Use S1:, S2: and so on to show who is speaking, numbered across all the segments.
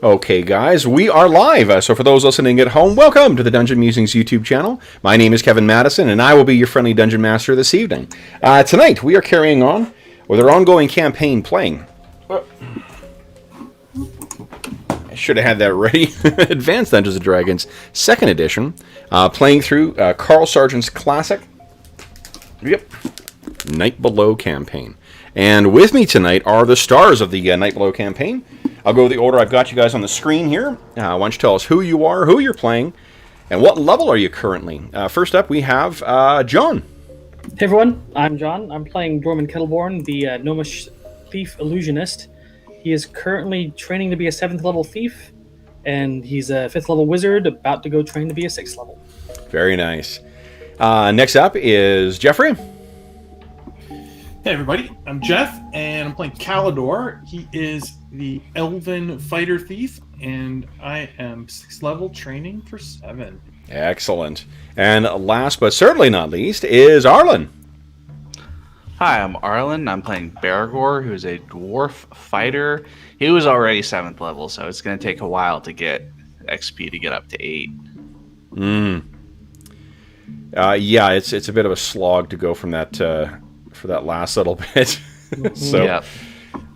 S1: Okay, guys, we are live. So for those listening at home, welcome to the Dungeon Musings YouTube channel. My name is Kevin Madison, and I will be your friendly Dungeon Master this evening. Tonight, we are carrying on with our ongoing campaign playing. I should have had that ready. Advanced Dungeons & Dragons, 2nd edition. Playing through Carl Sargent's classic, Night Below campaign. And with me tonight are the stars of the Night Below campaign. I'll go the order I've got you guys on the screen here. Why don't you tell us who you are, who you're playing, and what level are you currently? First up, we have John.
S2: Hey everyone, I'm John. I'm playing Dorman Kettleborn, the Gnomish Thief Illusionist. He is currently training to be a 7th level thief, and he's a 5th level wizard about to go train to be a 6th level.
S1: Very nice. Next up is Jeffrey.
S3: Hey everybody, I'm Jeff, and I'm playing Calidor. He is the Elven Fighter Thief, and I am 6th level training for 7.
S1: Excellent. And last but certainly not least is Arlen.
S4: Hi, I'm Arlen. I'm playing Bergour, who's a dwarf fighter. He was already 7th level, so it's going to take a while to get XP to get up to 8.
S1: Yeah, it's a bit of a slog to go from that for that last little bit. So.
S4: Yep.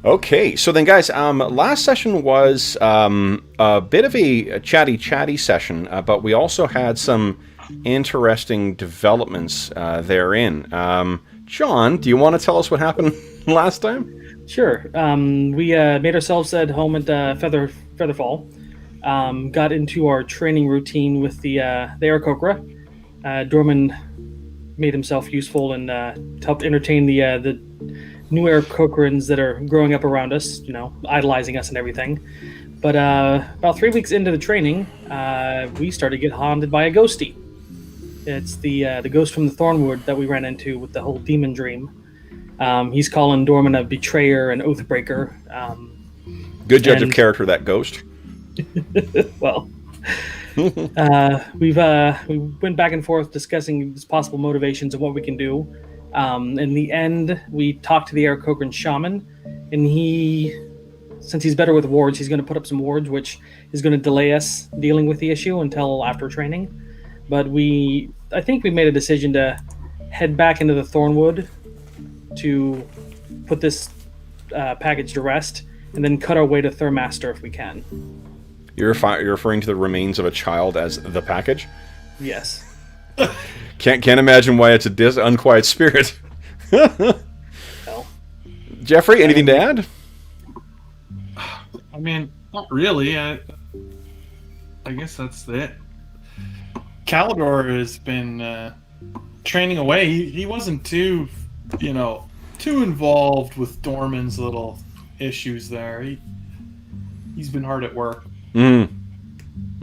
S1: Okay, so then, guys, last session was a bit of a chatty session, but we also had some interesting developments therein. John, do you want to tell us what happened last time?
S2: Sure. We made ourselves at home at Featherfall. Got into our training routine with the Aarakocra. Dorman made himself useful and helped entertain the new Aarakocrans that are growing up around us, idolizing us and everything. But about 3 weeks into the training, we started to get haunted by a ghostie. It's the ghost from the Thornwood that we ran into with the whole demon dream. He's calling Dorman a betrayer and oathbreaker.
S1: Good judge of character, that ghost.
S2: Well, we went back and forth discussing his possible motivations and what we can do. In the end, we talked to the Aarakocran shaman, and since he's better with wards, he's going to put up some wards, which is going to delay us dealing with the issue until after training. But I think we made a decision to head back into the Thornwood to put this package to rest, and then cut our way to Thurmaster if we can.
S1: You're referring to the remains of a child as the package?
S2: Yes.
S1: Can't imagine why it's a unquiet spirit.
S2: Well,
S1: Jeffrey, anything to add?
S3: I mean, not really. I guess that's it. Calidor has been training away. He wasn't too involved with Dorman's little issues there. He's been hard at work.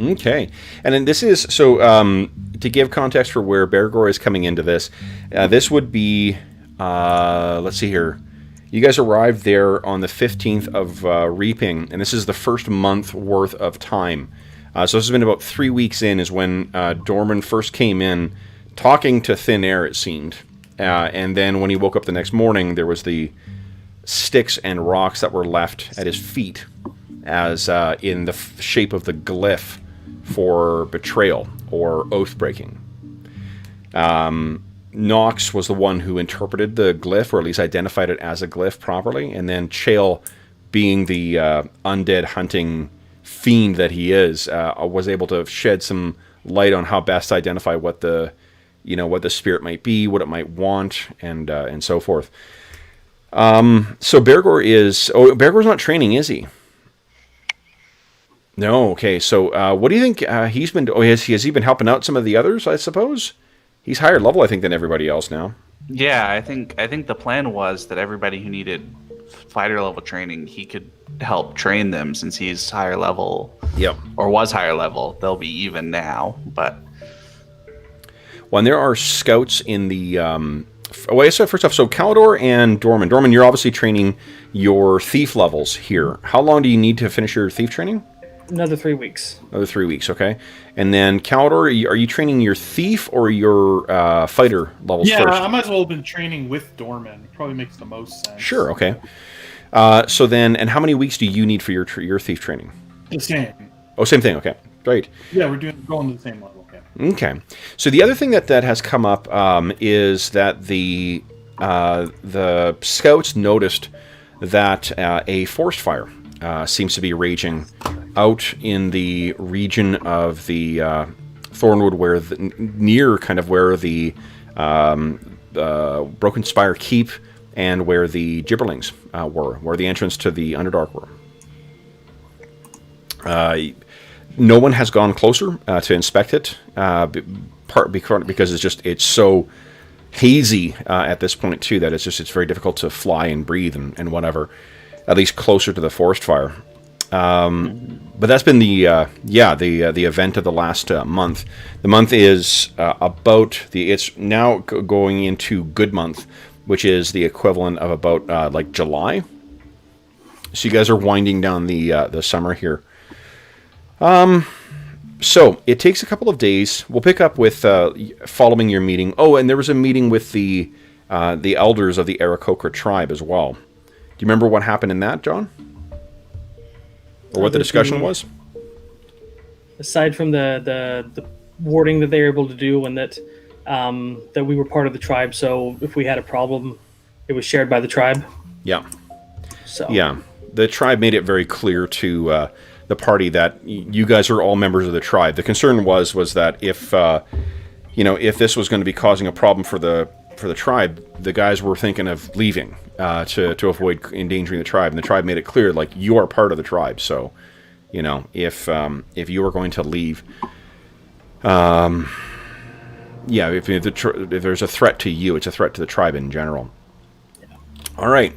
S1: Okay. And then this is, so to give context for where Bergour is coming into this, this would be, let's see here. You guys arrived there on the 15th of Reaping, and this is the first month worth of time. So this has been about 3 weeks in is when Dorman first came in, talking to thin air, it seemed. And then when he woke up the next morning, there was the sticks and rocks that were left at his feet as in the shape of the glyph for betrayal or oath-breaking. Knox was the one who interpreted the glyph, or at least identified it as a glyph properly, and then Chael, being the undead hunting fiend that he is, was able to shed some light on how best to identify what the spirit might be, what it might want, and so forth. So Bergour's not training, is he? No. Okay. So what do you think he's been? Has he been helping out some of the others? I suppose he's higher level, I think, than everybody else now.
S4: Yeah, I think the plan was that everybody who needed fighter level training, he could help train them since he's higher level.
S1: Yep.
S4: Or was higher level. They'll be even now, but.
S1: Well, and there are scouts in the. So first off, so Calidor and Dorman. Dorman, you're obviously training your thief levels here. How long do you need to finish your thief training?
S2: Another 3 weeks.
S1: Another 3 weeks, okay. And then Calidor, are you training your thief or your fighter levels first?
S3: Yeah, I might as well have been training with Dorman. It probably makes the most sense.
S1: Sure, okay. So then, and how many weeks do you need for your thief training?
S3: The same.
S1: Oh, same thing. Okay, great.
S3: Yeah, we're going to the same level. Yeah.
S1: Okay. So the other thing that has come up is that the scouts noticed that a forest fire seems to be raging out in the region of the Thornwood, where near kind of where the Broken Spire Keep and where the Gibberlings were, where the entrance to the Underdark were. No one has gone closer to inspect it, part because it's so hazy at this point too that it's very difficult to fly and breathe and whatever, at least closer to the forest fire. But that's been the event of the last month. The month is it's now going into good month, which is the equivalent of about like July. So you guys are winding down the summer here. So it takes a couple of days. We'll pick up with following your meeting. Oh, and there was a meeting with the elders of the Aarakocra tribe as well. Do you remember what happened in that, John? Or what the discussion was?
S2: Aside from the warding that they were able to do, and that we were part of the tribe, so if we had a problem, it was shared by the tribe.
S1: Yeah.
S2: So
S1: yeah, the tribe made it very clear to the party that you guys are all members of the tribe. The concern was that if if this was going to be causing a problem for the tribe, the guys were thinking of leaving to avoid endangering the tribe. And the tribe made it clear, like, you are part of the tribe. So, if you are going to leave, if there's a threat to you, it's a threat to the tribe in general. Yeah. All right.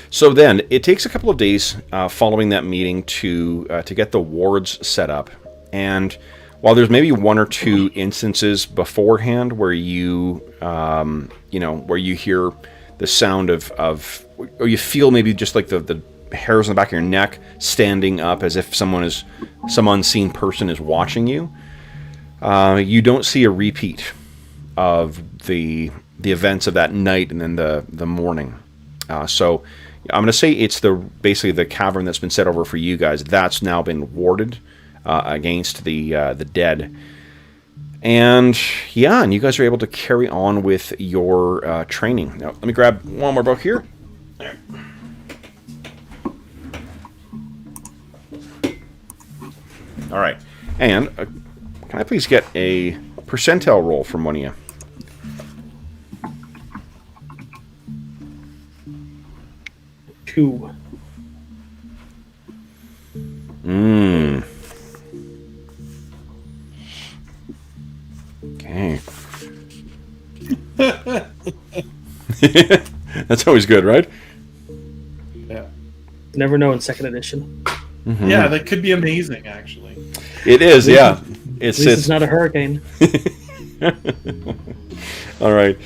S1: So then it takes a couple of days following that meeting to get the wards set up. And while there's maybe one or two instances beforehand where you hear the sound of or you feel maybe just like the hairs on the back of your neck standing up as if some unseen person is watching you, you don't see a repeat of the events of that night and then the morning. So I'm going to say it's basically the cavern that's been set over for you guys. That's now been warded against the dead. And you guys are able to carry on with your training. Now, let me grab one more book here. There. All right. And can I please get a percentile roll from one of you?
S2: Two.
S1: Okay. That's always good, right?
S3: Yeah.
S2: Never know in second edition.
S1: Mm-hmm.
S3: Yeah, that could be amazing, actually.
S1: It is, yeah.
S2: It's not a hurricane.
S1: All right.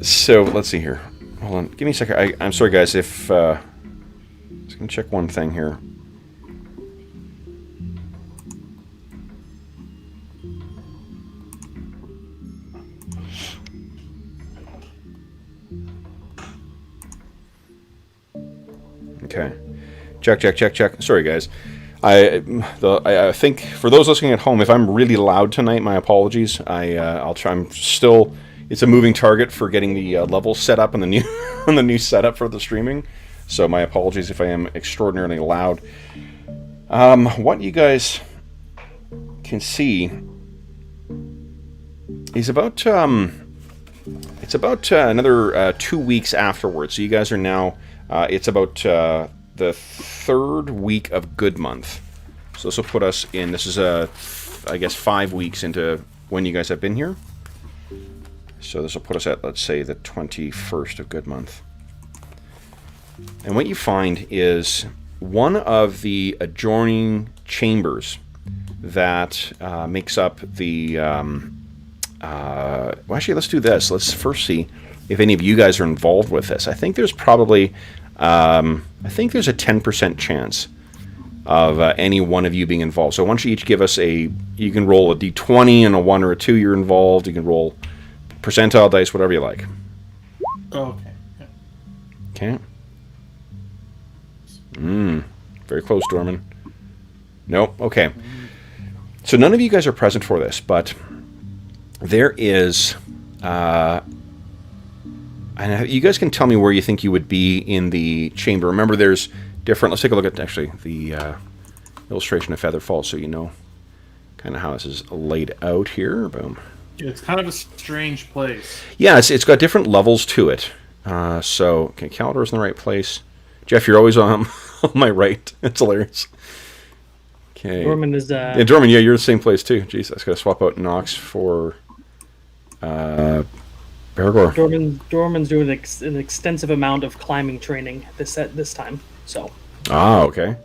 S1: So let's see here. Hold on. Give me a second. I'm sorry, guys. If just gonna check one thing here. Okay. Check. Sorry, guys. I think for those listening at home, if I'm really loud tonight, my apologies. I'll try. I'm still. It's a moving target for getting the levels set up on the new on the new setup for the streaming. So my apologies if I am extraordinarily loud. What you guys can see is about it's about another 2 weeks afterwards. So you guys are now. It's about the third week of Good Month. So this will put us in. This is I guess 5 weeks into when you guys have been here. So this will put us at, let's say, the 21st of Good Month. And what you find is one of the adjoining chambers that makes up the... well, actually, let's do this. Let's first see if any of you guys are involved with this. I think there's probably... I think there's a 10% chance of any one of you being involved. So why don't you each give us you can roll a d20 and a 1 or a 2 you're involved. You can roll percentile dice, whatever you like.
S3: Okay.
S1: Okay. Very close, Dorman. Nope. Okay. So none of you guys are present for this, but there is... and you guys can tell me where you think you would be in the chamber. Remember, there's different... Let's take a look at, actually, the illustration of Featherfall so you know kind of how this is laid out here. Boom.
S3: Yeah, it's kind of a strange place.
S1: Yeah, it's got different levels to it. So, okay, Calidor's in the right place. Jeff, you're always on my right. It's hilarious. Okay.
S2: Dorman is...
S1: Yeah, Dorman, yeah, you're in the same place too. Jeez, I was going to swap out Knox for Bergour.
S2: Dorman's doing an extensive amount of climbing training this time. So.
S1: Ah, okay.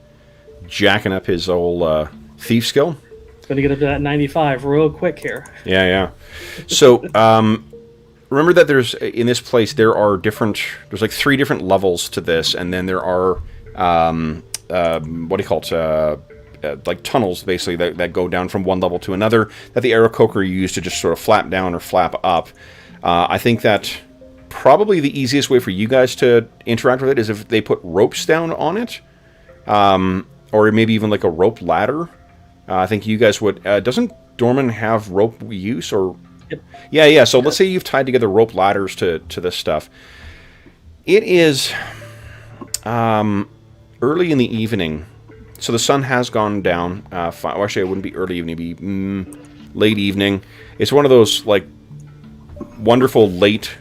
S1: Jacking up his old thief skill.
S2: Going to get up to that 95 real quick here.
S1: Yeah. So, remember that there's in this place there's like 3 different levels to this, and then there are what do you call it? Like tunnels basically that go down from one level to another that the Aarakocra use to just sort of flap down or flap up. I think that probably the easiest way for you guys to interact with it is if they put ropes down on it, or maybe even like a rope ladder. I think you guys would. Doesn't Dorman have rope use or?
S2: Yep.
S1: Yeah. So let's say you've tied together rope ladders to this stuff. It is early in the evening, so the sun has gone down. Actually, it wouldn't be early evening; it'd be late evening. It's one of those like wonderful late,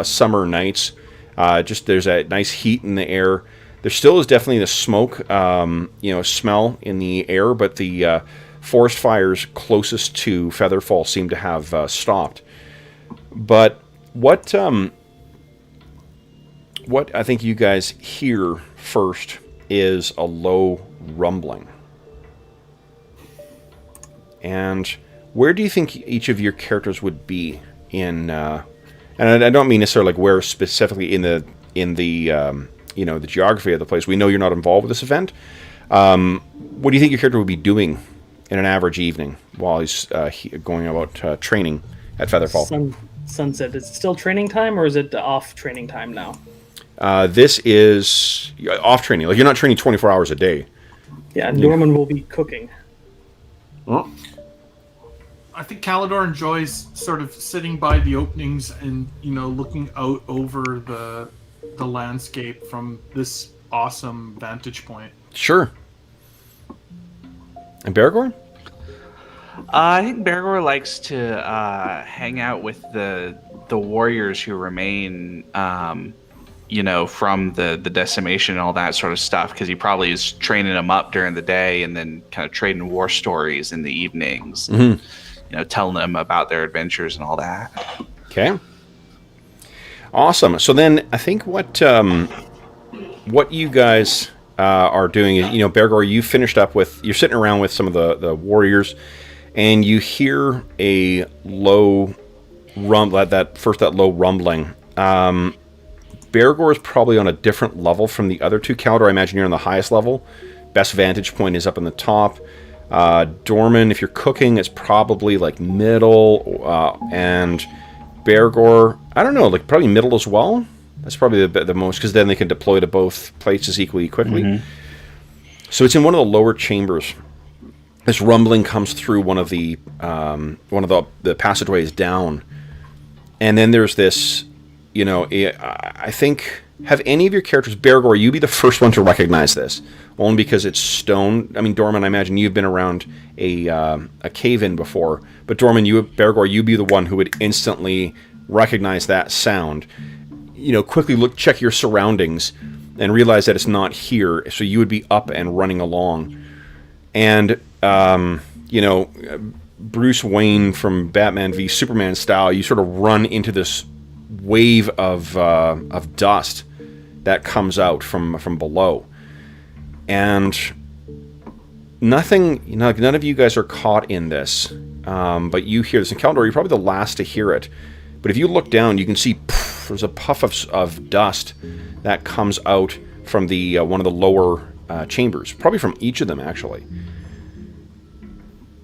S1: summer nights. Just there's a nice heat in the air. There still is definitely the smoke, smell in the air, but the forest fires closest to Featherfall seem to have stopped. But what I think you guys hear first is a low rumbling. And where do you think each of your characters would be in? And I don't mean necessarily like where specifically in the the geography of the place. We know you're not involved with this event. What do you think your character would be doing in an average evening while he's going about training at Featherfall?
S2: Sunset. Is it still training time, or is it off training time now?
S1: This is off training. Like, you're not training 24 hours a day.
S2: Yeah, Norman will be cooking.
S1: Well,
S3: I think Calidor enjoys sort of sitting by the openings and, looking out over the landscape from this awesome vantage point.
S1: Sure. And Bergour?
S4: I think Bergour likes to hang out with the warriors who remain, from the decimation and all that sort of stuff, because he probably is training them up during the day and then kind of trading war stories in the evenings.
S1: Mm-hmm.
S4: Telling them about their adventures and all that.
S1: Okay. Awesome. So then I think what you guys are doing is, Bergour, you finished up you're sitting around with some of the warriors, and you hear a low that low rumbling. Bergour is probably on a different level from the other two. Calidor, I imagine you're on the highest level. Best vantage point is up in the top. Dorman, if you're cooking, it's probably like middle, and Bergour, I don't know, like probably middle as well. That's probably the most, because then they can deploy to both places equally quickly. Mm-hmm. So it's in one of the lower chambers. This rumbling comes through one of the passageways down, and then there's this. I think, have any of your characters, Bergour, you be the first one to recognize this, only because it's stone. I mean, Dorman, I imagine you've been around a cave-in before, but Dorman, Bergour, you be the one who would instantly recognize that sound. Quickly check your surroundings, and realize that it's not here, so you would be up and running along. And, Bruce Wayne from Batman v Superman style, you sort of run into this wave of dust that comes out from below, and none of you guys are caught in this, but you hear this. In Calidor, you're probably the last to hear it, but if you look down, you can see there's a puff of dust that comes out from the one of the lower chambers, probably from each of them actually.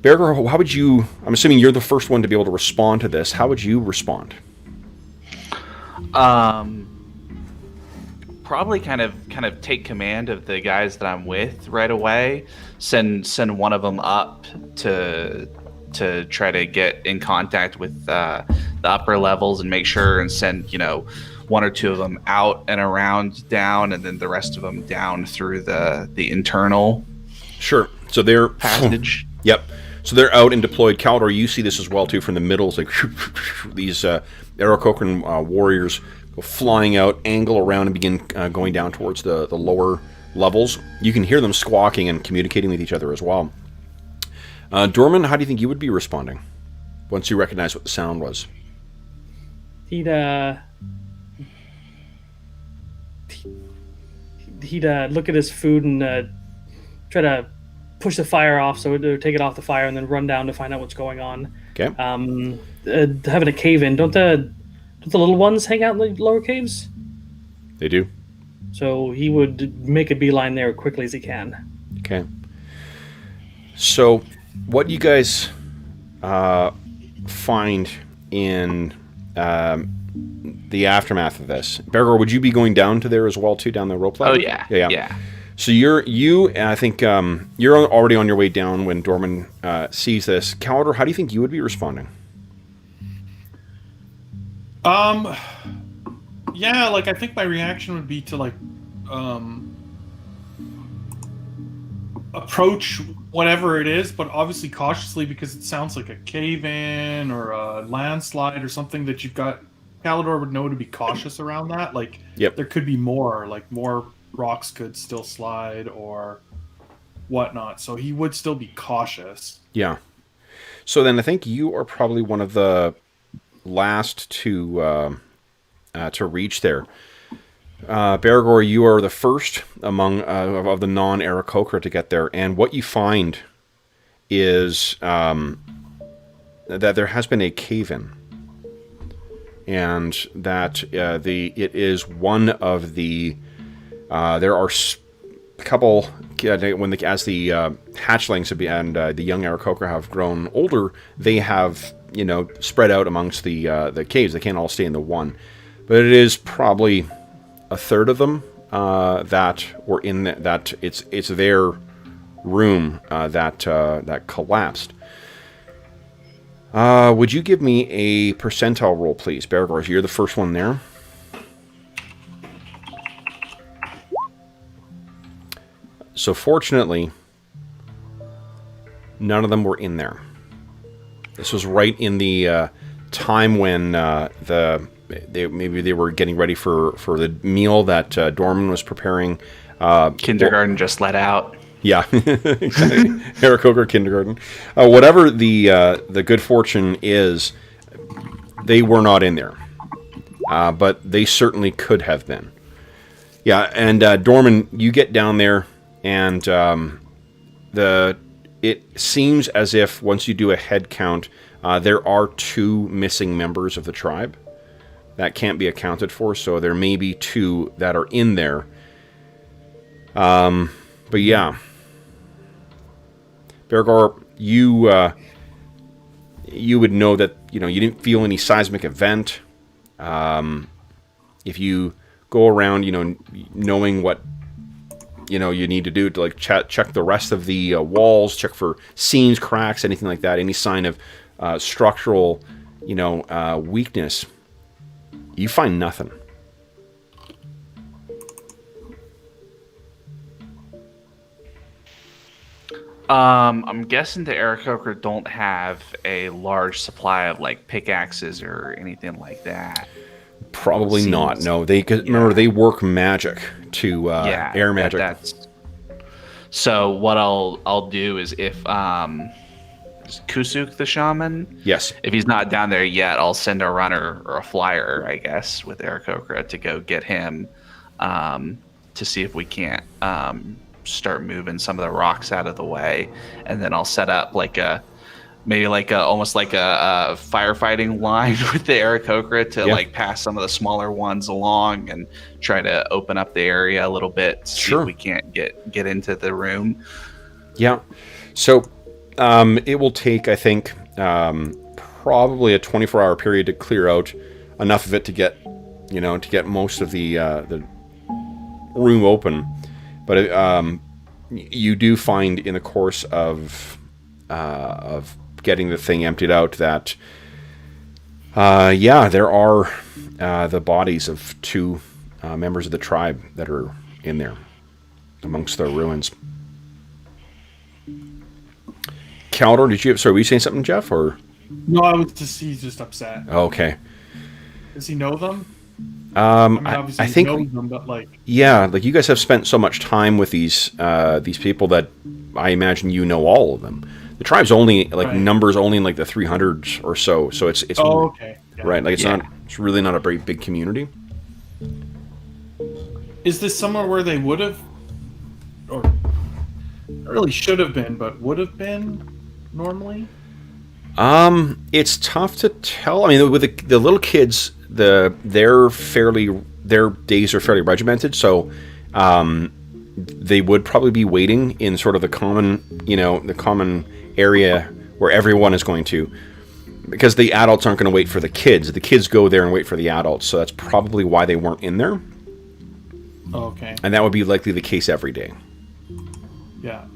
S1: Bergour, how would you? I'm assuming you're the first one to be able to respond to this. How would you respond?
S4: probably kind of take command of the guys that I'm with right away. Send one of them up to try to get in contact with the upper levels and make sure, and send one or two of them out and around down, and then the rest of them down through the internal.
S1: Sure. So they're
S4: passage.
S1: Yep. So they're out and deployed. Caldor, you see this as well too from the middle. It's like these Aarakocran warriors go flying out, angle around, and begin going down towards the lower levels. You can hear them squawking and communicating with each other as well. Dorman, how do you think you would be responding once you recognize what the sound was?
S2: He'd look at his food and try to push the fire off, so take it off the fire, and then run down to find out what's going on.
S1: Okay.
S2: Having a cave in, don't the little ones hang out in the lower caves?
S1: They do.
S2: So he would make a beeline there as quickly as he can.
S1: Okay. So, what you guys find in the aftermath of this, Bergour, would you be going down to there as well too, down the rope ladder?
S4: Oh yeah.
S1: So I think you're already on your way down when Dorman sees this. Caldor, how do you think you would be responding?
S3: Yeah, like I think my reaction would be to like approach whatever it is, but obviously cautiously, because it sounds like a cave-in or a landslide or something that you've got. Caldor would know to be cautious around that. Like,
S1: yep.
S3: There could be more rocks could still slide or whatnot, so he would still be cautious.
S1: Yeah. So then I think you are probably one of the last to reach there. Bergour, you are the first among of the non-Aarakocra to get there, and what you find is that there has been a cave-in, and that it is one of the there are a couple as the hatchlings have been, and the young Aarakocra have grown older. They have spread out amongst the caves. They can't all stay in the one, but it is probably a third of them that were in that. It's their room that collapsed. Would you give me a percentile roll, please, Bergour? You're the first one there. So fortunately, none of them were in there. This was right in the time when they were getting ready for the meal that Dorman was preparing.
S4: Kindergarten just let out.
S1: Yeah, exactly. Aarakocra kindergarten. Whatever the good fortune is, they were not in there, but they certainly could have been. Yeah, and Dorman, you get down there, and it seems as if once you do a head count, there are 2 missing members of the tribe that can't be accounted for. So there may be 2 that are in there. But yeah, Bergour, you would know that you didn't feel any seismic event. If you go around, knowing what you need to do to check the rest of the walls, check for seams, cracks, anything like that, any sign of structural weakness, you find nothing.
S4: I'm guessing the Aarakocra don't have a large supply of pickaxes or anything like that.
S1: Probably not. No, remember they work magic to air magic.
S4: So what I'll do is if is Kusuk the shaman?
S1: Yes.
S4: If he's not down there yet, I'll send a runner or a flyer, I guess, with Aarakocra to go get him, to see if we can't start moving some of the rocks out of the way, and then I'll set up almost like a firefighting line with the Aarakocra to pass some of the smaller ones along and try to open up the area a little bit to see if we can't get into the room. Yeah.
S1: So it will take, I think, probably a 24-hour period to clear out enough of it to get most of the room open, but you do find in the course of getting the thing emptied out that there are the bodies of 2 members of the tribe that are in there amongst the ruins. Caldor, were you saying something, Jeff, or?
S3: No, he's just upset.
S1: Okay.
S3: Does he know them? Obviously
S1: I think,
S3: he knows them, but like...
S1: Yeah, like you guys have spent so much time with these people that I imagine you know all of them. The tribe's only, numbers only in, the 300s or so, so it's...
S3: Oh, okay.
S1: Yeah. Right, it's really not a very big community.
S3: Is this somewhere where they would have, or really should have been, but would have been normally?
S1: It's tough to tell. I mean, with the little kids, their days are fairly regimented, so they would probably be waiting in sort of the common area where everyone is going to, because the adults aren't going to wait for the kids. The kids go there and wait for the adults, so that's probably why they weren't in there.
S3: Oh, okay.
S1: And that would be likely the case every day.
S3: Yeah.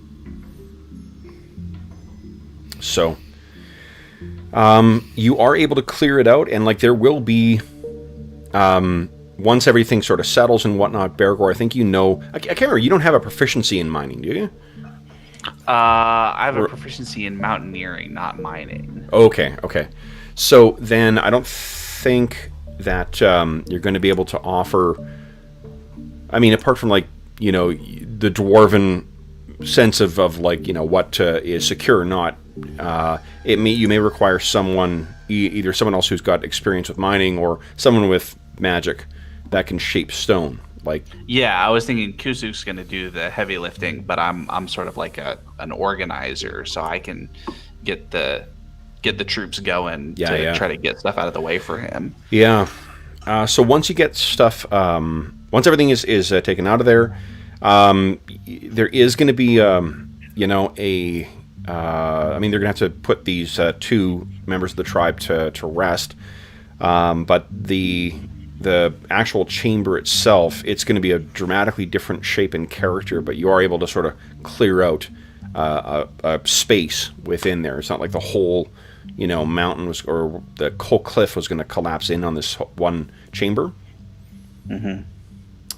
S1: So, you are able to clear it out, and there will be, once everything sort of settles and whatnot, Bergour, I think I can't remember, you don't have a proficiency in mining, do you?
S4: I have a proficiency in mountaineering, not mining.
S1: Okay. So then I don't think that you're going to be able to offer, I mean, apart from the dwarven sense of what is secure or not, you may require someone, either someone else who's got experience with mining or someone with magic that can shape stone.
S4: I was thinking Kuzuk's going to do the heavy lifting, but I'm sort of like an organizer, so I can get the troops going to try to get stuff out of the way for him. Yeah.
S1: So once you get stuff, once everything is taken out of there, there is going to be they're going to have to put these 2 members of the tribe to rest, but the actual chamber itself, it's going to be a dramatically different shape and character, but you are able to sort of clear out a space within there. It's not like the whole mountain or the whole cliff was going to collapse in on this one chamber.
S4: Mm-hmm.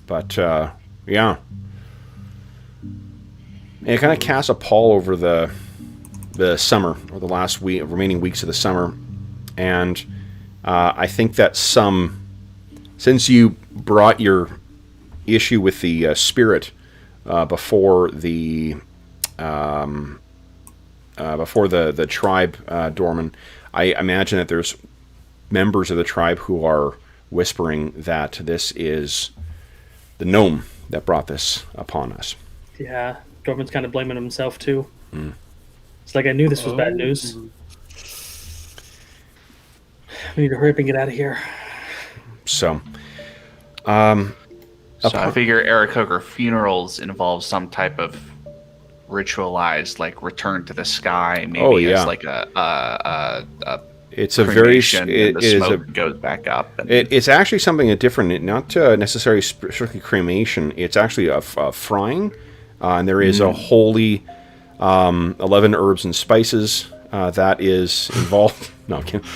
S1: But and it kind of casts a pall over the summer, or the last remaining weeks of the summer, and I think that since you brought your issue with the spirit before the tribe, Dorman, I imagine that there's members of the tribe who are whispering that this is the gnome that brought this upon us.
S2: Yeah, Dorman's kind of blaming himself too. It's like, I knew this was bad news. We need to hurry up and get out of here.
S1: So,
S4: I figure Aarakocra funerals involve some type of ritualized, return to the sky, maybe as a
S1: it's a very
S4: smoke goes back up.
S1: It's actually something different, not necessarily strictly cremation. It's actually a frying, and there is a holy 11 herbs and spices that is involved. No, I'm kidding.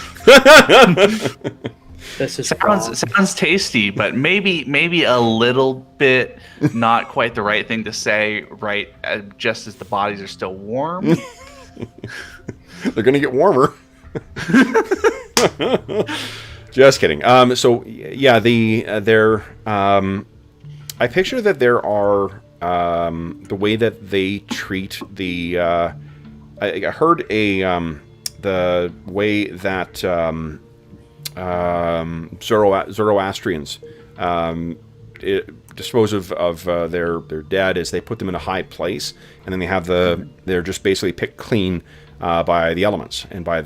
S2: This is
S4: sounds tasty, but maybe a little bit not quite the right thing to say. Right, just as the bodies are still warm.
S1: They're gonna get warmer. Just kidding. So yeah, I picture that there are the way that they treat the. I heard the way that. Zoroastrians dispose of their dead is they put them in a high place, and then they're just basically picked clean by the elements and by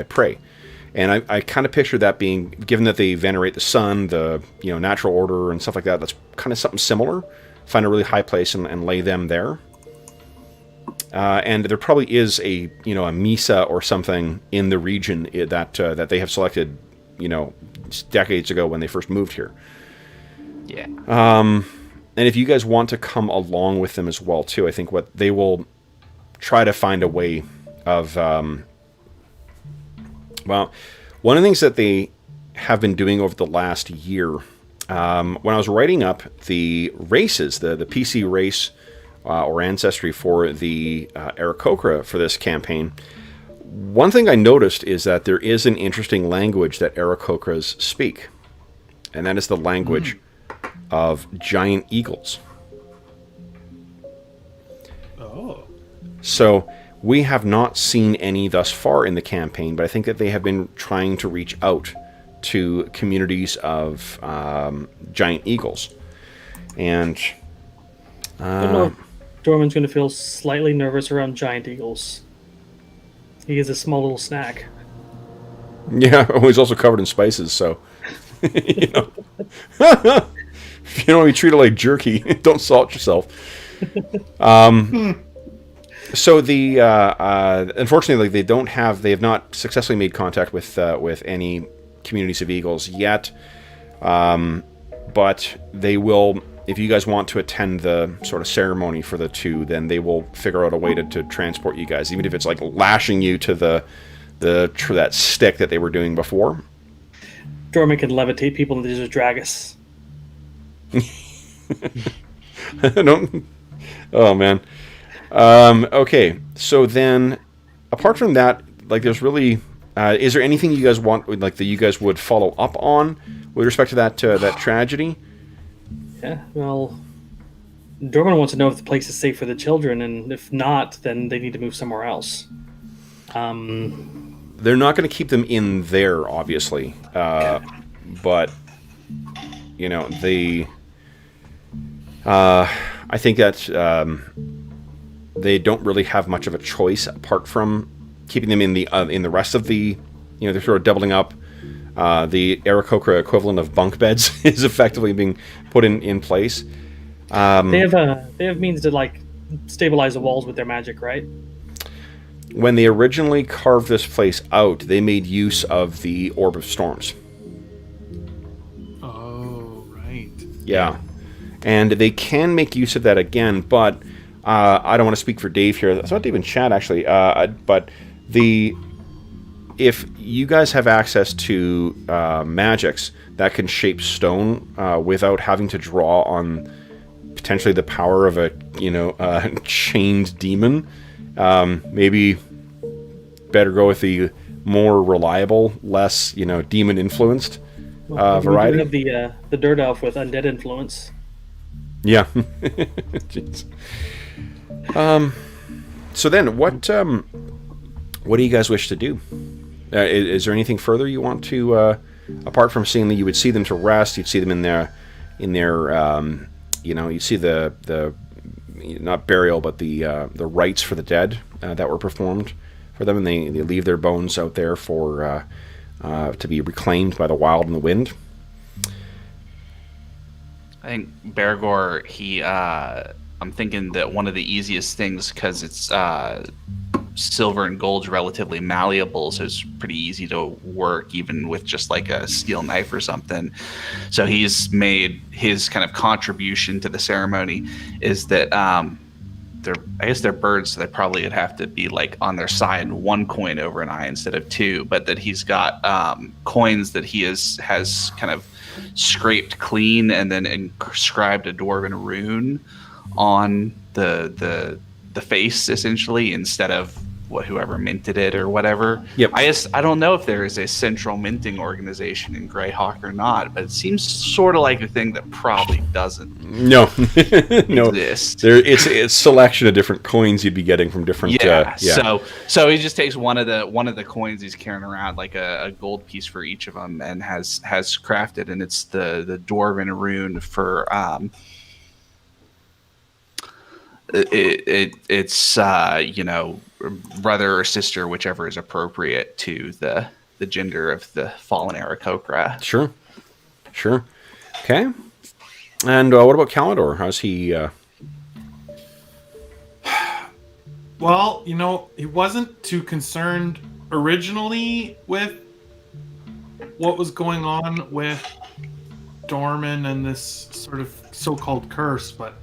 S1: prey. And I kind of picture that being, given that they venerate the sun, the natural order and stuff like that. That's kind of something similar. Find a really high place and lay them there. And there probably is a mesa or something in the region that they have selected, decades ago when they first moved here.
S4: Yeah.
S1: And if you guys want to come along with them as well, too, I think what they will try to find a way of... well, one of the things that they have been doing over the last year, when I was writing up the races, the PC race or ancestry for the Aarakocra for this campaign, one thing I noticed is that there is an interesting language that Aarakocras speak, and that is the language of giant eagles.
S3: Oh.
S1: So we have not seen any thus far in the campaign, but I think that they have been trying to reach out to communities of giant eagles. And
S2: I don't know if Dorman's going to feel slightly nervous around giant eagles. He is a small little snack.
S1: yeah, he's also covered in spices, so you know. If you don't want to be treated like jerky, don't salt yourself. So the unfortunately, they have not successfully made contact with any communities of eagles yet. But they will, if you guys want to attend the sort of ceremony for the two, then they will figure out a way to transport you guys, even if it's like lashing you to that stick that they were doing before.
S2: Dorman can levitate people into the Dragus.
S1: Don't. Oh man. Okay, so then, apart from that, like, there's really, is there anything you guys want, like, that you guys would follow up on with respect to that tragedy?
S2: Yeah, well, Dorman wants to know if the place is safe for the children, and if not, then they need to move somewhere else.
S1: They're not going to keep them in there, obviously, but you know, I think that they don't really have much of a choice apart from keeping them in the rest of the, you know, they're sort of doubling up. The Aarakocra equivalent of bunk beds is effectively being put in place.
S2: They have means to, like, stabilize the walls with their magic, right?
S1: When they originally carved this place out, they made use of the Orb of Storms.
S3: Oh, right.
S1: Yeah. And they can make use of that again, but I don't want to speak for Dave here. It's not Dave in chat, actually. But if you guys have access to magics that can shape stone without having to draw on potentially the power of a chained demon, maybe better go with the more reliable, less demon influenced variety.
S2: We do have the dirt elf with undead influence.
S1: Yeah. Jeez. So then, what do you guys wish to do? Is there anything further you want to, apart from seeing that you would see them to rest, you'd see them in their, you see the not burial, but the rites for the dead that were performed for them, and they leave their bones out there for to be reclaimed by the wild and the wind.
S4: I think Bergour, I'm thinking that one of the easiest things, because it's silver and gold's relatively malleable, so it's pretty easy to work even with just like a steel knife or something. So he's made his kind of contribution to the ceremony is that they're birds, so they probably would have to be like on their side, one coin over an eye instead of two, but that he's got coins that he has kind of scraped clean and then inscribed a dwarven rune on the face, essentially, instead of whoever minted it or whatever.
S1: Yep.
S4: I don't know if there is a central minting organization in Greyhawk or not, but it seems sort of like a thing that probably doesn't
S1: no
S4: exist.
S1: It's a selection of different coins you'd be getting from different
S4: So he just takes one of the coins he's carrying around, like a gold piece for each of them, and has crafted, and it's the dwarven rune for it's brother or sister, whichever is appropriate to the gender of the fallen Aarakocra.
S1: Sure. Okay. And what about Calidor? How's he?
S3: Well, he wasn't too concerned originally with what was going on with Dorman and this sort of so-called curse, but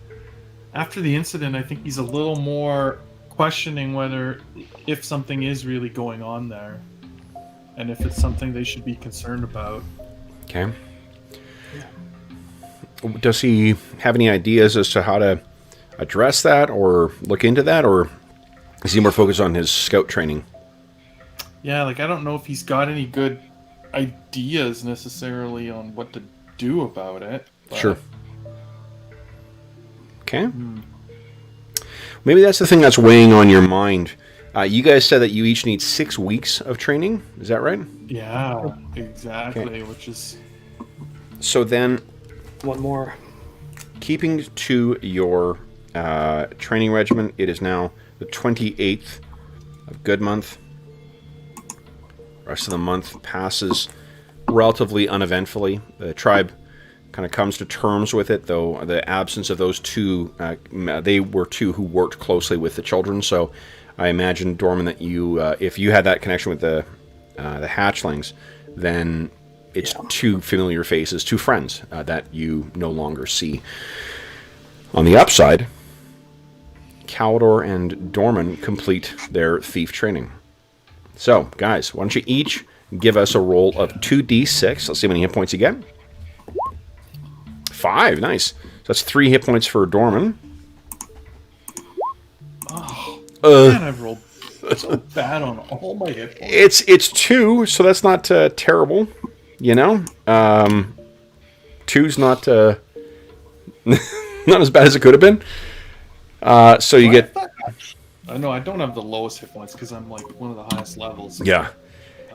S3: after the incident, I think he's a little more questioning if something is really going on there, and if it's something they should be concerned about.
S1: Okay. Does he have any ideas as to how to address that or look into that, or is he more focused on his scout training?
S3: Yeah, like I don't know if he's got any good ideas necessarily on what to do about it. But...
S1: Sure. Okay. Maybe that's the thing that's weighing on your mind. You guys said that you each need 6 weeks of training. Is that right?
S3: Yeah, exactly.
S1: Okay.
S3: Which is...
S1: So then,
S2: One more.
S1: keeping to your training regimen, it is now the 28th of good month. Rest of the month passes relatively uneventfully. The tribe kind of comes to terms with it, though the absence of those two, they were two who worked closely with the children, so I imagine, Dorman, that you, if you had that connection with the hatchlings, then it's two familiar faces, two friends that you no longer see. On the upside, Calidor and Dorman complete their thief training. So, guys, why don't you each give us a roll of 2d6. Let's see how many hit points you get. 5, nice. So that's 3 hit points for Dorman.
S3: Oh, man, I've rolled so bad on all my hit points.
S1: It's 2, so that's not terrible. You know? 2's not not as bad as it could have been. So you get...
S3: No, I don't have the lowest hit points because I'm like one of the highest levels.
S1: Yeah.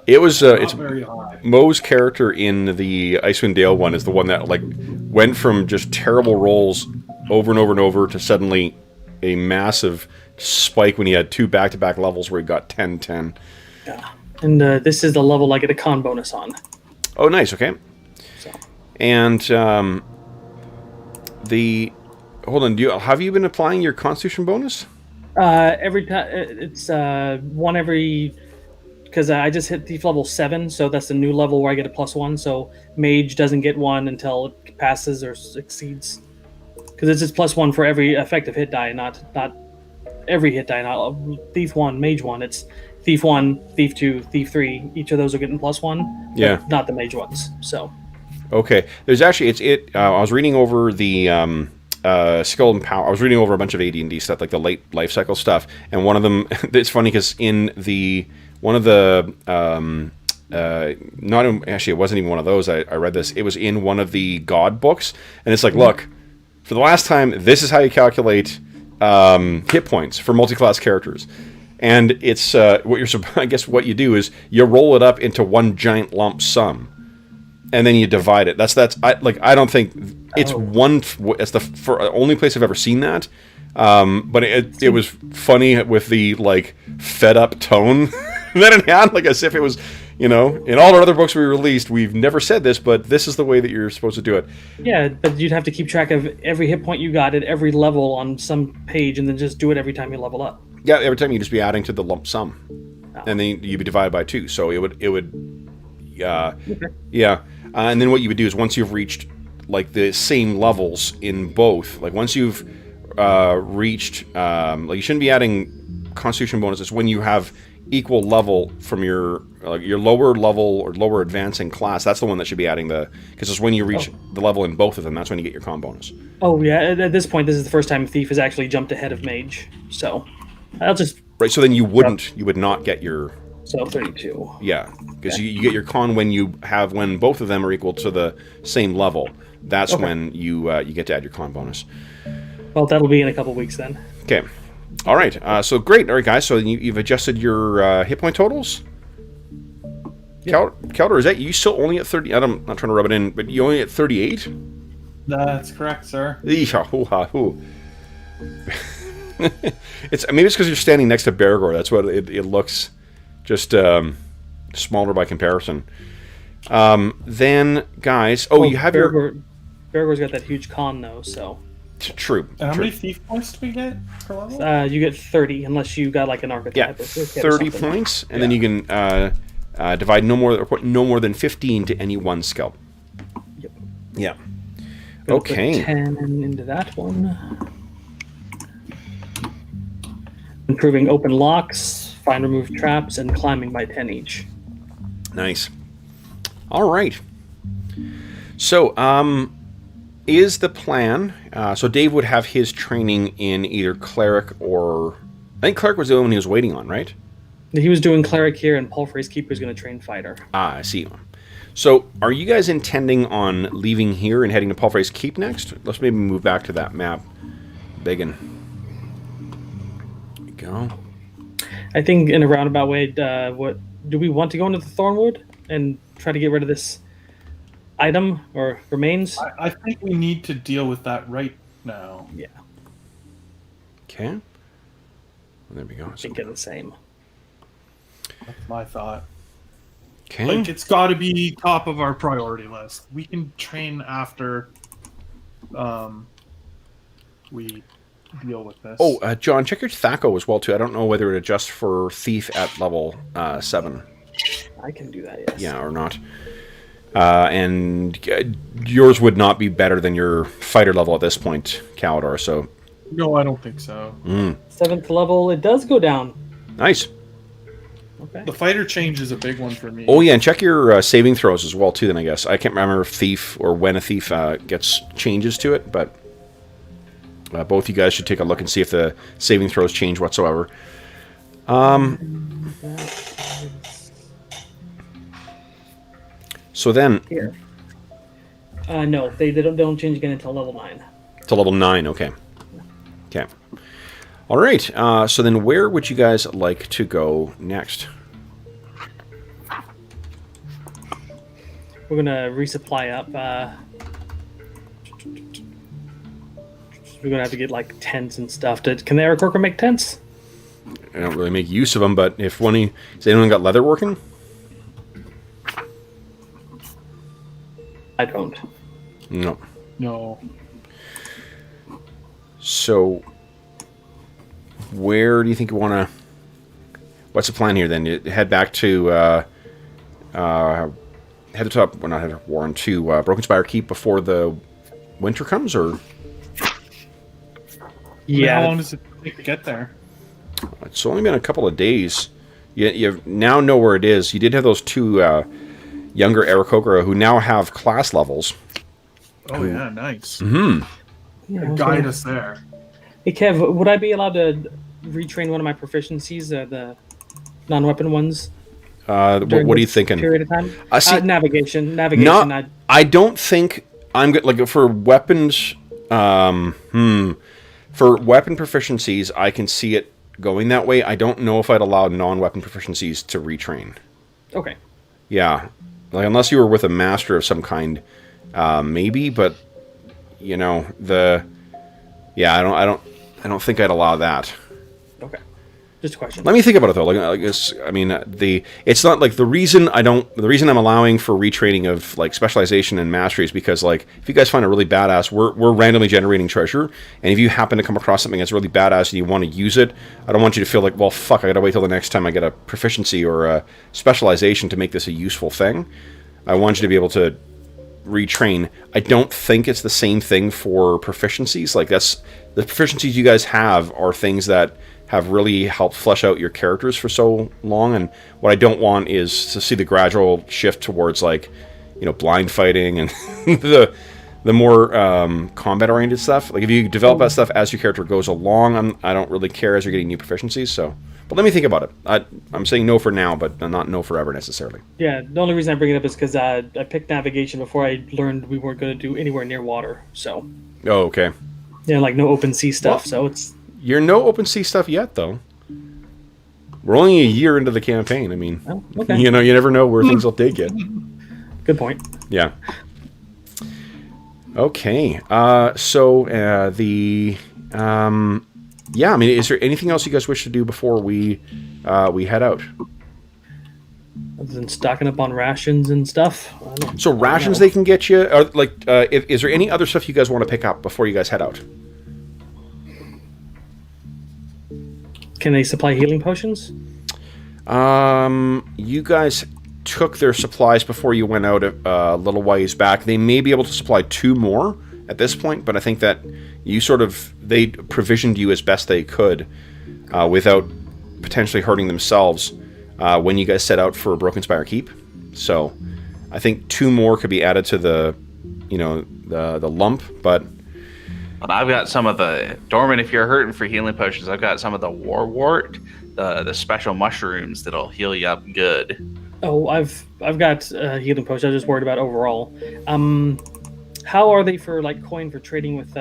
S1: It was it's
S3: very high.
S1: Mo's character in the Icewind Dale one is the one that like went from just terrible rolls over and over and over to suddenly a massive spike when he had 2 back-to-back levels where he got 10-10.
S2: Yeah. And this is the level I get a con bonus on.
S1: Oh, nice. Okay.
S2: So.
S1: And hold on. Have you been applying your Constitution bonus?
S2: Every time it's one every, because I just hit thief level 7, so that's the new level where I get a +1. So mage doesn't get one until it passes or succeeds, because it's just +1 for every effective hit die, not every hit die. Not thief 1, mage 1. It's thief 1, thief 2, thief 3. Each of those are getting +1.
S1: Yeah.
S2: Not the mage ones. So.
S1: Okay. There's actually I was reading over the Skill and Power. I was reading over a bunch of AD&D stuff, like the late life cycle stuff, and one of them. It's funny because actually, it wasn't even one of those. I read this. It was in one of the God books, and it's like, look, for the last time, this is how you calculate hit points for multi-class characters, and it's I guess what you do is you roll it up into one giant lump sum. And then you divide it. I don't think it's it's the only place I've ever seen that. But it was funny with the like fed up tone that it had, like as if it was, in all our other books we released, we've never said this, but this is the way that you're supposed to do it.
S2: Yeah, but you'd have to keep track of every hit point you got at every level on some page, and then just do it every time you level up.
S1: Yeah, every time you just be adding to the lump sum, and then you'd be divided by 2. So it would.
S2: Okay.
S1: Yeah. And then what you would do is once you've reached like the same levels in both, like once you've reached, like you shouldn't be adding Constitution bonuses when you have equal level from your lower level or lower advancing class. That's the one that should be adding because it's when you reach the level in both of them. That's when you get your con bonus.
S2: Oh yeah, at this point, this is the first time Thief has actually jumped ahead of Mage. So I'll just
S1: right. So then you would not get your.
S2: So 32.
S1: Yeah, because you get your con when both of them are equal to the same level. That's when you get to add your con bonus.
S2: Well, that'll be in a couple weeks then.
S1: Okay. All right. So great. All right, guys. So you've adjusted your hit point totals. Yep. Calder, is that you still only at 30? I'm not trying to rub it in, but you only at 38?
S3: That's correct, sir.
S1: It's maybe it's because you're standing next to Bergour. That's what it looks. Just smaller by comparison. Then, guys... you have
S2: Bergour's got that huge con, though, so...
S1: True.
S3: And how many thief points do we get per level?
S2: You get 30, unless you got, like, an archetype.
S1: Yeah, 30 points, and then you can divide no more than 15 to any one skill.
S2: Yep.
S1: Yeah.
S2: Gonna put
S1: Okay.
S2: 10 into that one. Improving open locks, find remove traps, and climbing by 10 each.
S1: Nice. All right. So, is the plan... so Dave would have his training in either Cleric or... I think Cleric was the one he was waiting on, right?
S2: He was doing Cleric here, and Palfrey's Keeper is going to train Fighter.
S1: Ah, I see. So, are you guys intending on leaving here and heading to Palfrey's Keep next? Let's maybe move back to that map. Biggin. There we go.
S2: I think in a roundabout way, what do we want to go into the Thornwood and try to get rid of this item or remains?
S3: I think we need to deal with that right now.
S2: Yeah,
S1: Okay. Well, there we go.
S2: I think they're the same.
S3: That's my thought.
S1: Okay.
S3: Like, it's got to be top of our priority list. We can train after we deal with this.
S1: Oh, John, check your Thaco as well, too. I don't know whether it adjusts for Thief at level 7.
S2: I can do that, yes.
S1: Yeah, or not. And yours would not be better than your fighter level at this point, Calidor, so...
S3: No, I don't think so.
S2: 7th level, it does go down.
S1: Nice.
S2: Okay.
S3: The fighter change is a big one for me.
S1: Oh, yeah, and check your saving throws as well, too, then, I guess. I can't remember if Thief or when a Thief gets changes to it, but both you guys should take a look and see if the saving throws change whatsoever. So then...
S2: Here. No, they don't change again until level 9.
S1: To level 9, okay. Okay. All right, so then where would you guys like to go next?
S2: We're going to resupply up. We're going to have to get, like, tents and stuff. Can the Aarakocra make tents?
S1: I don't really make use of them, but if has anyone got leather working?
S2: I don't.
S1: No.
S3: No.
S1: So, where do you think you want to... What's the plan here, then? You head back to... head to top... Well, not head to Warren, to Broken Spire Keep before the winter comes, or...
S2: Yeah.
S3: How long does it take to get there?
S1: It's only been a couple of days. You now know where it is. You did have those two younger Aarakocra who now have class levels.
S3: Oh, yeah, nice.
S2: Yeah,
S3: Guide us there.
S2: Hey, Kev, would I be allowed to retrain one of my proficiencies, the non-weapon ones?
S1: What are you thinking?
S2: Period of time?
S1: See,
S2: navigation.
S1: No, I don't think I'm good. Like for weapons, for weapon proficiencies, I can see it going that way. I don't know if I'd allow non-weapon proficiencies to retrain.
S2: Okay.
S1: Yeah, like unless you were with a master of some kind, maybe. But you know I don't think I'd allow that.
S2: Okay. Just a question.
S1: Let me think about it though. It's not like the reason I'm allowing for retraining of like specialization and mastery is because like if you guys find a really badass, we're randomly generating treasure, and if you happen to come across something that's really badass and you want to use it, I don't want you to feel like, well, fuck, I gotta wait till the next time I get a proficiency or a specialization to make this a useful thing. I want you to be able to retrain. I don't think it's the same thing for proficiencies. Like that's the proficiencies you guys have are things that have really helped flesh out your characters for so long, and what I don't want is to see the gradual shift towards like, you know, blind fighting and the more combat oriented stuff. Like if you develop that stuff as your character goes along, I don't really care as you're getting new proficiencies. So, but let me think about it. I'm saying no for now, but not no forever necessarily.
S2: Yeah, the only reason I bring it up is because I picked navigation before I learned we weren't going to do anywhere near water. So.
S1: Oh, okay.
S2: Yeah, like no open sea stuff.
S1: Well,
S2: so it's.
S1: You're no open sea stuff yet, though. We're only a year into the campaign. I mean,
S2: Oh, okay.
S1: you know, you never know where things will take you.
S2: Good point.
S1: Yeah. Okay. Yeah. I mean, is there anything else you guys wish to do before we head out?
S2: Other than stocking up on rations and stuff.
S1: So rations they can get you, or like, is there any other stuff you guys want to pick up before you guys head out?
S2: Can they supply healing potions?
S1: You guys took their supplies before you went out a little ways back. They may be able to supply 2 more at this point, but I think that they provisioned you as best they could without potentially hurting themselves when you guys set out for Broken Spire Keep. So I think 2 more could be added to the lump, but
S4: I've got some of the Dorman. If you're hurting for healing potions, I've got some of the Warwort, the special mushrooms that'll heal you up good.
S2: Oh, I've got healing potions. I was just worried about overall. How are they for coin for trading with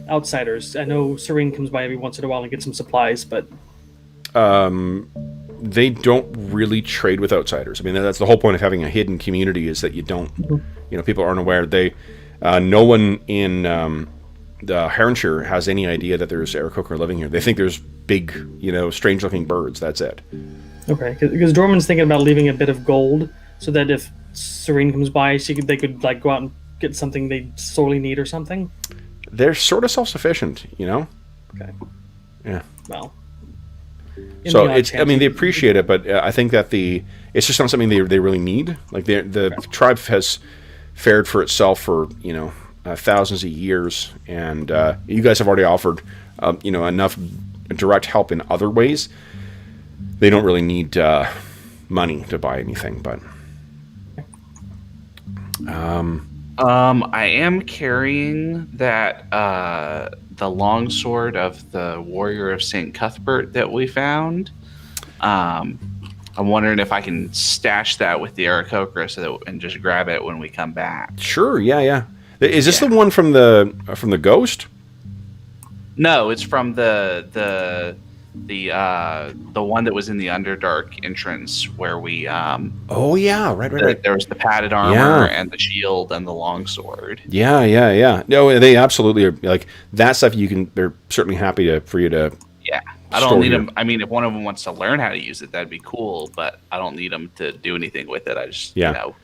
S2: outsiders? I know Serene comes by every once in a while and gets some supplies, but
S1: they don't really trade with outsiders. I mean, that's the whole point of having a hidden community, is that you don't, people aren't aware. No one in the Heronshire has any idea that there's Aarakocra living here. They think there's big, strange-looking birds. That's it.
S2: Okay, because Dorman's thinking about leaving a bit of gold so that if Serene comes by, they could go out and get something they sorely need or something.
S1: They're sort of self-sufficient,
S2: Okay.
S1: Yeah.
S2: Well.
S1: So they appreciate it, but I think that it's just not something they really need. The tribe has fared for itself for thousands of years, and you guys have already offered enough direct help in other ways. They don't really need money to buy anything, but
S4: I am carrying that the longsword of the warrior of St. Cuthbert that we found. I'm wondering if I can stash that with the Aarakocra and just grab it when we come back.
S1: Sure, yeah. Is this the one from the ghost?
S4: No, it's from the one that was in the Underdark entrance where we
S1: oh yeah, right.
S4: There was the padded armor and the shield and the longsword.
S1: Yeah. No, they absolutely are that stuff. They're certainly happy for you to.
S4: Yeah, I don't need them. I mean, if one of them wants to learn how to use it, that'd be cool. But I don't need them to do anything with it. I just
S1: Well,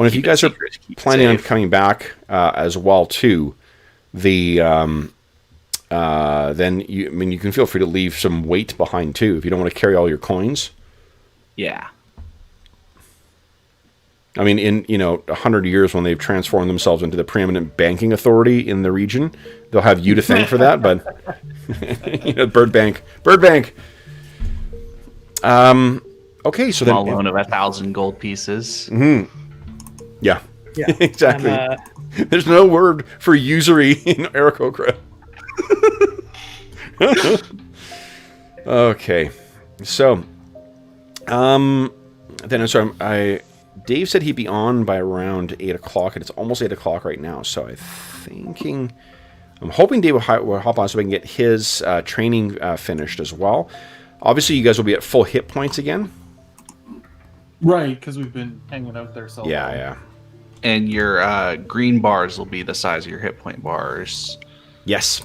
S1: if you guys are planning on coming back as well too, then you can feel free to leave some weight behind too if you don't want to carry all your coins.
S4: Yeah.
S1: I mean, in 100 years, when they've transformed themselves into the preeminent banking authority in the region, they'll have you to thank for that. But Bird Bank. Okay, so
S4: small loan of 1,000 gold pieces.
S1: Mm-hmm. Yeah. Exactly.
S2: I'm,
S1: There's no word for usury in Aarakocra. Okay, so Dave said he'd be on by around 8 o'clock, and it's almost 8 o'clock right now. So I'm hoping Dave will hop on so we can get his training finished as well. Obviously, you guys will be at full hit points again.
S3: Right, because we've been hanging out there so long.
S1: Yeah.
S4: And your green bars will be the size of your hit point bars.
S1: Yes.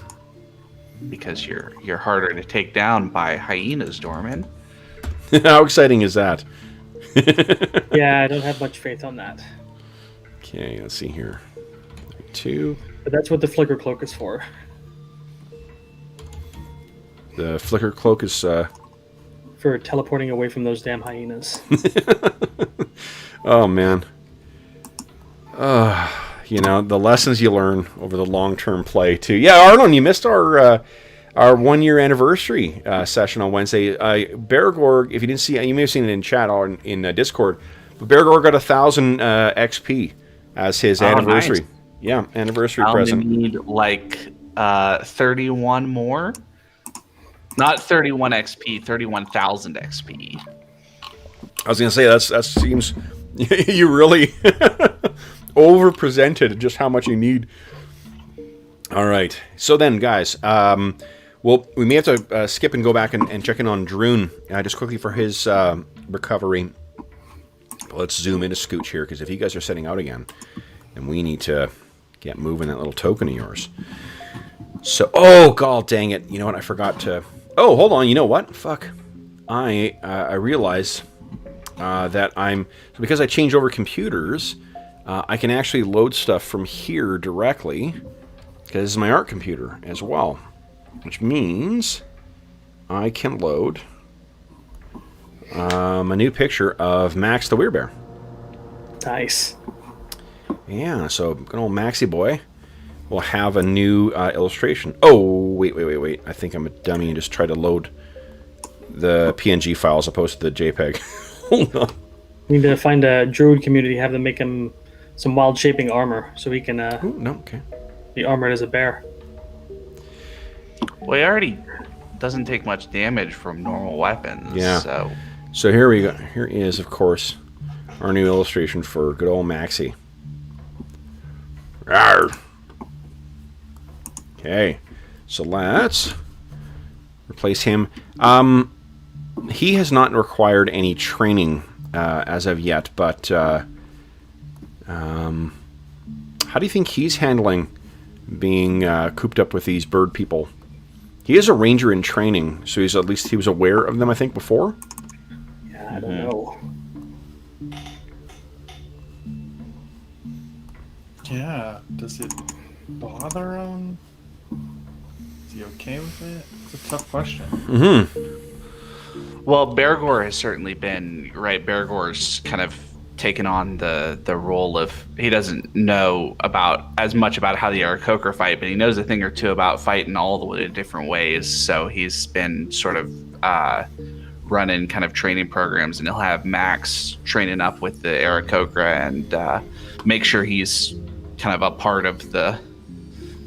S4: Because you're harder to take down by hyenas, Dorman.
S1: How exciting is that?
S2: Yeah, I don't have much faith on that.
S1: Okay, let's see here. 2.
S2: But that's what the Flicker Cloak is for.
S1: The Flicker Cloak is...
S2: For teleporting away from those damn hyenas.
S1: Oh, man. The lessons you learn over the long-term play, too. Yeah, Arlen, you missed our 1-year anniversary session on Wednesday. Bergour, if you didn't see it, you may have seen it in chat or in Discord, but Bergour got 1,000 XP as his anniversary.
S4: Nice.
S1: Yeah, anniversary
S4: I'll
S1: present.
S4: Need 31 more. Not 31 XP, 31,000 XP.
S1: I was going to say, that seems... you really over-presented just how much you need. All right. So then, guys, we may have to skip and go back and check in on Druin just quickly for his recovery. Let's zoom into Scooch here, because if you guys are setting out again, then we need to get moving that little token of yours. So, oh, god dang it. You know what? I forgot to... Oh, hold on. You know what? Fuck. I realize that because I changed over computers, I can actually load stuff from here directly, because this is my art computer as well, which means I can load a new picture of Max the Werebear.
S2: Nice.
S1: Yeah, so good old Maxie boy will have a new illustration. Oh, wait. I think I'm a dummy and just tried to load the PNG file as opposed to the JPEG. Hold on.
S2: We need to find a druid community, have them make him some wild shaping armor so he can
S1: Oh, no, okay.
S2: be armored as a bear.
S4: Well, he already doesn't take much damage from normal weapons.
S1: Yeah. So here we go. Here is, of course, our new illustration for good old Maxie. Rawr. Okay, so let's replace him. He has not required any training as of yet, but how do you think he's handling being cooped up with these bird people? He is a ranger in training, so he was aware of them, I think, before.
S2: Yeah, I don't know.
S3: Yeah, does it bother him? Is he okay with it? It's a tough question.
S1: Mm-hmm.
S4: Well, Bergour has certainly been, right, Bergour's kind of taken on the role of, he doesn't know about as much about how the Aarakocra fight, but he knows a thing or two about fighting all the different ways, so he's been sort of running kind of training programs, and he'll have Max training up with the Aarakocra and make sure he's kind of a part of the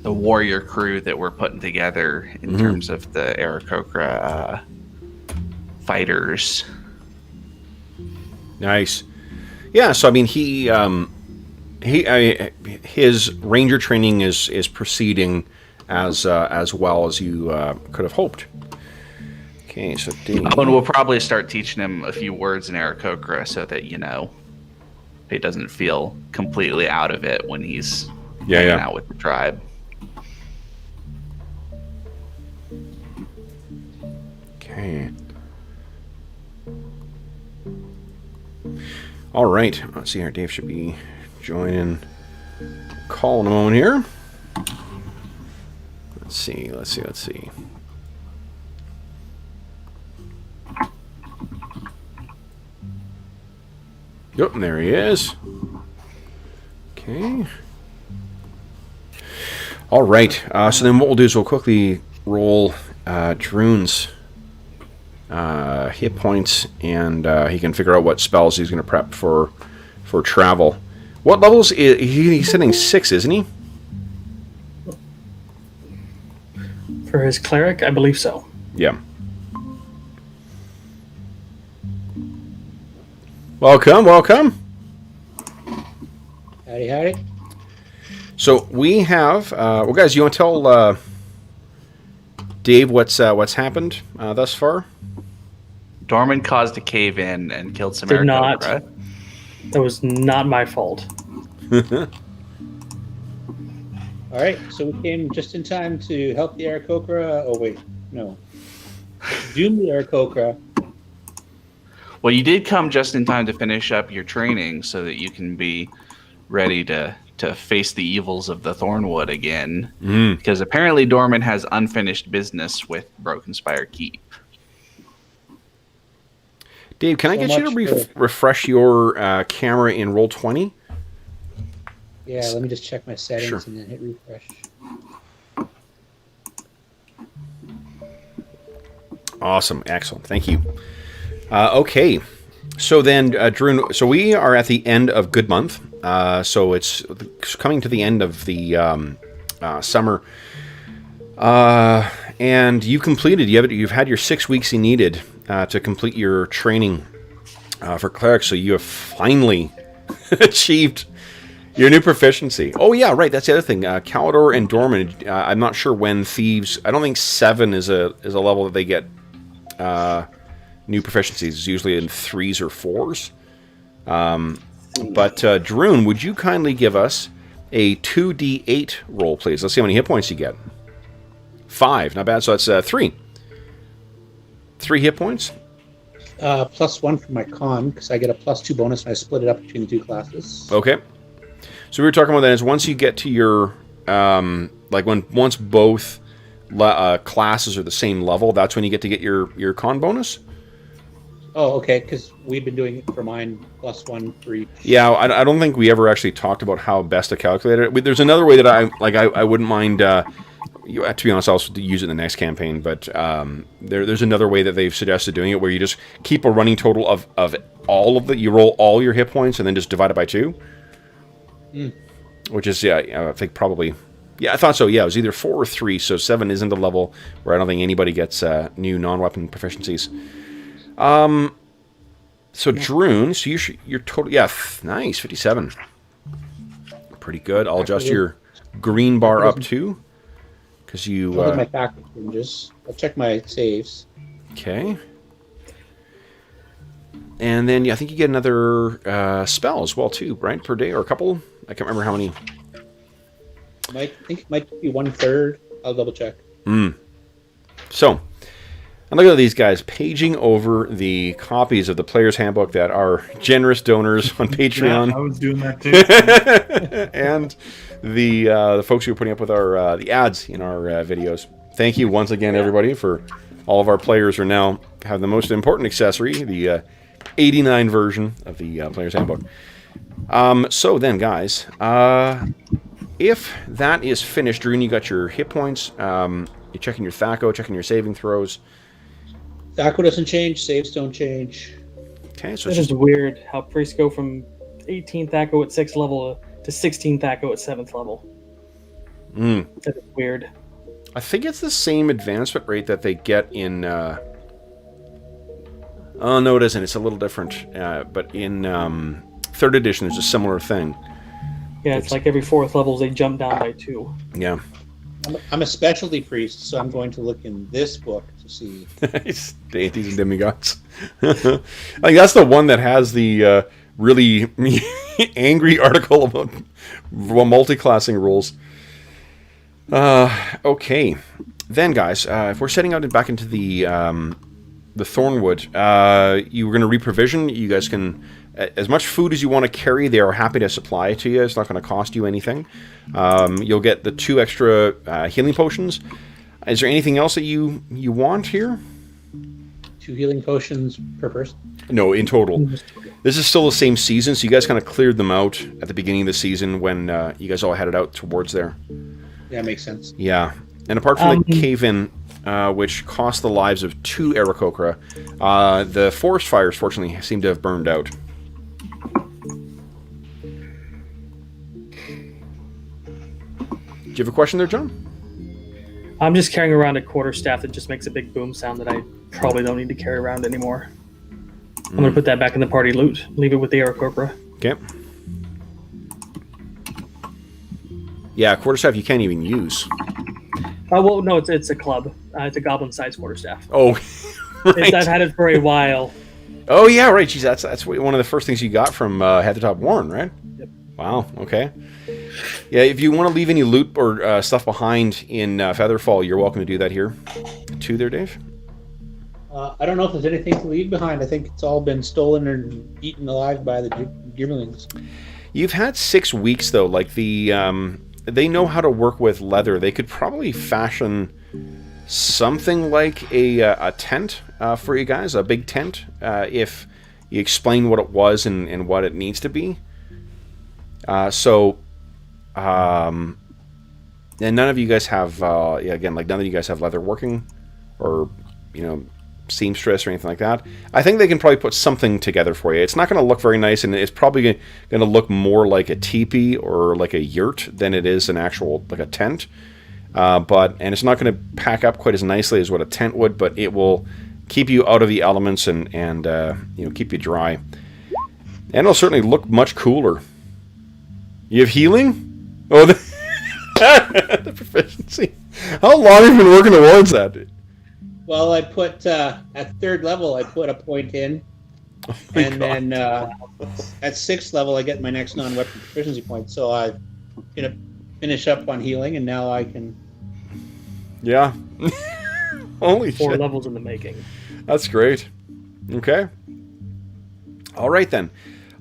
S4: warrior crew that we're putting together in terms of the Aarakocra fighters.
S1: Nice. Yeah, so I mean, his ranger training is proceeding as well as you could have hoped. Okay, so
S4: And we'll probably start teaching him a few words in Aarakocra so that, he doesn't feel completely out of it when he's hanging out with the tribe.
S1: Okay. All right. Let's see here. Dave should be joining call in a moment here. Let's see. Yep, there he is. Okay. All right. So then what we'll do is we'll quickly roll Druin's hit points, and he can figure out what spells he's going to prep for travel. What levels is he's hitting 6, isn't he?
S2: For his cleric, I believe so.
S1: Yeah. Welcome.
S5: Howdy.
S1: So we have, well, guys, you want to tell Dave what's happened thus far?
S4: Dorman caused a cave in and killed some
S2: Did not.
S4: Aarakocra.
S2: That was not my fault.
S5: All right, so we came just in time to help the Aarakocra. Oh wait, no. Doom the Aarakocra.
S4: Well, you did come just in time to finish up your training so that you can be ready to face the evils of the Thornwood again. Because apparently Dorman has unfinished business with Broken Spire Keep.
S1: Dave, can I get you to refresh your camera in Roll20?
S5: Yeah, let me just check my settings
S1: Sure.
S5: and then hit refresh.
S1: Awesome. Excellent. Thank you. Okay. So then, Druin, so we are at the end of Good Month. So it's coming to the end of the summer. And you completed, you've had your 6 weeks you needed to complete your training for cleric. So you have finally achieved your new proficiency. Oh yeah, right. That's the other thing. Calidor and Dorman. I'm not sure when thieves. I don't think 7 is a level that they get new proficiencies. It's usually in 3s or 4s. But Druin, would you kindly give us a 2d8 roll, please? Let's see how many hit points you get. 5, not bad. So that's 3. 3 hit points.
S5: +1 for my con, because I get a +2 bonus and I split it up between the two classes.
S1: Okay. So we were talking about that is once you get to your once both classes are the same level, that's when you get to get your con bonus.
S5: Oh, okay, because we've been doing it for mine +1 for each.
S1: Yeah, I don't think we ever actually talked about how best to calculate it. There's another way that I wouldn't mind. To be honest, I'll also use it in the next campaign. But there's another way that they've suggested doing it, where you just keep a running total of all of the. You roll all your hit points and then just divide it by 2. Which is I think probably. Yeah, I thought so. Yeah, it was either 4 or 3. So 7 isn't a level where I don't think anybody gets new non-weapon proficiencies. So Druin, so you're total, nice, 57. Pretty good. I'll adjust your green bar up too, because you.
S5: Look at my tactic changes. I'll check my saves.
S1: Okay. And then I think you get another spell as well too, right, per day or a couple. I can't remember how many.
S5: I think it might be 1/3. I'll double check.
S1: So. And look at these guys paging over the copies of the Player's Handbook that our generous donors on Patreon.
S3: Yeah, I was doing that too.
S1: And the folks who are putting up with our the ads in our videos. Thank you once again, everybody, for all of our players are now have the most important accessory, the 89 version of the Player's Handbook. So then, guys, if that is finished, Druin, you got your hit points. You're checking your THAC0, checking your saving throws.
S5: THAC0 doesn't change, saves don't change.
S1: Okay, so
S2: It's just weird how priests go from 18 THAC0 at 6th level to 16 THAC0 at 7th level. That is weird.
S1: I think it's the same advancement rate that they get in... Oh, no, it isn't. It's a little different. But in 3rd edition, there's a similar thing.
S2: Yeah, it's like every 4th levels they jump down by 2.
S1: Yeah.
S5: I'm a specialty priest, so I'm going to look in this book to see.
S1: Deities and demigods. I think that's the one that has the really angry article about multi-classing rules. Okay. Then, guys, if we're setting out back into the Thornwood, you were going to reprovision. You guys can... As much food as you want to carry, they are happy to supply to you. It's not going to cost you anything. You'll get the 2 extra healing potions. Is there anything else that you want here?
S5: 2 healing potions per person?
S1: No, in total. This is still the same season, so you guys kind of cleared them out at the beginning of the season when you guys all headed out towards there.
S5: Yeah, makes sense.
S1: Yeah. And apart from the cave-in, which cost the lives of 2 Aarakocra, the forest fires, fortunately, seem to have burned out. Do you have a question there, John?
S2: I'm just carrying around a quarterstaff that just makes a big boom sound that I probably don't need to carry around anymore. I'm going to put that back in the party loot. Leave it with the Aarakocra.
S1: Okay. Yeah, quarterstaff you can't even use.
S2: Well, no, it's a club. It's a goblin-sized quarterstaff.
S1: Oh, right.
S2: I've had it for a while.
S1: Oh, yeah, right. Jeez, that's one of the first things you got from Head to Top Warren, right?
S2: Yep.
S1: Wow, okay. Yeah, if you want to leave any loot or stuff behind in Featherfall, you're welcome to do that here. Too there, Dave?
S5: I don't know if there's anything to leave behind. I think it's all been stolen and eaten alive by the Gimmerlings.
S1: You've had 6 weeks, though. Like, they know how to work with leather. They could probably fashion something like a tent for you guys, a big tent, if you explain what it was and what it needs to be. And none of you guys have, none of you guys have leather working, or, seamstress or anything like that. I think they can probably put something together for you. It's not going to look very nice, and it's probably going to look more like a teepee or like a yurt than it is an actual, like a tent. And it's not going to pack up quite as nicely as what a tent would, but it will keep you out of the elements and keep you dry. And it'll certainly look much cooler. You have healing? Oh, the proficiency. How long have you been working towards that?
S5: Well, I put, at 3rd level, I put a point in.
S1: Oh
S5: and then at 6th level, I get my next non-weapon proficiency point. So I'm going to finish up on healing, and now I can...
S1: Yeah. Holy
S2: 4
S1: shit.
S2: levels in the making.
S1: That's great. Okay. All right, then.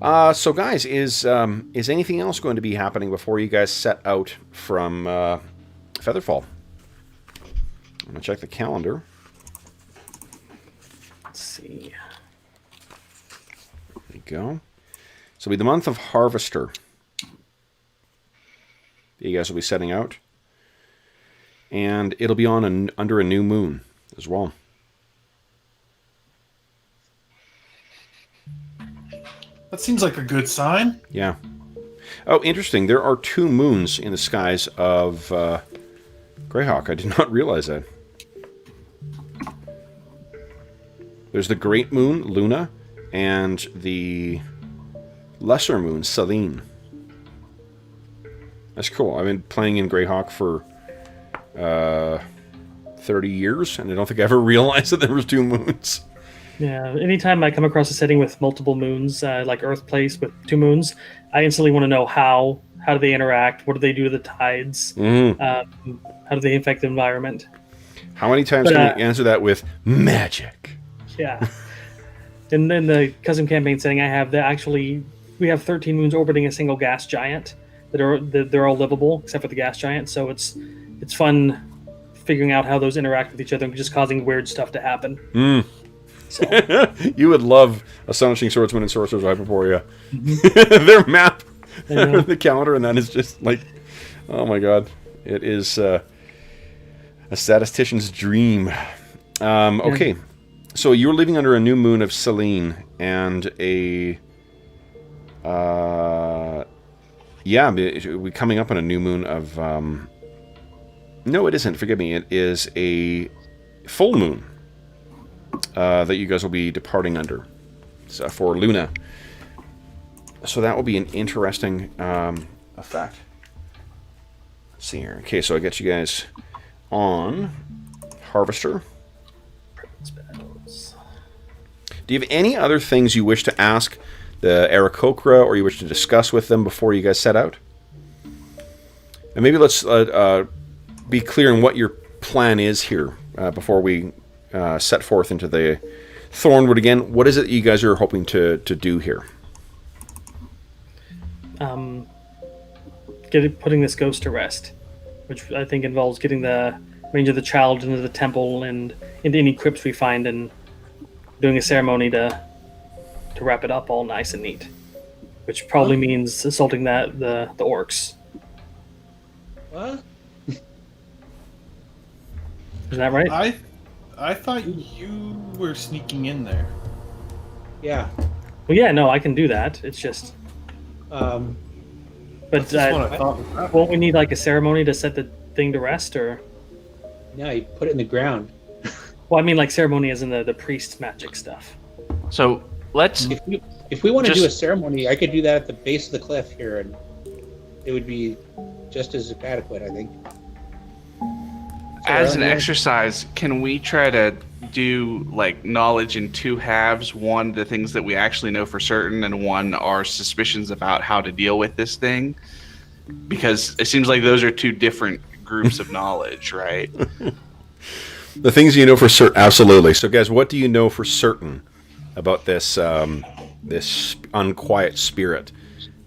S1: So, guys, is anything else going to be happening before you guys set out from Featherfall? I'm going to check the calendar.
S2: Let's see.
S1: go. So it'll be the month of Harvester. You guys will be setting out. And it'll be on under a new moon as well.
S3: That seems like a good sign.
S1: Yeah. Oh, interesting. There are 2 moons in the skies of Greyhawk. I did not realize that. There's the Great Moon, Luna, and the Lesser Moon, Selene. That's cool. I've been playing in Greyhawk for 30 years, and I don't think I ever realized that there was 2 moons.
S2: Yeah, anytime I come across a setting with multiple moons, like Earth Place with 2 moons, I instantly want to know how do they interact, what do they do to the tides, how do they affect the environment.
S1: How many times can we answer that with magic?
S2: Yeah. And then the custom campaign setting I have, we have 13 moons orbiting a single gas giant they're all livable except for the gas giant, so it's fun figuring out how those interact with each other and just causing weird stuff to happen. So.
S1: You would love Astonishing Swordsman and Sorcerer's Hyperborea. Their map, the calendar, and that is just like, oh my god. It is a statistician's dream. Okay, so you're living under a new moon of Selene and a... we're coming up on a new moon of... no, it isn't. Forgive me. It is a full moon. That you guys will be departing under for Luna. So that will be an interesting effect. Let's see here. Okay, so I got you guys on Harvester. Do you have any other things you wish to ask the Aarakocra or you wish to discuss with them before you guys set out? And maybe let's be clear on what your plan is here before we set forth into the Thornwood again. What is it you guys are hoping to do here?
S2: Putting this ghost to rest, which I think involves getting the range of the child into the temple and into any crypts we find and doing a ceremony to wrap it up all nice and neat, which probably means assaulting the orcs.
S5: What?
S2: Is that right?
S3: I thought you were sneaking in there.
S5: Yeah.
S2: Well, yeah, no, I can do that. It's just...
S5: Um,
S3: That's just what I thought was happening.
S2: Won't we need like a ceremony to set the thing to rest, or?
S5: no, you put it in the ground.
S2: Well, I mean like ceremony as in the priest magic stuff.
S4: So let's.
S5: If we want to
S4: Just-
S5: do a ceremony, I could do that at the base of the cliff here, and it would be just as adequate, I think.
S4: As an
S5: Arlen,
S4: exercise, can we try to do like knowledge in 2 halves? One, the things that we actually know for certain, and one, our suspicions about how to deal with this thing. Because it seems like those are 2 different groups of knowledge, right?
S1: The things you know for certain, absolutely. So, guys, what do you know for certain about this this unquiet spirit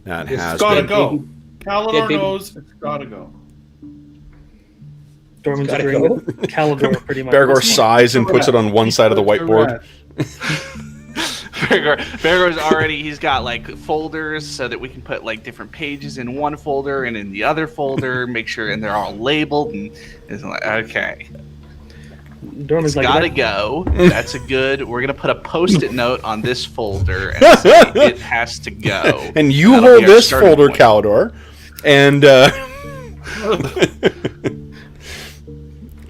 S1: that has
S3: It's gotta
S1: been...
S3: go. Calidor
S5: baby.
S3: knows it's gotta go.
S2: Dorman's
S5: Gotta
S2: agreeing
S5: go.
S2: with Calidor pretty much.
S1: Bergour sighs and puts it on one side of the whiteboard.
S4: Bergour's already, he's got like folders so that we can put like different pages in one folder and in the other folder, make sure, and they're all labeled, and it's like, okay.
S2: Dorman's like,
S4: Gotta
S2: that-
S4: go. That's a good. We're gonna put a post-it note on this folder and say it has to go.
S1: And you
S4: That'll
S1: hold
S4: be our
S1: this
S4: starting
S1: folder,
S4: point.
S1: Calidor. And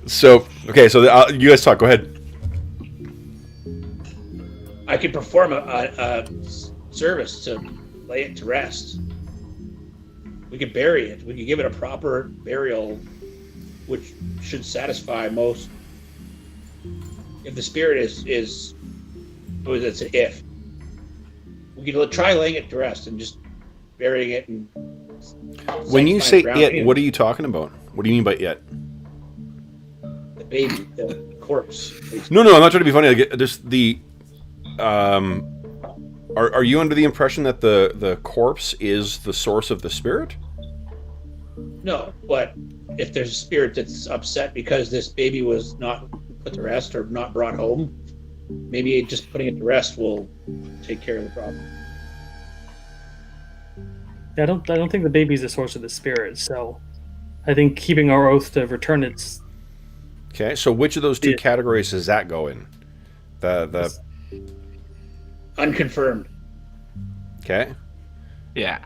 S1: so, okay, so you guys talk. Go ahead.
S5: I could perform a service to lay it to rest. We could bury it. We could give it a proper burial, which should satisfy most. If the spirit is it's an if. We could try laying it to rest and just burying it. And
S1: When you say
S5: sanctifying
S1: it, what are you talking about? What do you mean by it?
S5: the baby, the corpse?
S1: No, I'm not trying to be funny. Like, there's the. Are you under the impression that the corpse is the source of the spirit?
S5: No, but if there's a spirit that's upset because this baby was not put to rest or not brought home, maybe just putting it to rest will take care of the problem.
S2: I don't think the baby's the source of the spirit. So, I think keeping our oath to return its.
S1: Okay, so which of those two
S2: Yeah.
S1: categories does that go in? The
S5: Unconfirmed.
S1: okay.
S4: Yeah.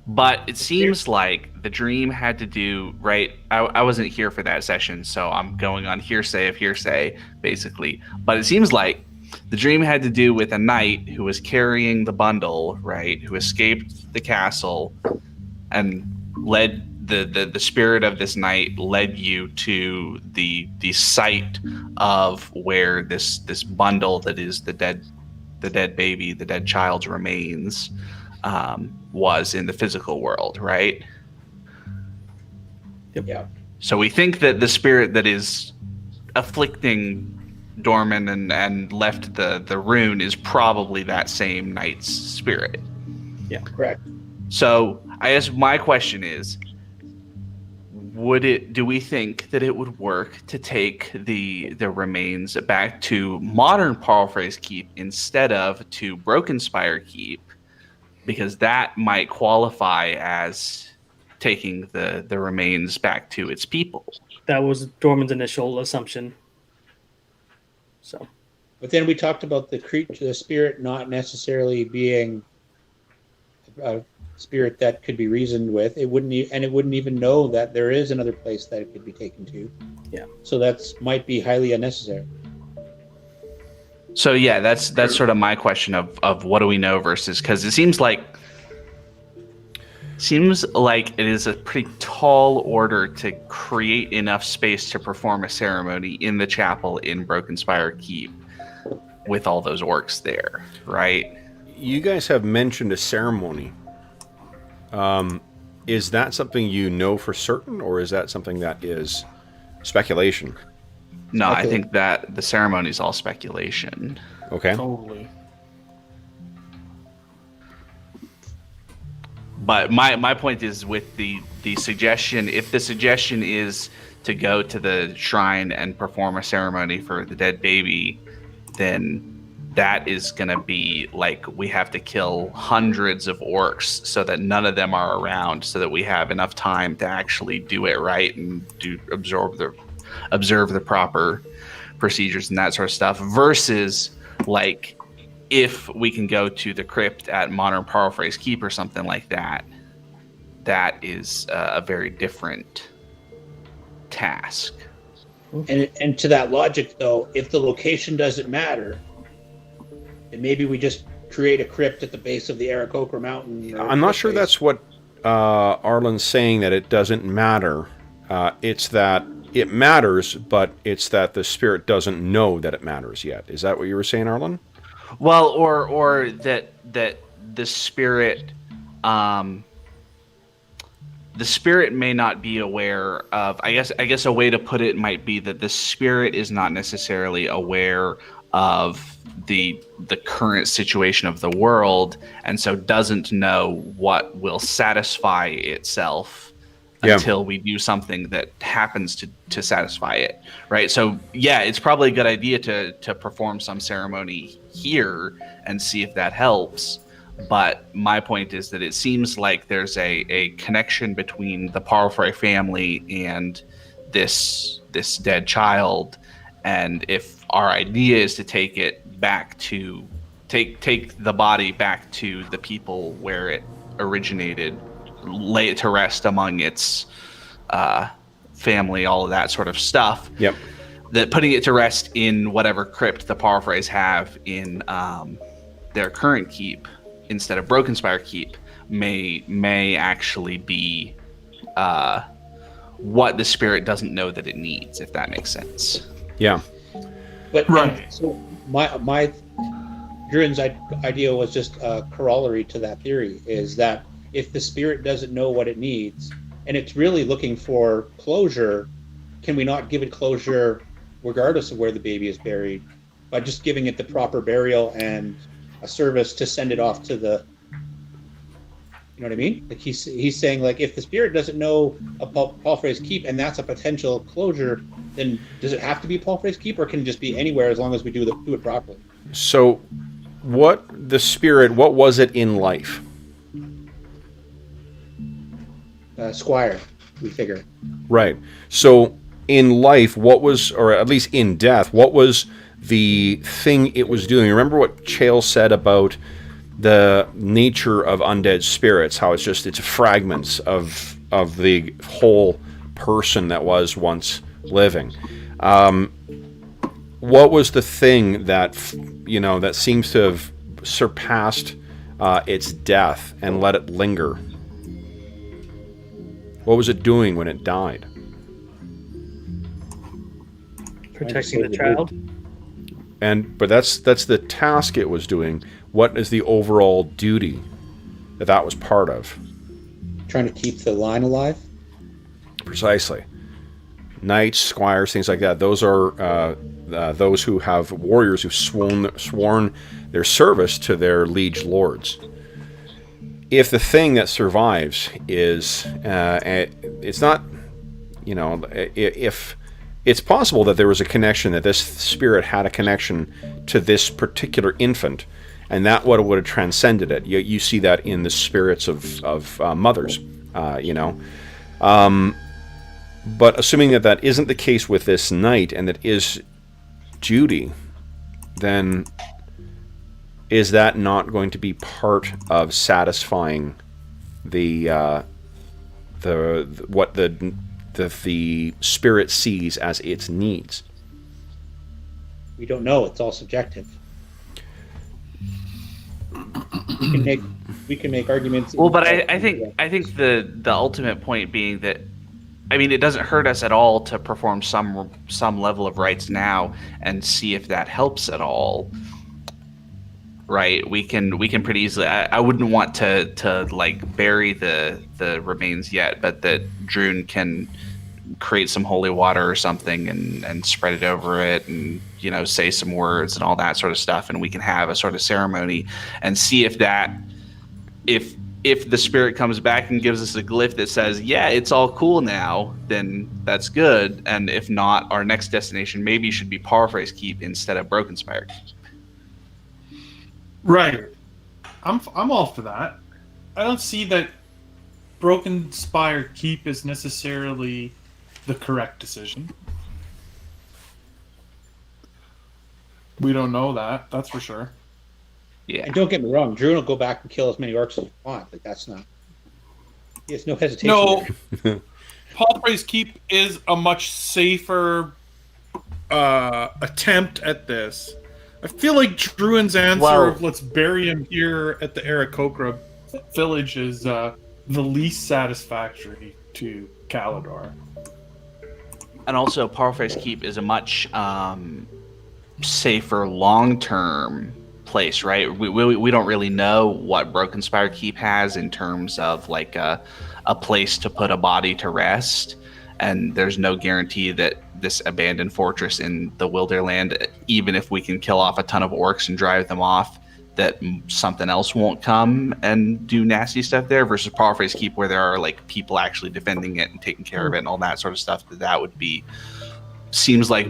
S4: But it seems like the dream had to do, right? I wasn't here for that session, so I'm going on hearsay of hearsay, basically. But it seems like the dream had to do with a knight who was carrying the bundle, right? Who escaped the castle and led the spirit of this knight led you to the site of where this bundle that is the dead baby, the dead child's remains, was in the physical world, right?
S5: Yeah.
S4: So we think that the spirit that is afflicting Dorman and left the rune is probably that same knight's spirit.
S5: Correct.
S4: So I guess my question is, do we think that it would work to take the remains back to modern Parlphrase Keep instead of to Broken Spire Keep? Because that might qualify as taking the remains back to its people.
S2: That was Dorman's initial assumption. So,
S5: But then we talked about the spirit not necessarily being a spirit that could be reasoned with. It wouldn't even know that there is another place that it could be taken to.
S2: Yeah.
S5: So that might be highly unnecessary.
S4: So yeah, that's sort of my question of what do we know versus, because it seems like it is a pretty tall order to create enough space to perform a ceremony in the chapel in Broken Spire Keep with all those orcs there, right?
S1: You guys have mentioned a ceremony. Is that something you know for certain, or is that something that is speculation?
S4: No, I
S5: Okay.
S4: think that the ceremony is all speculation.
S1: Okay.
S3: Totally.
S4: But my point is with the suggestion, if the suggestion is to go to the shrine and perform a ceremony for the dead baby, then that is going to be like we have to kill hundreds of orcs so that none of them are around, so that we have enough time to actually do it right and observe the proper procedures and that sort of stuff, versus like if we can go to the crypt at Modern Parlphrase Keep or something like that, that is a very different task.
S5: And to that logic, though, if the location doesn't matter, then maybe we just create a crypt at the base of the Aarakocra Mountain.
S1: I'm not sure that's what Arlen's saying, that it doesn't matter. It's that it matters, but it's that the spirit doesn't know that it matters yet. Is that what you were saying, Arlen?
S4: Well, or that the spirit, the spirit may not be aware of. I guess a way to put it might be that the spirit is not necessarily aware of the current situation of the world, and so doesn't know what will satisfy itself until we do something that happens to satisfy it, right? So yeah, it's probably a good idea to perform some ceremony here and see if that helps. But my point is that it seems like there's a connection between the Parlphrase family and this dead child, and if our idea is to take it back to take the body back to the people where it originated, lay it to rest among its family, all of that sort of stuff.
S1: Yep.
S4: That putting it to rest in whatever crypt the Parlphrase have in their current keep instead of Broken Spire Keep may actually be what the spirit doesn't know that it needs, if that makes sense.
S1: Yeah.
S5: But
S3: Right.
S5: so my Druin's idea was just a corollary to that theory, is that if the spirit doesn't know what it needs and it's really looking for closure, can we not give it closure regardless of where the baby is buried, by just giving it the proper burial and a service to send it off to the, you know what I mean? Like he's saying, like, if the spirit doesn't know a Parlphrase Keep and that's a potential closure, then does it have to be Parlphrase Keep, or can it just be anywhere as long as we do it properly?
S1: So what was it in life?
S5: squire, we figure.
S1: Right. So in life, what was, or at least in death, what was the thing it was doing? Remember what Chael said about the nature of undead spirits, how it's fragments of the whole person that was once living. What was the thing that, that seems to have surpassed its death and let it linger? What was it doing when it died?
S2: Protecting the child.
S1: But that's the task it was doing. What is the overall duty that was part of?
S5: Trying to keep the line alive?
S1: Precisely. Knights, squires, things like that. Those are those who have warriors who've sworn their service to their liege lords. If the thing that survives is, it's not, if it's possible that there was a connection, that this spirit had a connection to this particular infant, and that would have transcended it. You see that in the spirits of mothers, But assuming that isn't the case with this knight, and that is duty, then is that not going to be part of satisfying what the spirit sees as its needs?
S5: We don't know. It's all subjective. We can make arguments.
S4: Well, but I think the ultimate point being that, I mean, it doesn't hurt us at all to perform some level of rites now and see if that helps at all. Right? We can pretty easily. I wouldn't want to like bury the remains yet, but that Druin can create some holy water or something and spread it over it, and say some words and all that sort of stuff, and we can have a sort of ceremony and see if the spirit comes back and gives us a glyph that says, yeah, it's all cool now, then that's good. And if not, our next destination maybe should be Paraphrase Keep instead of Broken Spire.
S3: Right. I'm all for that. I don't see that Broken Spire Keep is necessarily the correct decision. We don't know that, that's for sure.
S4: Yeah.
S5: And don't get me wrong, Druin will go back and kill as many orcs as he wants. Like, that's not. He has no hesitation.
S3: No. Paraphrase Keep is a much safer attempt at this. I feel like Druin's answer of let's bury him here at the Aarakocra village is the least satisfactory to Calidor.
S4: And also, Paraphrase Keep is a much safer long-term place, right? We don't really know what Broken Spire Keep has in terms of like a place to put a body to rest, and there's no guarantee that this abandoned fortress in the Wilderland, even if we can kill off a ton of orcs and drive them off, that something else won't come and do nasty stuff there, versus Paraphrase Keep where there are like people actually defending it and taking care of it and all that sort of stuff. That would be, seems like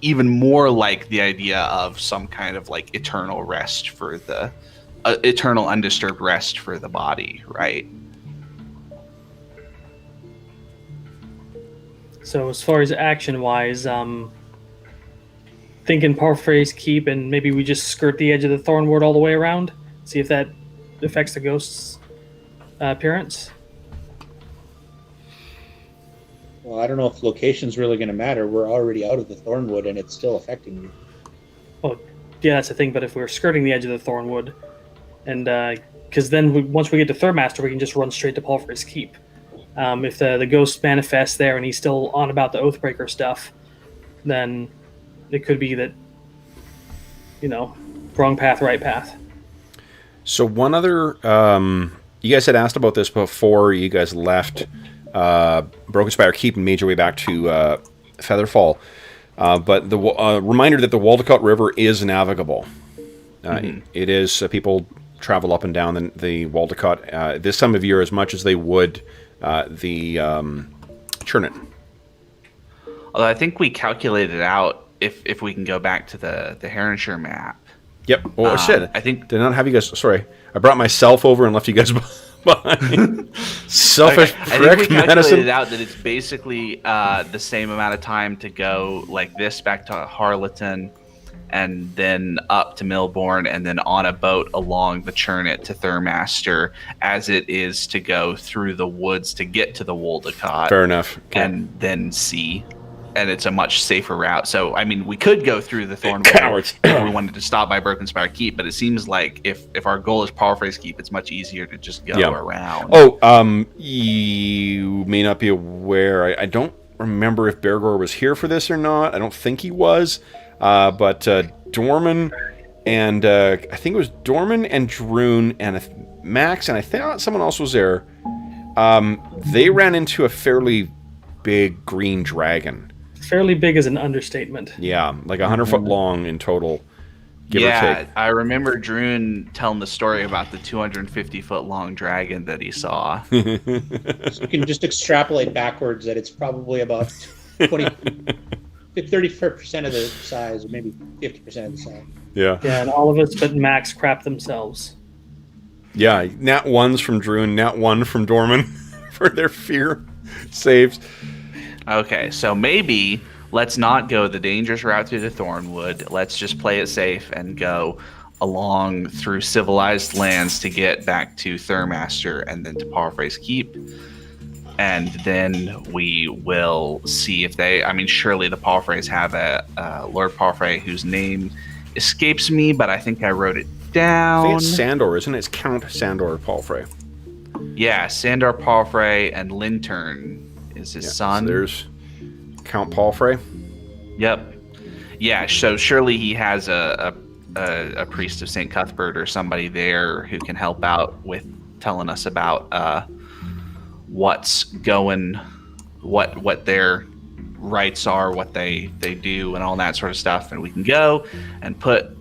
S4: even more like the idea of some kind of like eternal rest for the eternal undisturbed rest for the body, right?
S2: So as far as action wise, thinking Paraphrase Keep, and maybe we just skirt the edge of the Thornwood all the way around, see if that affects the ghost's appearance.
S5: Well, I don't know if location's really going to matter. We're already out of the Thornwood, and it's still affecting you.
S2: Oh, yeah, that's the thing. But if we're skirting the edge of the Thornwood, and because then once we get to Thurmaster, we can just run straight to Paraphrase Keep. If the ghost manifests there and he's still on about the Oathbreaker stuff, then it could be that, wrong path, right path. So
S1: one other, you guys had asked about this before you guys left Broken Spire Keep and made your way back to Featherfall. But the reminder that the Waldecott River is navigable. It is, people travel up and down the Waldecott this time of year as much as they would the Churnet.
S4: Although I think we calculated out if we can go back to the Heronshire map.
S1: Yep. Well, shit.
S4: I think
S1: did not have you guys. Sorry, I brought myself over and left you guys Selfish
S4: I think we
S1: prick
S4: calculated
S1: medicine.
S4: out that it's basically the same amount of time to go like this back to Harleton, and then up to Millbourne, and then on a boat along the Churnet to Thurmaster, as it is to go through the woods to get to the Woldecott.
S1: Fair enough. Okay.
S4: And then sea. And it's a much safer route. So, I mean, we could go through the Thornwood
S1: Cowards.
S4: if we wanted to stop by Broken Spire Keep, but it seems like if our goal is Paraphrase Keep, it's much easier to just go around.
S1: Oh, you may not be aware. I don't remember if Bergour was here for this or not. I don't think he was. But Dorman and I think it was Dorman and Druin and Max, and I thought someone else was there. They ran into a fairly big green dragon.
S2: Fairly big is an understatement.
S1: Yeah, like 100 foot long in total, give or take.
S4: I remember Druin telling the story about the 250 foot long dragon that he saw.
S5: So you can just extrapolate backwards that it's probably about 30% of the size, or maybe 50% of the size.
S1: Yeah.
S2: Yeah, and all of us but Max crap themselves.
S1: Yeah, nat 1s from Druin, nat 1 from Dorman for their fear saves.
S4: Okay, so maybe let's not go the dangerous route through the Thornwood. Let's just play it safe and go along through civilized lands to get back to Thurmaster and then to Paraphrase Keep. And then we will see if they... I mean, surely the Paraphrase have a Lord Paraphrase whose name escapes me, but I think I wrote it down.
S1: I think it's Sandor, isn't it? It's Count Sandor Palfrey.
S4: Yeah, Sandor Paraphrase and Lintern is his son.
S1: So there's Count Palfrey.
S4: Yep. Yeah, so surely he has a priest of St. Cuthbert or somebody there who can help out with telling us about what's going, what their rights are, what they do, and all that sort of stuff. And we can go and put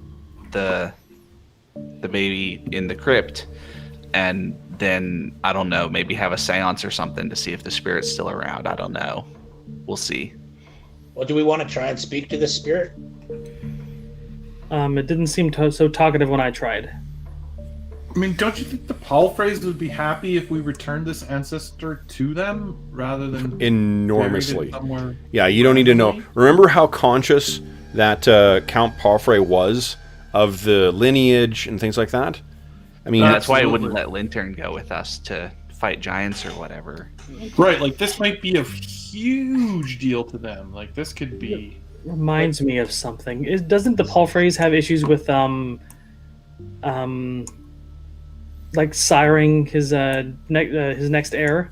S4: the baby in the crypt, and then, I don't know, maybe have a seance or something to see if the spirit's still around. I don't know. We'll see.
S5: Well, do we want to try and speak to the spirit?
S2: It didn't seem so talkative when I tried.
S3: I mean, don't you think the Palfrays would be happy if we returned this ancestor to them rather than
S1: Enormously.
S3: buried it somewhere?
S1: Yeah, you don't need to know. Remember how conscious that Count Palfrey was of the lineage and things like that? I mean,
S4: That's why I
S3: Absolutely.
S4: wouldn't let Lintern go with us to fight giants or whatever.
S3: Right, like this might be a huge deal to them. Like this could be...
S2: Reminds me of something. Doesn't the Palfrays have issues with like siring his next heir?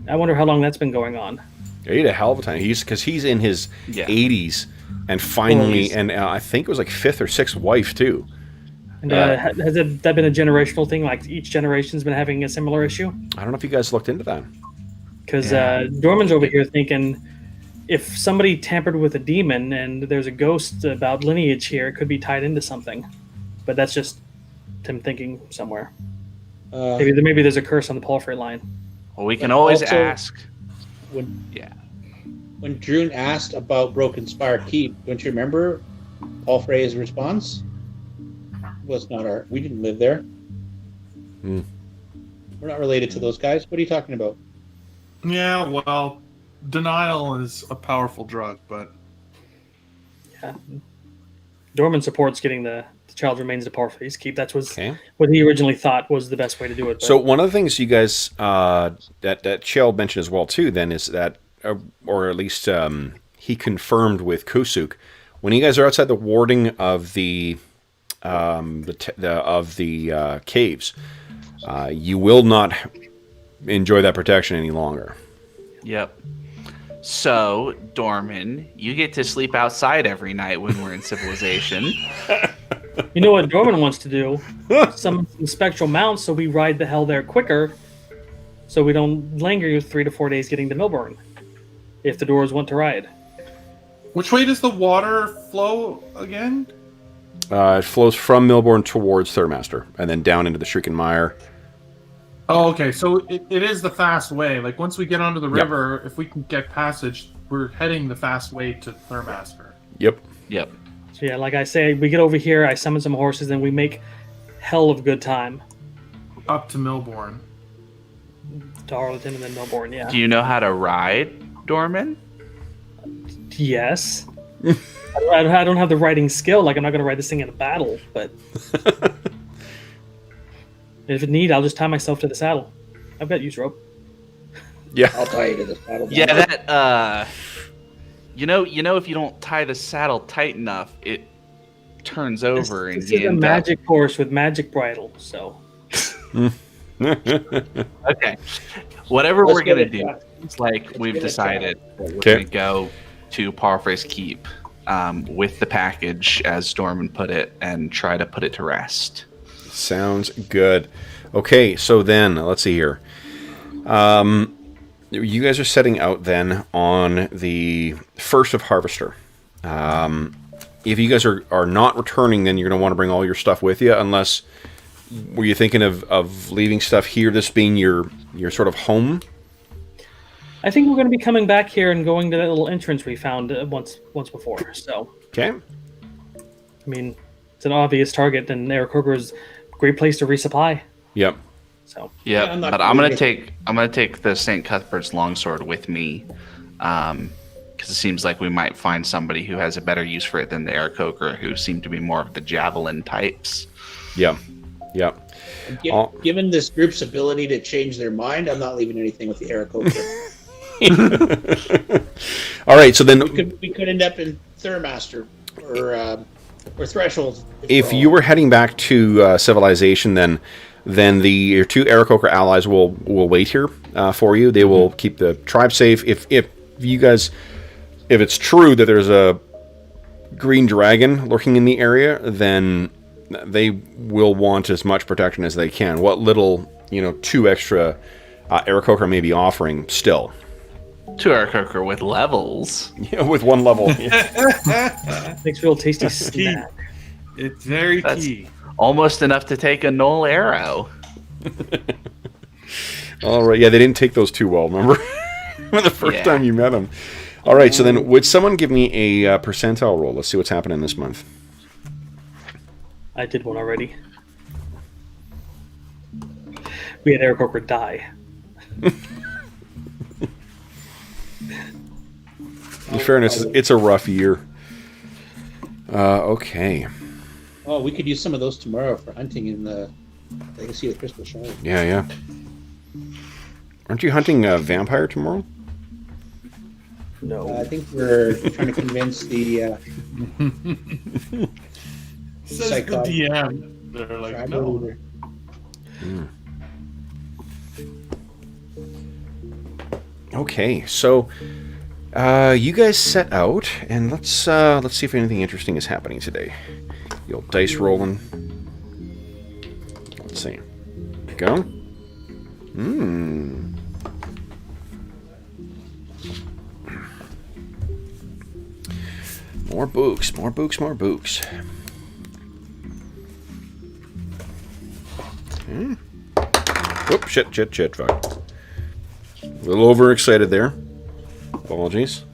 S2: I wonder how long that's been going on.
S1: he had a hell of a time. Because he's in his
S4: Yeah.
S1: 80s, and finally,
S2: Well,
S1: and I think it was like 5th or 6th wife too.
S2: And has that been a generational thing? Like each generation's been having a similar issue?
S1: I don't know if you guys looked into that.
S2: Because Dorman's over here thinking if somebody tampered with a demon and there's a ghost about lineage here, it could be tied into something. But that's just Tim thinking somewhere. Maybe there's a curse on the Palfrey line.
S4: Well, we can
S5: But
S4: always
S5: also-
S4: ask.
S5: When
S4: Yeah.
S5: when Druin asked about Broken Spire Keep, don't you remember Palfrey's response? Was not our. We didn't live there.
S1: Hmm.
S5: We're not related to those guys. What are you talking about?
S3: Yeah, well, denial is a powerful drug, but
S2: Yeah. Dorman supports getting the child remains to Palfrey's Keep. That's
S1: Okay.
S2: what he originally thought was the best way to do it. But
S1: So one of the things you guys that Chell mentioned as well too, then is that, or at least he confirmed with Kusuk, when you guys are outside the warding of the caves, you will not enjoy that protection any longer.
S4: Yep. So, Dorman, you get to sleep outside every night when we're in civilization.
S2: you know what Dorman wants to do? Some spectral mounts so we ride the hell there quicker, so we don't linger 3 to 4 days getting to Millbourne. If the doors want to ride.
S3: which way does the water flow again?
S1: It flows from Millbourne towards Thurmaster, and then down into the Shrieking Mire.
S3: Oh, okay. So it is the fast way. Like once we get onto the
S1: Yep.
S3: river, if we can get passage, we're heading the fast way to Thurmaster.
S1: Yep.
S4: Yep.
S2: So yeah, like I say, we get over here, I summon some horses, and we make hell of a good time.
S3: Up to Millbourne.
S2: to Arlington and then Melbourne. Yeah.
S4: Do you know how to ride, Dorman?
S2: Yes. I don't have the riding skill. Like, I'm not going to ride this thing in a battle, but if it need, I'll just tie myself to the saddle. I've got used rope.
S1: Yeah.
S5: I'll tie you to the saddle.
S4: Yeah, that you know, if you don't tie the saddle tight enough, it turns over and
S2: This
S4: you
S2: is a
S4: end
S2: magic horse with magic bridle, so
S4: Okay. Whatever
S5: Let's
S4: we're
S5: get
S4: gonna
S5: it
S4: do,
S5: done.
S4: it's like we've
S5: get it
S4: decided that we're
S1: Okay.
S4: gonna go to Parphrase Keep with the package, as Storman put it, and try to put it to rest.
S1: Sounds good. Okay, so then let's see here. You guys are setting out then on the 1st of Harvester. If you guys are not returning, then you're going to want to bring all your stuff with you, unless, were you thinking of leaving stuff here, this being your sort of home?
S2: I think we're going to be coming back here and going to that little entrance we found once before. So,
S1: Okay.
S2: I mean, it's an obvious target, and Aarakocra is a great place to resupply.
S1: Yep.
S2: So,
S4: Yeah,
S5: I'm not
S4: but
S5: gonna
S4: I'm gonna take the St. Cuthbert's longsword with me, because it seems like we might find somebody who has a better use for it than the Aarakocra, who seem to be more of the javelin types.
S1: Yep. Yep.
S5: Given this group's ability to change their mind, I'm not leaving anything with the Aarakocra.
S1: All right, so then
S5: we could end up in Thurmaster or Threshold.
S1: if you were heading back to Civilization, then your 2 Aarakocra allies will wait here for you. They will keep the tribe safe. If you guys, if it's true that there's a green dragon lurking in the area, then they will want as much protection as they can. What little 2 extra Aarakocra may be offering still.
S4: 2 Aarakocra with levels.
S1: Yeah, with 1 level.
S2: makes real tasty
S3: That's key.
S2: snack.
S3: It's very
S4: That's-
S3: key.
S4: Almost enough to take a null arrow.
S1: All right. Yeah, they didn't take those too well. Remember, the first
S4: Yeah.
S1: time you met them. All right. So then, would someone give me a percentile roll? Let's see what's happening this month.
S2: I did one already. We had Aarakocra die.
S1: In fairness, it's a rough year. Okay.
S5: Oh, we could use some of those tomorrow for hunting in the Legacy of the Crystal Shard.
S1: Yeah. Aren't you hunting a vampire tomorrow?
S2: No.
S5: I think we're trying to convince the
S3: Says
S5: Psychotic.
S3: the DM. They're like,
S5: tribal
S3: no.
S5: leader.
S1: Okay. So, you guys set out, and let's see if anything interesting is happening today. The old dice rolling. Let's see. Go. More books. Whoop, shit, fuck. A little overexcited there. Apologies.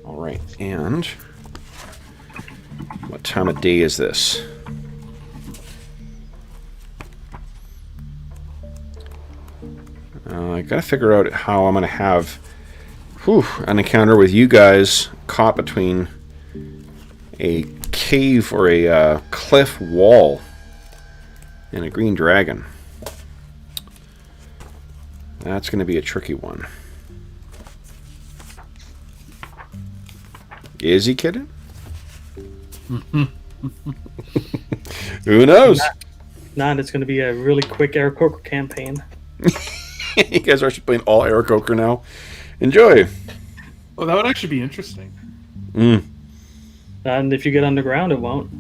S1: Alright, and what time of day is this? I gotta figure out how I'm gonna have an encounter with you guys caught between a cave or a cliff wall and a green dragon. That's gonna be a tricky one. Is he kidding? Who knows?
S2: Not. It's going to be a really quick Aarakocra campaign.
S1: You guys are actually playing all Aarakocra now. Enjoy.
S3: Oh, that would actually be interesting.
S2: And if you get underground, it won't.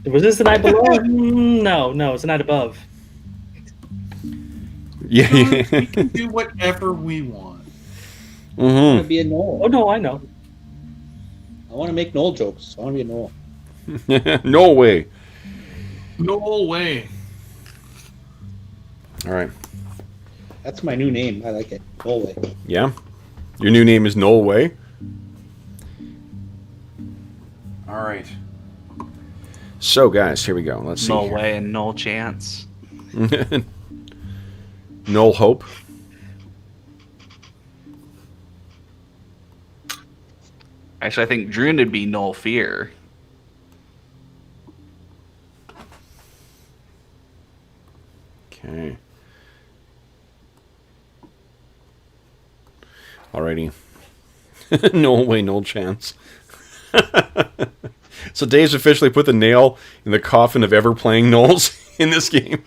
S2: Was this the night below? No, it's the night above.
S1: Yeah.
S3: We can do whatever we want.
S5: I want to be a Knoll.
S2: Oh no, I know.
S5: I want to make Knoll jokes. I want to be a Knoll.
S1: No way.
S3: No way.
S1: All right.
S5: That's my new name. I like it. Knoll way.
S1: Yeah. Your new name is Noel Way. All right. So, guys, here we go. Let's see.
S4: No
S1: here.
S4: way and no chance.
S1: Null hope.
S4: Actually, I think Druin would be null fear.
S1: Okay. Alrighty. No way, no chance. So Dave's officially put the nail in the coffin of ever playing Knolls in this game.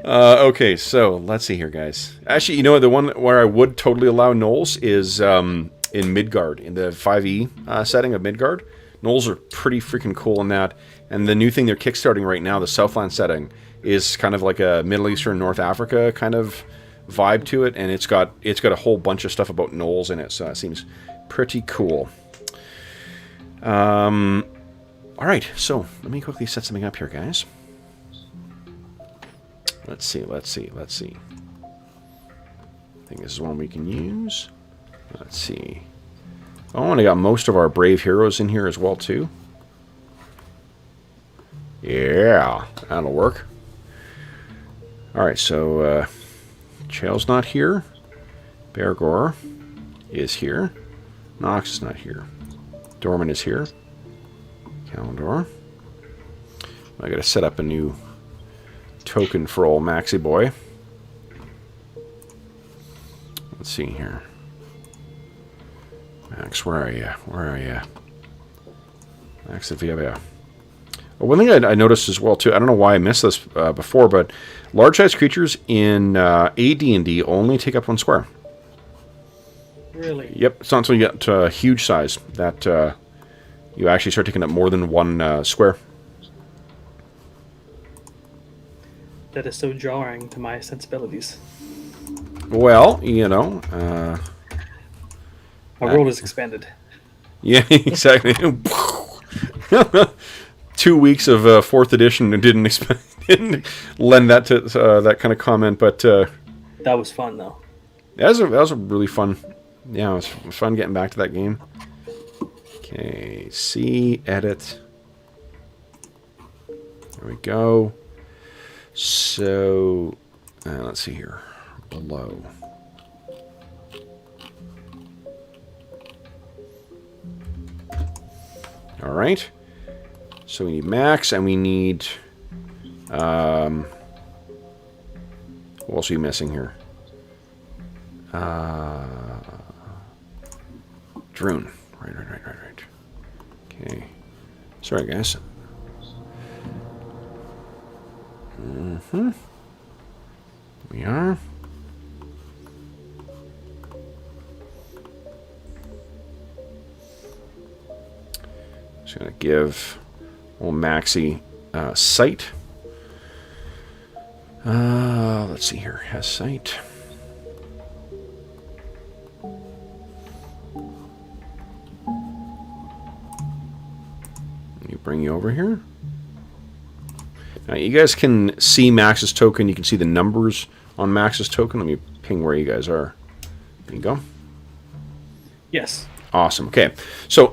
S1: Okay, so let's see here, guys. Actually, you know, the one where I would totally allow Knolls is in Midgard, in the 5e setting of Midgard. Knolls are pretty freaking cool in that. And the new thing they're kickstarting right now, the Southland setting, is kind of like a Middle Eastern, North Africa kind of vibe to it, and it's got a whole bunch of stuff about Knolls in it, so that seems pretty cool. All right, so let me quickly set something up here, guys. Let's see. I think this is one we can use. Let's see. Oh, and I got most of our brave heroes in here as well, too. Yeah, that'll work. Alright, so Chael's not here. Bergour is here. Knox is not here. Dorman is here. Calendar. I gotta set up a new token for old Maxi boy. Let's see here. Max, where are you? Max, if you have a... Well, one thing I noticed as well, too, I don't know why I missed this before, but large-sized creatures in AD&D only take up 1 square.
S2: Really?
S1: Yep, it's not until you get to huge size that you actually start taking up more than 1 square.
S2: That is so jarring to my sensibilities.
S1: Well, you know...
S2: My world is expanded.
S1: Yeah, exactly. 2 weeks of 4th edition and didn't lend that to that kind of comment, but
S2: That was fun, though.
S1: that was a really fun. Yeah, it was fun getting back to that game. Okay, see, edit. There we go. So, let's see here. Below. All right. So we need Max, and we need... what else are you missing here? Druin. Right. Okay. Sorry, guys. We are. Just going to give old Maxi sight. Let's see here. Has sight. Let me bring you over here. Now, you guys can see Max's token. You can see the numbers on Max's token. Let me ping where you guys are. There you go.
S2: Yes.
S1: Awesome. Okay. So,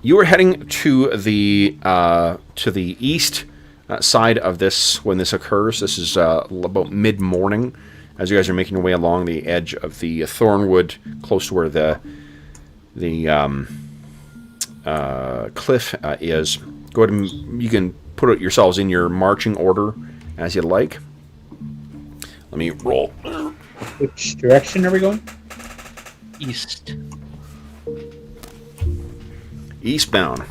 S1: you were heading to the east side of this when this occurs. This is about mid-morning as you guys are making your way along the edge of the Thornwood, close to where the cliff is. Go ahead and you can put it yourselves in your marching order as you like. Let me roll.
S5: Which direction are we going?
S4: East.
S1: Eastbound.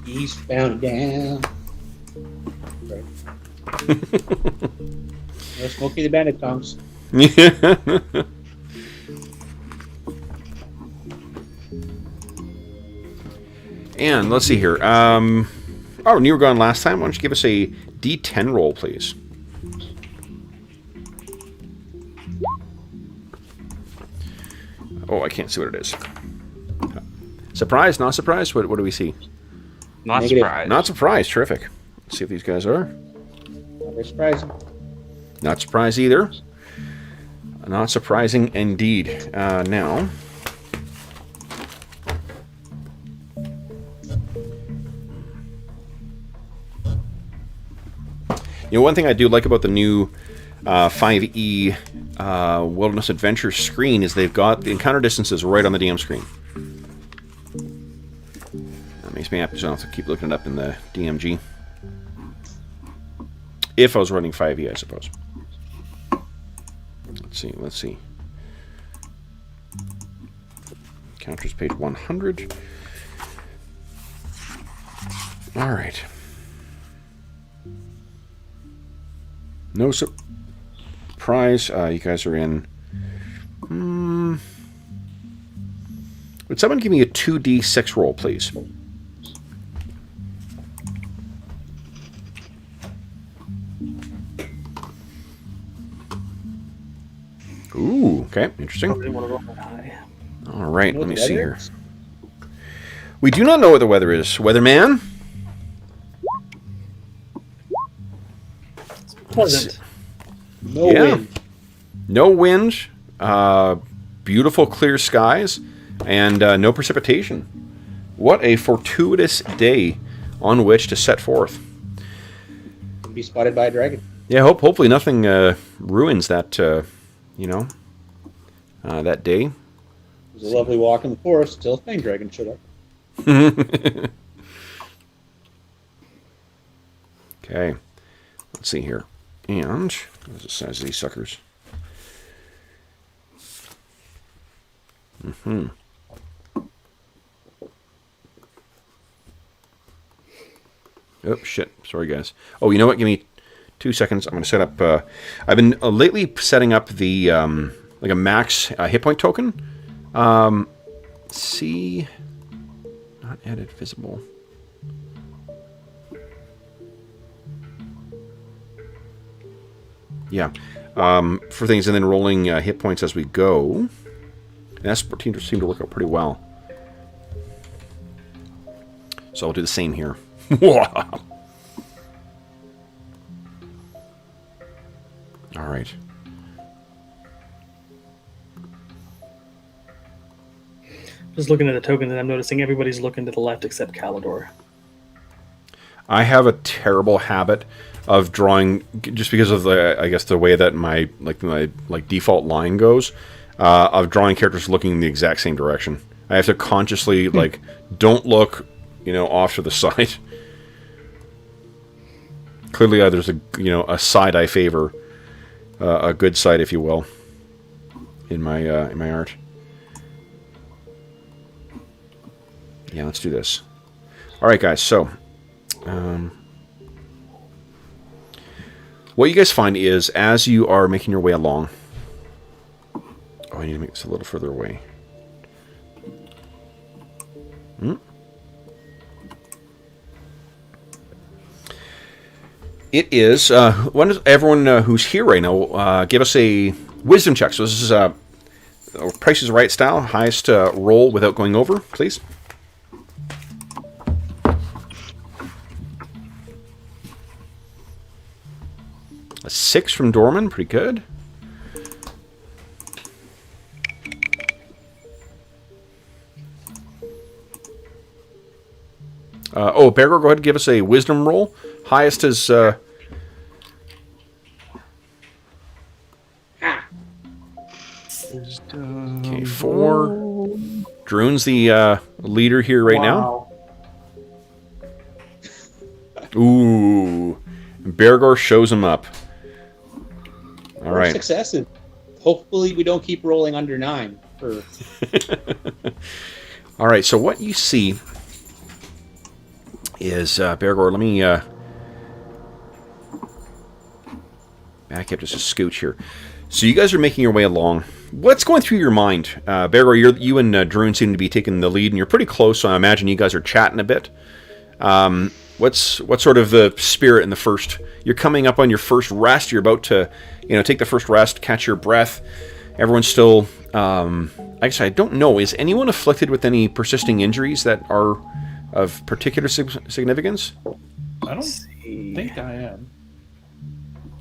S5: Eastbound down. Right. No Smokey the Bandit songs.
S1: And let's see here. Oh, you were gone last time. Why don't you give us a D10 roll, please? Oh, I can't see what it is. Surprise? Not surprised? What do we see?
S4: Not
S5: Negative.
S4: surprised.
S1: Not surprised. Terrific. Let's see if these guys are.
S5: Not very surprising.
S1: Not surprised either. Not surprising indeed. Now, one thing I do like about the new 5e Wilderness Adventure screen is they've got the encounter distances right on the DM screen. That makes me happy, so I don't have to keep looking it up in the DMG. If I was running 5e, I suppose. Let's see. Counters page 100. All right. No surprise. You guys are in. Would someone give me a 2d6 roll, please? Ooh, okay, interesting.
S2: Probably want to roll that high.
S1: All right, let me see here.
S5: is?
S1: We do not know what the weather is. Weatherman?
S2: Pleasant.
S5: No
S1: Yeah.
S5: wind.
S1: No wind, beautiful clear skies, and no precipitation. What a fortuitous day on which to set forth.
S5: Be spotted by a dragon.
S1: Yeah, hopefully nothing ruins that, that day.
S5: It was a lovely walk in the forest until a fang dragon showed up.
S1: Okay, let's see here. And what's the size of these suckers? Oh, shit. Sorry, guys. Oh, you know what? Give me 2 seconds. I'm going to set up... I've been lately setting up the... like a max hit point token. See... Not edit visible. Yeah. For things, and then rolling hit points as we go. And that's seemed to work out pretty well. So I'll do the same here. All right.
S2: Just looking at the tokens, and I'm noticing everybody's looking to the left except Calidor.
S1: I have a terrible habit of drawing, just because of the way that my default line goes, of drawing characters looking in the exact same direction. I have to consciously don't look, off to the side. Clearly, there's a side I favor, a good side, if you will, in my art. Yeah, let's do this. All right, guys. So, what you guys find is as you are making your way along. Oh, I need to make this a little further away. It is. Everyone who's here right now, give us a wisdom check. So this is Price is Right style. Highest roll without going over, please. A 6 from Dorman, pretty good. Bergour, go ahead and give us a wisdom roll. Highest is... Okay, 4. Druin's the leader here right now. Ooh. Bergour shows him up. All right.
S5: Success, and hopefully we don't keep rolling under 9.
S1: All right, so what you see is, Bergour, let me back up just a scooch here. So you guys are making your way along. What's going through your mind? Bergour, you and Druin seem to be taking the lead, and you're pretty close, so I imagine you guys are chatting a bit. What's sort of the spirit in the first... You're coming up on your first rest. You're about to, take the first rest, catch your breath. Everyone's still... actually, I don't know. Is anyone afflicted with any persisting injuries that are of particular significance?
S3: I don't think I am.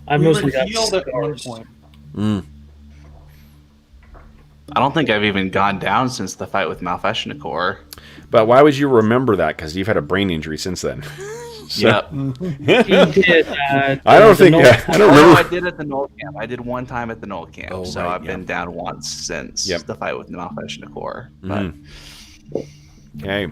S2: I've
S3: We
S2: mostly
S3: were
S2: got
S3: healed at one
S2: scars.
S3: point.
S4: I don't think I've even gone down since the fight with Malfeshnakor.
S1: But why would you remember that? Because you've had a brain injury since then. So-
S4: Yep.
S2: He did.
S1: I don't think. I don't
S4: Oh,
S1: remember.
S4: I did at the Knoll camp. I did one time at the Knoll camp,
S1: Oh,
S4: so
S1: right,
S4: I've been down once since
S1: Yep.
S4: the fight with Malfeshnakor.
S1: Mhm. Okay.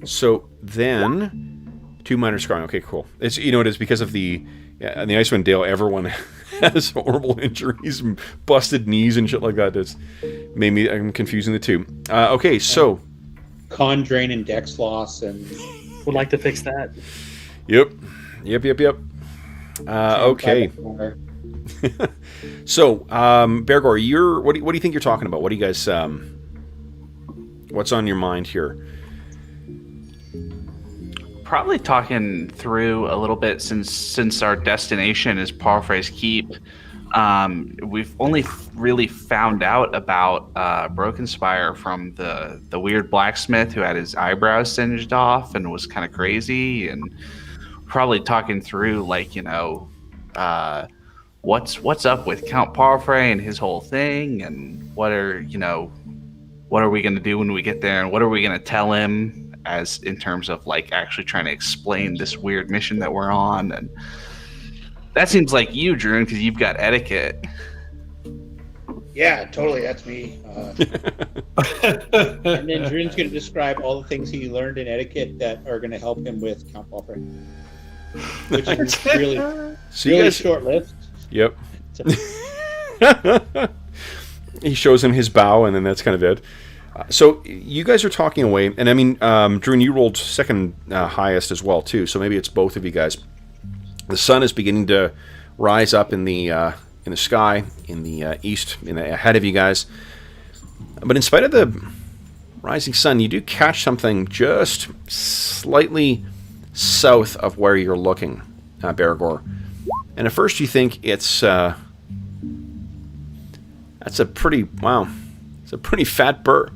S1: So then, 2 minor scarring. Okay, cool. It's it is because of the in the Icewind Dale. Everyone has horrible injuries, and busted knees, and shit like that. It's made me. I'm confusing the two. Okay, so
S5: Con drain and dex loss and
S2: Would like to fix that.
S1: yep. Okay. So, Bergour, what do you think you're talking about? What do you guys what's on your mind here?
S4: Probably talking through a little bit since our destination is Parfrey's Keep. We've only really found out about Broken Spire from the weird blacksmith who had his eyebrows singed off and was kind of crazy, and probably talking through what's up with Count Parfrey and his whole thing, and what are we going to do when we get there, and what are we going to tell him as in terms of actually trying to explain this weird mission that we're on. And that seems like you, Druin, because you've got etiquette.
S5: yeah, totally, that's me. And then Druin's going to describe all the things he learned in etiquette that are going to help him with Count Palfrey, which is really,
S1: So
S5: really
S1: you guys,
S5: short list.
S1: yep. He shows him his bow, and then that's kind of it. So you guys are talking away, and I mean, Druin, you rolled second highest as well too. So maybe it's both of you guys. The sun is beginning to rise up in the sky in the east, ahead of you guys. But in spite of the rising sun, you do catch something just slightly south of where you're looking, Bergour. And at first you think it's that's a pretty it's a pretty fat bird.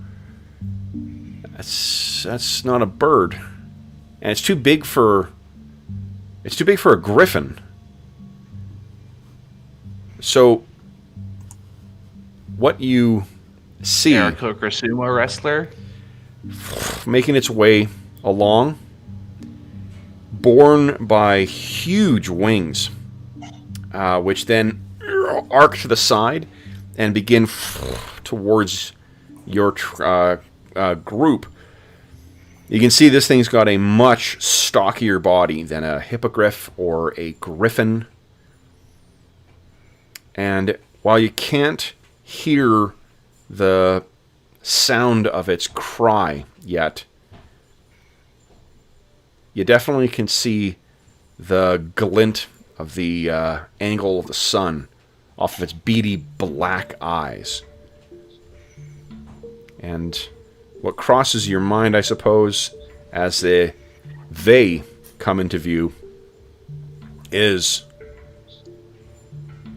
S1: That's not a bird, and it's too big for a griffin. So what you see
S4: Aarakocra sumo wrestler.
S1: making its way along, borne by huge wings, which then arc to the side and begin towards your group. You can see this thing's got a much stockier body than a hippogriff or a griffin. And while you can't hear the sound of its cry yet, you definitely can see the glint of the angle of the sun off of its beady black eyes. And what crosses your mind, I suppose, as they come into view is,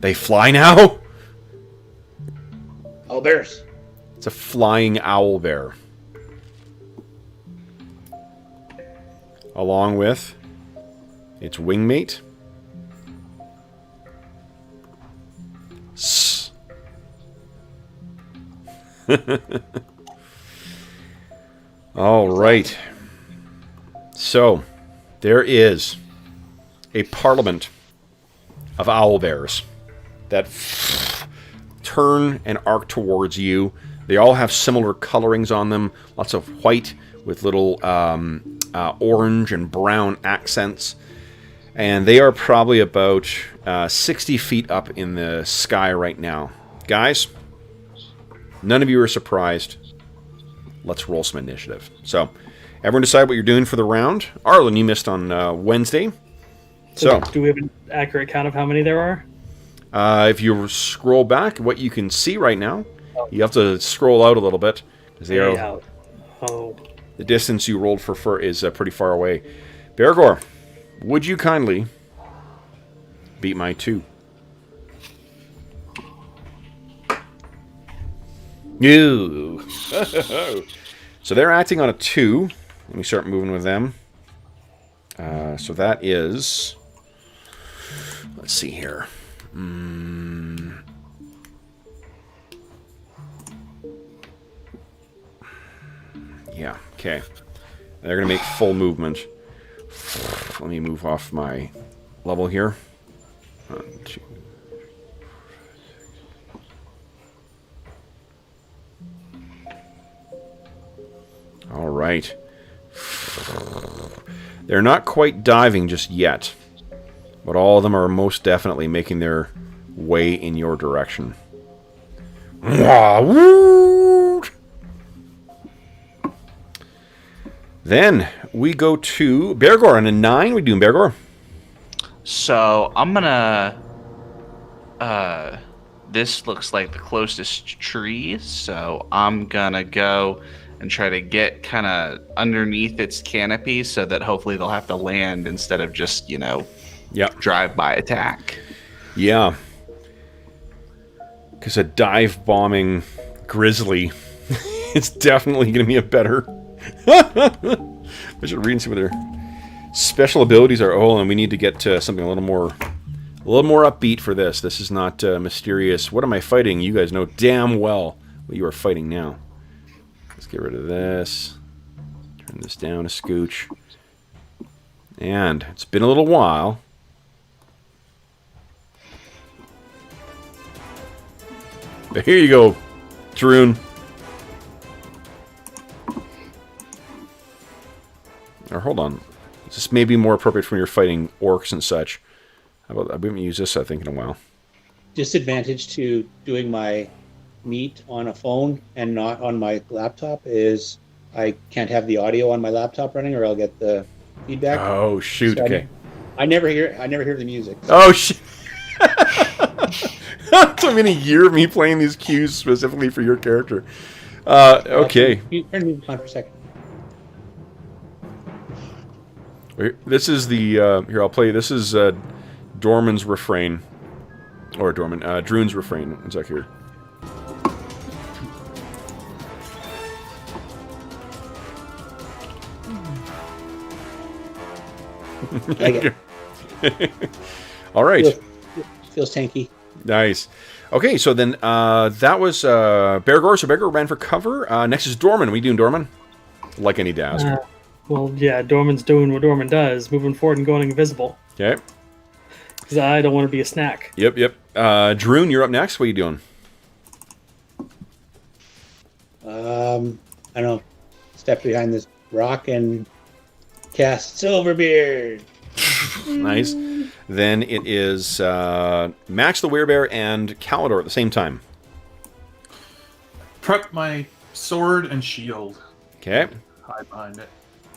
S1: they fly now?
S5: All bears.
S1: It's a flying owl bear. Along with its wingmate. All right. So, there is a parliament of owl bears that turn and arc towards you. They all have similar colorings on them. Lots of white with little orange and brown accents. And they are probably about 60 feet up in the sky right now. Guys, none of you are surprised. Let's roll some initiative. So, everyone decide what you're doing for the round. Arlen, you missed on Wednesday. So,
S2: do we have an accurate count of how many there are?
S1: if you scroll back, what you can see right now, you have to scroll out a little bit, because they are,
S2: Out. Oh.
S1: the distance you rolled for is pretty far away. Bergour, would you kindly beat my 2? Ew. So they're acting on a 2. Let me start moving with them. So that is... Let's see here. Yeah, okay. They're going to make full movement. Let me move off my level here. 1, 2. All right. They're not quite diving just yet, but all of them are most definitely making their way in your direction. Then we go to Bergour on a 9. What are we doing, Bergour?
S4: So I'm gonna. This looks like the closest tree, so I'm gonna go and try to get kind of underneath its canopy so that hopefully they'll have to land instead of just, drive-by attack.
S1: Yeah. Because a dive-bombing grizzly, it's definitely going to be a better... I should read and see what their special abilities are. Oh, and we need to get to something a little more upbeat for this. This is not mysterious. What am I fighting? You guys know damn well what you are fighting now. Let's get rid of this. Turn this down a scooch. And it's been a little while. But here you go, Druin. Or hold on. This may be more appropriate when you're fighting orcs and such. How about, we haven't used this, I think, in a while.
S5: Disadvantage to doing my meet on a phone and not on my laptop is I can't have the audio on my laptop running, or I'll get the feedback.
S1: Oh shoot!
S5: So
S1: Okay.
S5: I never hear the music.
S1: Oh shit! It's been a year of me playing these cues specifically for your character. Okay.
S5: Turn the music on for a second.
S1: This is the here. I'll play. This is Dorman's refrain, or Druin's refrain. One sec here.
S5: Like it.
S1: All right.
S5: Feels tanky.
S1: Nice. Okay, so then that was Bergour. So Bergour ran for cover. Next is Dorman. What are you doing, Dorman? Like any dazzle.
S2: Well, yeah, Dorman's doing what Dorman does, moving forward and going invisible.
S1: Okay.
S2: Because I don't want to be a snack.
S1: Yep. Druin, you're up next. What are you doing?
S5: I don't know. Step behind this rock and cast Silverbeard.
S1: Nice. Then it is Max the Werebear and Calidor at the same time.
S3: Prep my sword and shield.
S1: Okay.
S3: Hide behind it.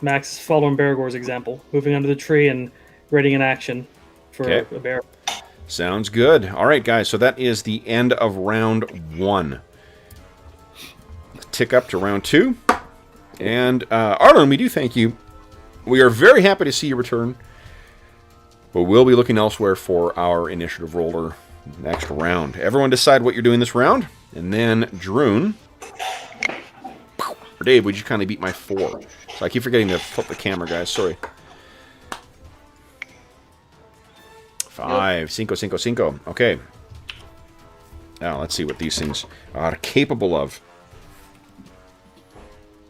S2: Max is following Bergour's example, moving under the tree and readying an action for
S1: Okay.
S2: a bear.
S1: Sounds good. All right, guys. So that is the end of round 1. Let's tick up to round 2. And Arlen, we do thank you. We are very happy to see you return. But we'll be looking elsewhere for our initiative roller next round. Everyone decide what you're doing this round. And then Druin. Or Dave, would you kindly beat my 4? So I keep forgetting to flip the camera, guys. Sorry. 5. Cinco. Okay. Now, let's see what these things are capable of.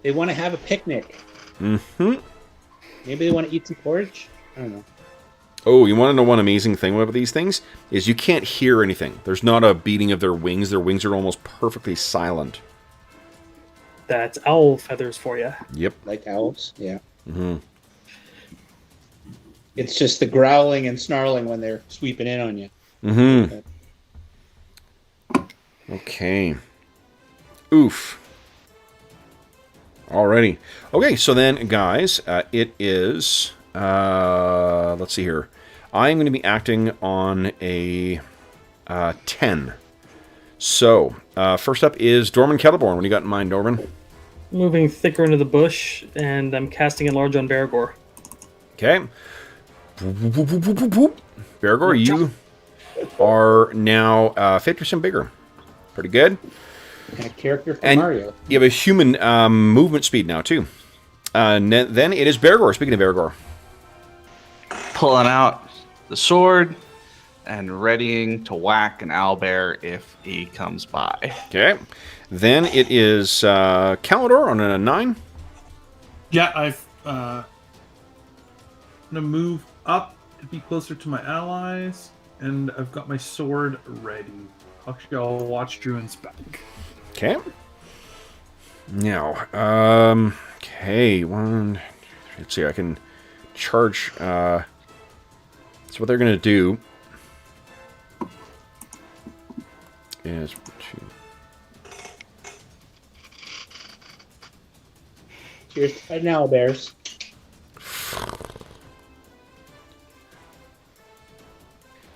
S5: They want to have a picnic.
S1: Mm-hmm.
S5: Maybe they want to eat some porridge. I don't know.
S1: Oh, you want to know one amazing thing about these things? Is you can't hear anything. There's not a beating of their wings. Their wings are almost perfectly silent.
S2: That's owl feathers for you.
S1: Yep.
S5: Like owls, yeah.
S1: Mm-hmm.
S5: It's just the growling and snarling when they're sweeping in on you.
S1: Mm-hmm. Okay. Oof. Alrighty. Okay, so then, guys, it is... let's see here. I'm going to be acting on a 10. So, first up is Dorman Kettleborn. What do you got in mind, Dorman?
S2: Moving thicker into the bush, and I'm casting Enlarge on Bergour.
S1: Okay. Bergour, you are now 50% bigger. Pretty good.
S5: And a character from
S1: And
S5: Mario.
S1: you have a human movement speed now, too. Then it is Bergour. Speaking of Bergour.
S4: Pulling out the sword and readying to whack an owlbear if he comes by.
S1: Okay. Then it is Calidor on a 9.
S3: Yeah, I'm gonna move up to be closer to my allies, and I've got my sword ready. Actually, I'll watch Druin's back.
S1: Okay. Now, okay, let's see, I can charge, so what they're going to do is,
S5: Cheers to fighting owlbears.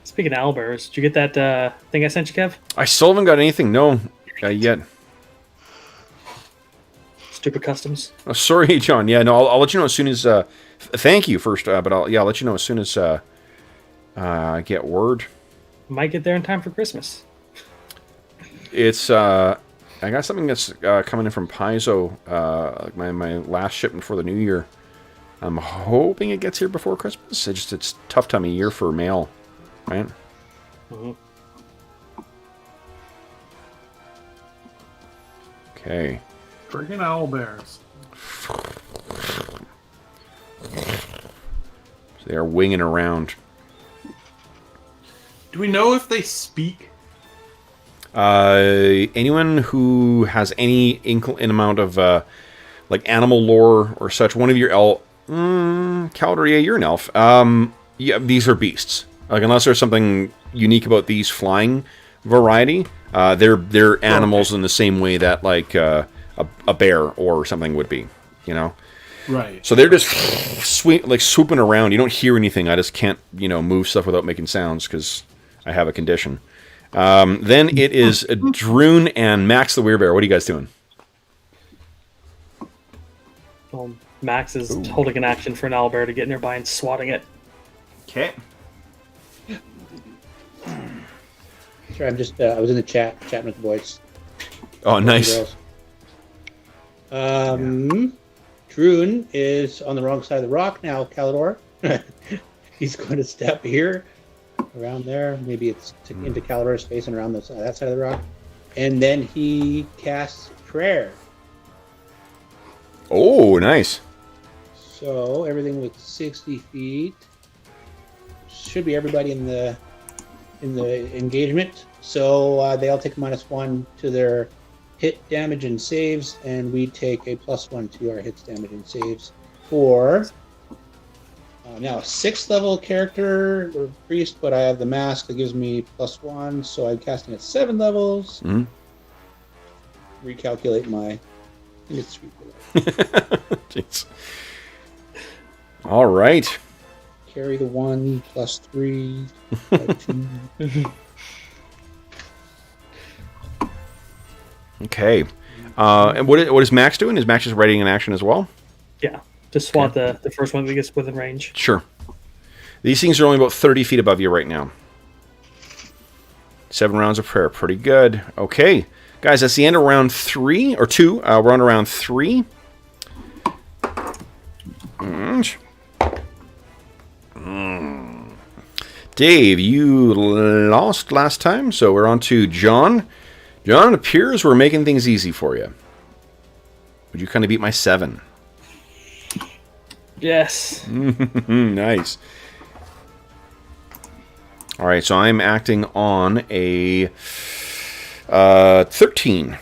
S2: Speaking of owlbears, did you get that thing I sent you, Kev?
S1: I still haven't got anything, no, yet.
S2: Stupid customs.
S1: Oh, sorry, John. Yeah, no, I'll let you know as soon as. Thank you first, but I'll let you know as soon as I get word.
S2: Might get there in time for Christmas.
S1: It's I got something that's coming in from Paizo, my last shipment for the new year. I'm hoping it gets here before Christmas. It's a tough time of year for mail, right?
S2: Mm-hmm.
S1: Okay.
S3: Friggin' owlbears.
S1: So they are winging around.
S3: Do we know if they speak?
S1: Anyone who has any amount of like animal lore or such, one of your Calder, yeah, you're an elf. Yeah, these are beasts. Like unless there's something unique about these flying variety, they're animals in the same way that like a bear or something would be, you know.
S3: Right.
S1: So they're just swooping around. You don't hear anything. I just can't, move stuff without making sounds because I have a condition. Then it is Druin and Max the Werebear. What are you guys doing?
S2: Well, Max is holding an action for an owlbear to get nearby and swatting it.
S1: Okay.
S5: Sorry, I'm just I was in the chat chatting with the boys.
S1: Oh, nice.
S5: Druin is on the wrong side of the rock now, Calidor. He's going to step here, around there. Maybe it's into Calidor's space and around that side of the rock. And then he casts Prayer.
S1: Oh, nice.
S5: So everything with 60 feet should be everybody in the engagement. So they all take a -1 to their hit damage and saves, and we take a +1 to our hits, damage, and saves for now a 6th level character or priest, but I have the mask that gives me +1, so I'm casting at 7 levels.
S1: Mm-hmm.
S5: Recalculate my. I think it's 3 for that.
S1: Jeez. All right.
S5: Carry the 1 +3. 2.
S1: Okay. And what is Max doing? Is Max just readying an action as well?
S2: Yeah, to swat the first one that gets within range.
S1: Sure. These things are only about 30 feet above you right now. 7 rounds of prayer. Pretty good. Okay. Guys, that's the end of round 3, or 2. We're on to round 3. Dave, you lost last time, so we're on to John. John, it appears we're making things easy for you. Would you kind of beat my 7?
S2: Yes.
S1: Nice. All right, so I'm acting on a 13.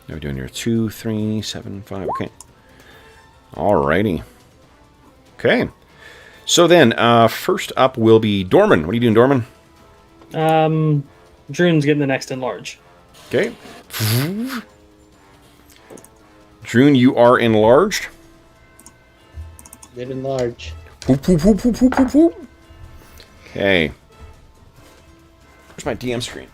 S1: Now we're doing here 2, 3, 7, 5. Okay. Alrighty. Okay. So then, first up will be Dorman. What are you doing, Dorman?
S2: Druin's getting the next enlarge.
S1: Okay. Druin, you are enlarged.
S5: Live in large.
S1: Whoop, whoop, whoop, whoop, whoop, whoop, whoop. Okay. Where's my DM screen?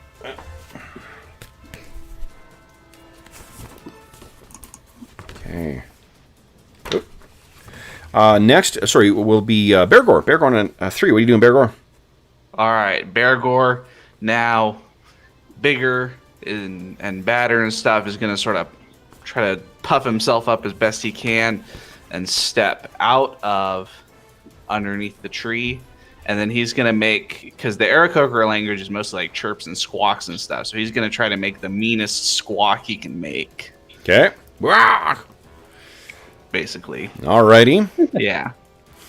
S1: Okay. Next, will be Bergour. Bergour on 3. What are you doing, Bergour?
S4: All right, Bergour, now bigger and badder and stuff, is going to sort of try to puff himself up as best he can and step out of underneath the tree And then he's going to make, because the Aarakocra language is mostly like chirps and squawks and stuff. So he's going to try to make the meanest squawk he can make.
S1: Okay.
S4: Basically.
S1: Alrighty.
S4: Yeah.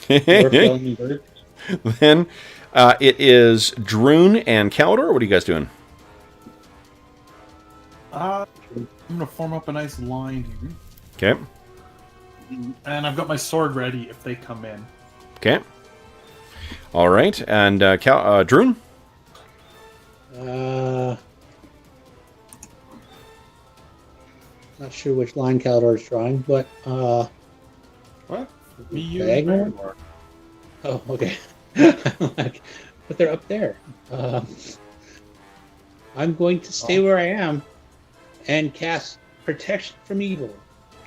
S1: Then it is Druin and Calidor. What are you guys doing?
S3: I'm gonna form up a nice line here,
S1: Okay.
S3: and I've got my sword ready if they come in.
S1: Okay. All right. And Druin?
S5: Not sure which line Calidor's drawing, but
S3: What? Me, you,
S5: Bergour?
S3: Bergour.
S5: Oh, okay. Like, but they're up there. I'm going to stay where I am and cast Protection from Evil.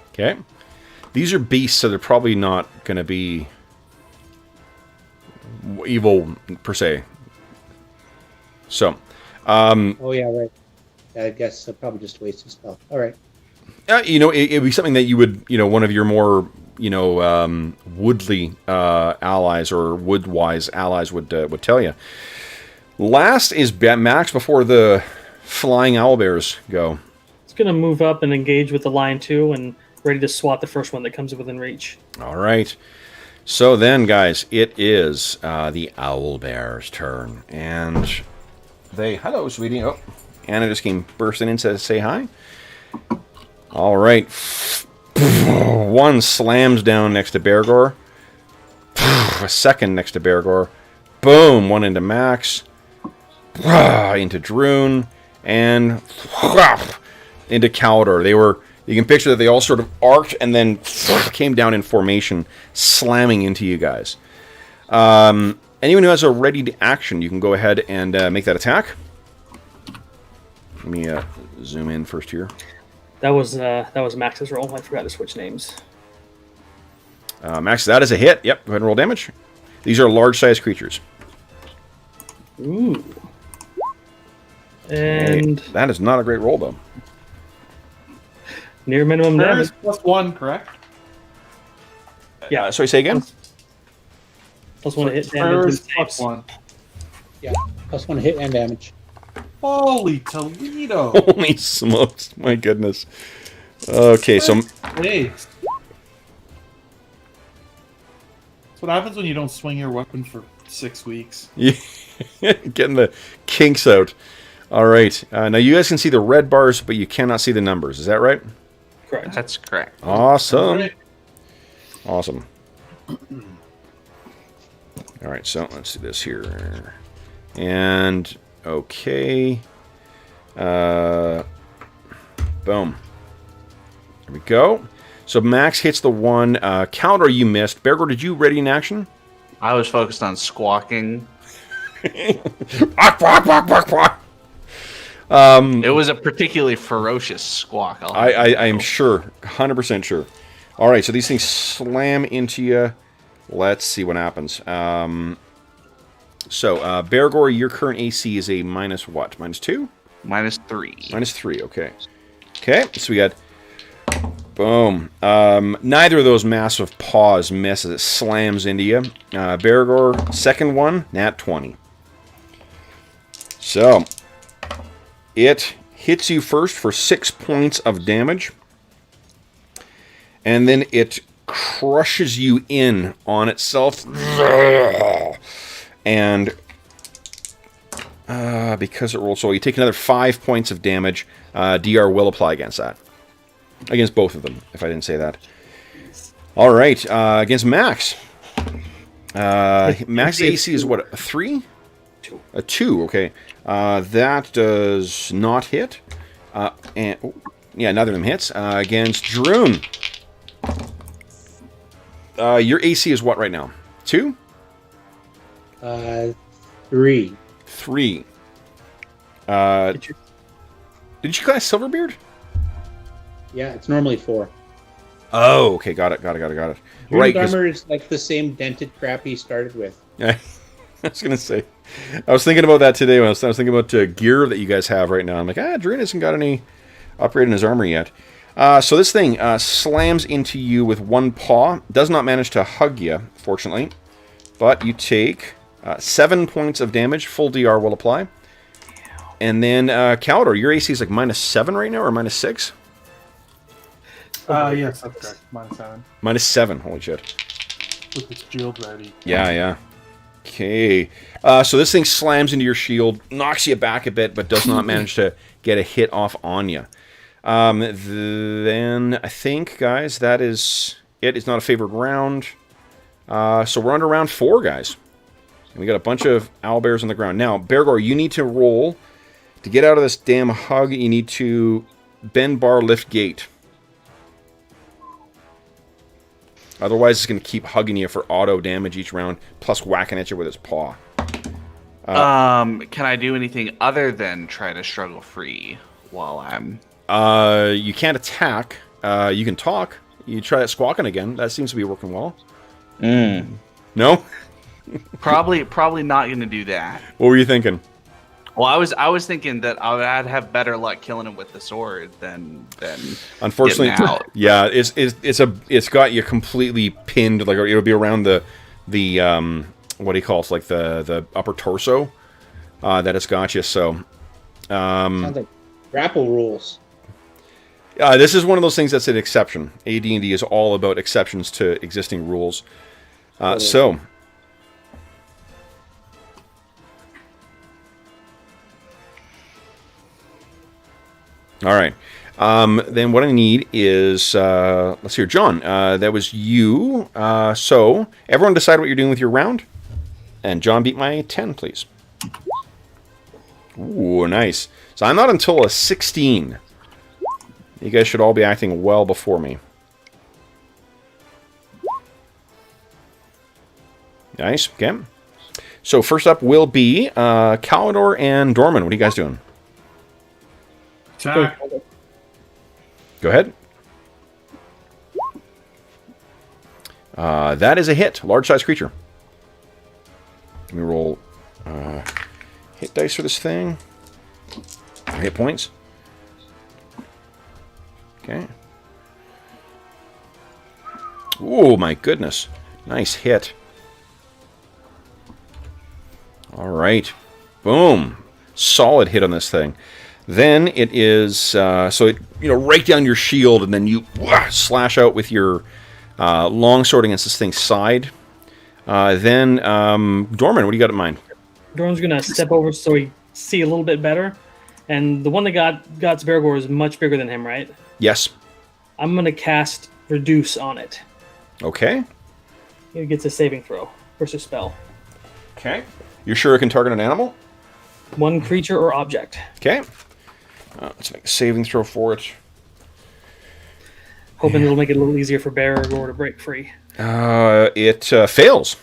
S1: Okay. These are beasts, so they're probably not going to be evil per se. So,
S5: Oh yeah, right. I guess I'll probably just waste a spell. All right.
S1: it'd be something that you would, one of your more, woodly allies or wood-wise allies would tell you. Last is Max before the flying owlbears go.
S2: It's going to move up and engage with the lion too, and ready to swat the first one that comes within reach.
S1: All right. So then, guys, it is the owlbear's turn, and they... Hello, sweetie. Oh, Anna just came bursting in to say hi. All right. One slams down next to Bergour. A second next to Bergour. Boom. One into Max. Into Druin. And into Calidor. They were... You can picture that they all sort of arced and then came down in formation, slamming into you guys. Anyone who has a ready to action, you can go ahead and make that attack. Let me zoom in first here.
S2: That was Max's roll. I forgot to switch names.
S1: Max, that is a hit. Yep, go ahead and roll damage. These are large-sized creatures.
S2: Ooh. And
S1: Hey, that is not a great roll, though.
S2: near minimum
S3: There
S2: damage.
S3: is +1, correct?
S2: Yeah,
S1: Sorry, say again?
S2: plus one to hit
S3: There
S2: damage.
S3: is
S2: and saves.
S3: +1.
S5: Yeah. +1 hit and damage.
S3: Holy Toledo!
S1: Holy smokes, my goodness. Okay, so...
S3: Hey. That's what happens when you don't swing your weapon for 6 weeks.
S1: Getting the kinks out. All right. Now, you guys can see the red bars, but you cannot see the numbers. Is that right?
S2: Correct.
S4: That's correct.
S1: Awesome.
S3: Right.
S1: Awesome. All right, so let's do this here. And, okay. Boom. There we go. So Max hits the one. Calidor, you missed. Bergour, did you ready in action?
S4: I was focused on squawking. It was a particularly ferocious squawk.
S1: I am sure. 100% sure. All right, so these things slam into you. Let's see what happens. Bergour, your current AC is a minus what? -2?
S4: -3.
S1: -3, okay. Okay, so we got... Boom. Neither of those massive paws miss as it slams into you. Bergour, second one, nat 20. So, it hits you first for 6 points of damage. And then it crushes you in on itself. And because it rolled so, you take another 5 points of damage. DR will apply against that. Against both of them, if I didn't say that. All right, against Max. Max AC is what, a 3?
S2: 2.
S1: A 2, okay. That does not hit. Yeah, neither of them hits. Against Druin. Your AC is what right now? 2?
S5: 3.
S1: 3. Did you cast Silverbeard?
S5: Yeah, it's normally 4.
S1: Oh, okay, got it. Right, 'cause-
S5: armor is like the same dented crap he started with.
S1: I was gonna say, I was thinking about that today when I was thinking about gear that you guys have right now. I'm like, Druin hasn't got any upgrade in his armor yet. So this thing slams into you with one paw. Does not manage to hug you, fortunately, but you take 7 points of damage. Full DR will apply. And then, Calidor, your AC is like -7 right now, or -6?
S3: Yes, that's correct. -7.
S1: -7, holy shit.
S3: With its shield ready.
S1: Yeah. Okay. So this thing slams into your shield, knocks you back a bit, but does not manage to get a hit off on you. Then I think, guys, that is it. It's not a favored round. So we're on to round 4, guys. And we got a bunch of owlbears on the ground. Now, Bergour, you need to roll. To get out of this damn hug, you need to bend bar, lift gate. Otherwise, it's going to keep hugging you for auto damage each round, plus whacking at you with its paw.
S4: Can I do anything other than try to struggle free while I'm...
S1: You can't attack. You can talk. You try that squawking again. That seems to be working well. No?
S4: Probably not going to do that.
S1: What were you thinking?
S4: Well, I was thinking that I'd have better luck killing him with the sword than
S1: unfortunately
S4: getting out.
S1: Yeah, it's got you completely pinned. Like it'll be around the what do you call it? Like the upper torso that it's got you. So
S5: Sounds like grapple rules.
S1: this is one of those things that's an exception. AD&D is all about exceptions to existing rules. So. All right. Then what I need is, let's see here, John, that was you. So everyone decide what you're doing with your round. And John, beat my 10, please. Ooh, nice. So I'm not until a 16. You guys should all be acting well before me. Nice, okay. So first up will be Calidor and Dorman. What are you guys doing?
S3: Attack.
S1: Go ahead. That is a hit. Large-sized creature. Let me roll hit dice for this thing. Hit points. Okay. Oh, my goodness. Nice hit. All right. Boom. Solid hit on this thing. Then it is, so it, right down your shield, and then you slash out with your longsword against this thing's side. Then, Dorman, what do you got in mind?
S2: Dorman's going to step over so he see a little bit better. And the one that got Bergour is much bigger than him, right?
S1: Yes.
S2: I'm going to cast Reduce on it.
S1: Okay.
S2: It gets a saving throw versus spell.
S1: Okay. You're sure it can target an animal?
S2: One creature or object.
S1: Okay. Let's make a saving throw for it.
S2: Hoping it'll make it a little easier for Bergour to break free.
S1: It fails.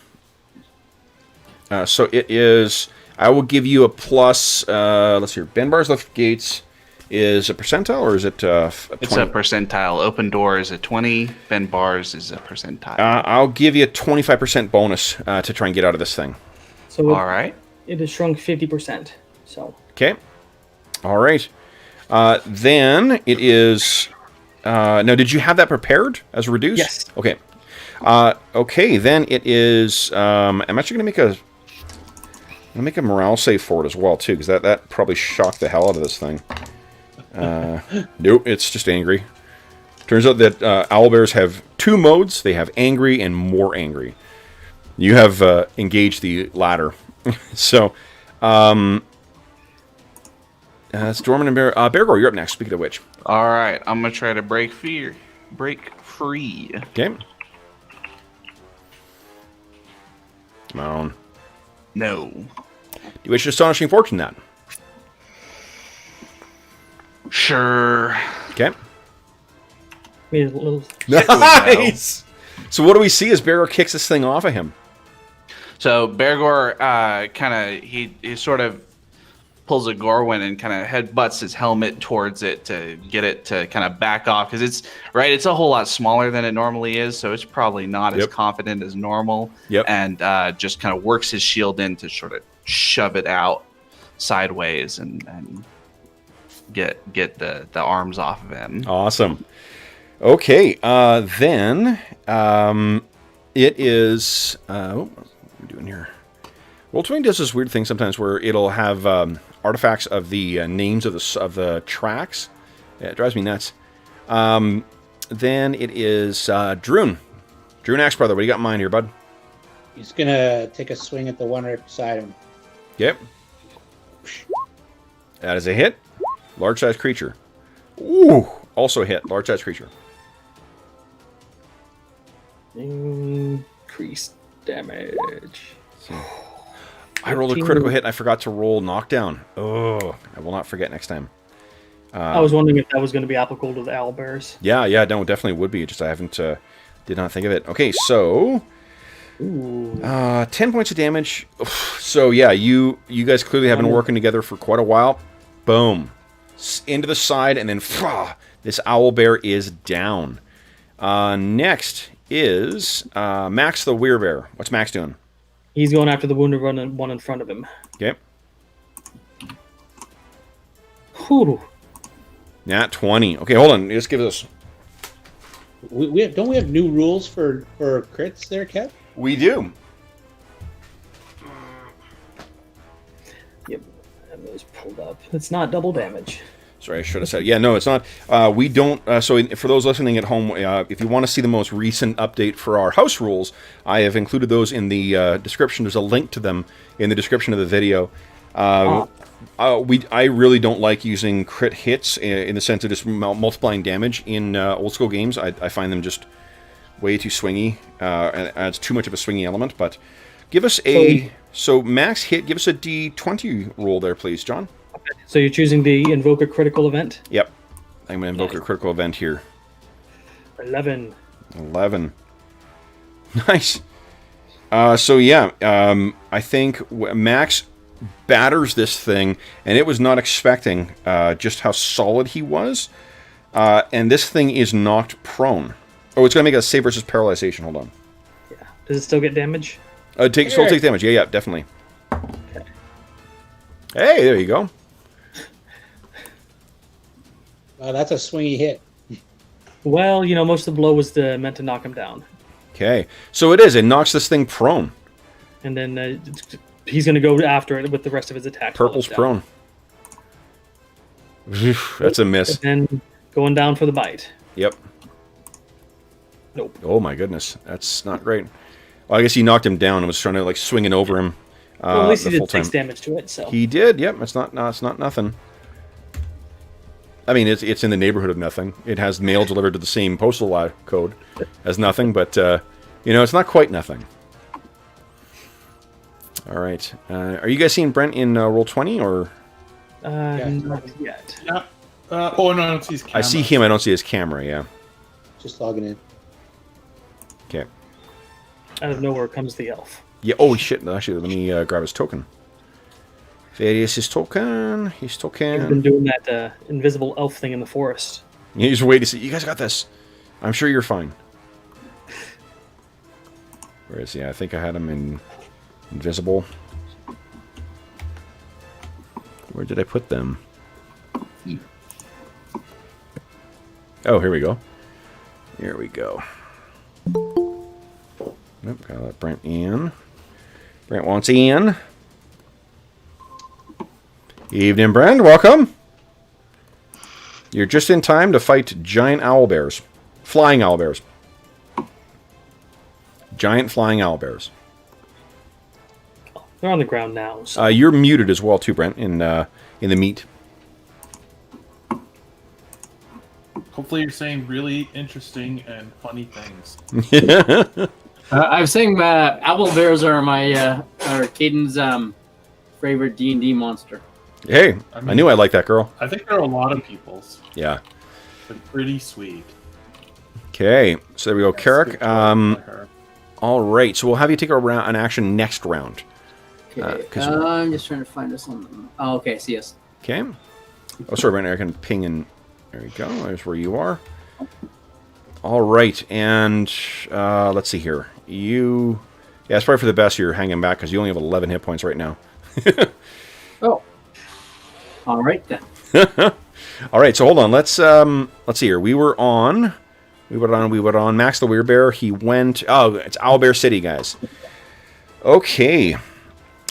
S1: So it is... I will give you a plus... let's see here. Ben Bar's Lift Gates is a percentile, or is it 20?
S4: It's a percentile. Open door is a 20. Ben Bars is a percentile.
S1: I'll give you a 25% bonus to try and get out of this thing.
S2: So
S4: All right.
S2: It has shrunk 50%. So
S1: Okay. All right. Then it is... now, did you have that prepared as a reduce?
S2: Yes.
S1: Okay. Okay, then it is... I'm actually going to make a morale save for it as well, too, because that probably shocked the hell out of this thing. Nope, it's just angry. Turns out that owlbears have 2 modes. They have angry and more angry. You have engaged the latter. So, it's Dorman and Bergour, you're up next, speaking of which.
S4: All right. I'm going to try to break free.
S1: Okay. Come on.
S4: No.
S1: Do you wish Astonishing Fortune that?
S4: Sure.
S1: Okay.
S2: made a little.
S1: Nice! So what do we see as Bergour kicks this thing off of him?
S4: So Bergour kind of he sort of pulls a Gorwin and kind of headbutts his helmet towards it to get it to kind of back off, because it's a whole lot smaller than it normally is, so it's probably not as confident as normal.
S1: Yep.
S4: And just kind of works his shield in to sort of shove it out sideways and get the arms off of him.
S1: Awesome. Okay, then it is what are we doing here? Roll20 does this weird thing sometimes where it'll have artifacts of the names of the tracks. Yeah, it drives me nuts. Then it is Druin. Druin Axebrother, what do you got in mind here, bud?
S5: He's gonna take a swing at the one right beside him.
S1: Yep. That is a hit. Large-sized creature. Ooh, also a hit. Large-sized creature.
S2: Increased damage.
S1: I rolled a critical hit and I forgot to roll knockdown. Oh, I will not forget next time.
S2: I was wondering if that was going to be applicable to the owlbears.
S1: Yeah, no, it definitely would be. Just I haven't, did not think of it. Okay, so 10 points of damage. So yeah, you guys clearly have been working together for quite a while. Boom, into the side, and then this owlbear is down. Next is Max the werebear. What's Max doing?
S2: He's going after the wounded one in front of him.
S1: Okay.
S2: Whew.
S1: Nat 20. Okay, hold on. Just give us.
S5: Don't we have new rules for crits there, Kev?
S1: We do.
S2: Yep, and those pulled up. It's not double damage.
S1: Sorry, I should have said. Yeah, no, it's not. We don't. For those listening at home, if you want to see the most recent update for our house rules, I have included those in the description. There's a link to them in the description of the video. I really don't like using crit hits in the sense of just multiplying damage in old school games. I find them just way too swingy, and adds too much of a swingy element. But give us so max hit. Give us a D20 roll there, please, John.
S2: So you're choosing the invoke a critical event?
S1: Yep. I'm going to invoke a critical event here.
S2: 11.
S1: Nice. So yeah, I think Max batters this thing, and it was not expecting just how solid he was. And this thing is knocked prone. Oh, it's going to make a save versus paralyzation. Hold on.
S2: Yeah. Does it still get damage?
S1: Still take damage. Yeah, definitely.
S2: Okay.
S1: Hey, there you go.
S5: That's a swingy hit.
S2: Well, most of the blow was meant to knock him down.
S1: Okay, so it is. It knocks this thing prone.
S2: And then he's going to go after it with the rest of his attack.
S1: Purple's prone. That's a miss.
S2: And then going down for the bite.
S1: Yep.
S2: Nope.
S1: Oh my goodness, that's not great. Well, I guess he knocked him down and was trying to swinging over him.
S2: Well, at least he did 6 damage to it. So
S1: he did. Yep. It's not nothing. I mean, it's in the neighborhood of nothing. It has mail delivered to the same postal code as nothing, but it's not quite nothing. All right. Are you guys seeing Brent in Roll20 or?
S2: Not yet.
S3: Yeah. No, I don't see his camera.
S1: I see him. I don't see his camera. Yeah.
S5: Just logging in.
S1: Okay.
S2: Out of nowhere comes the elf.
S1: Yeah. Oh shit! Actually, let me grab his token. There is his token.
S2: He's been doing that invisible elf thing in the forest.
S1: He's waiting to see. You guys got this. I'm sure you're fine. Where is he? I think I had him in invisible. Where did I put them? Oh, here we go. Here we go. Nope, gotta let Brent in. Brent wants in. Evening, Brent. Welcome. You're just in time to fight giant owlbears. Flying owlbears. Giant flying owlbears.
S2: They're on the ground now. So.
S1: You're muted as well, too, Brent, in the meet.
S3: Hopefully you're saying really interesting and funny things.
S6: I was saying owlbears are are Caden's favorite D&D monster.
S1: Hey, I knew I liked that girl.
S3: I think there are a lot of people's.
S1: Yeah.
S3: They're pretty sweet.
S1: Okay, so there we go, Carrick.
S3: Her.
S1: All right, so we'll have you take an action next round.
S6: Okay, I'm just trying to find this one. Oh, okay, see us.
S1: Okay. Oh, sorry, Brent. I can ping in. There you go. There's where you are. All right, and let's see here. Yeah, it's probably for the best you're hanging back because you only have 11 hit points right now.
S6: Oh. All right then.
S1: All right, so hold on. Let's see here. We were on Max the Werebear. He went. Oh, it's Owlbear City, guys. Okay.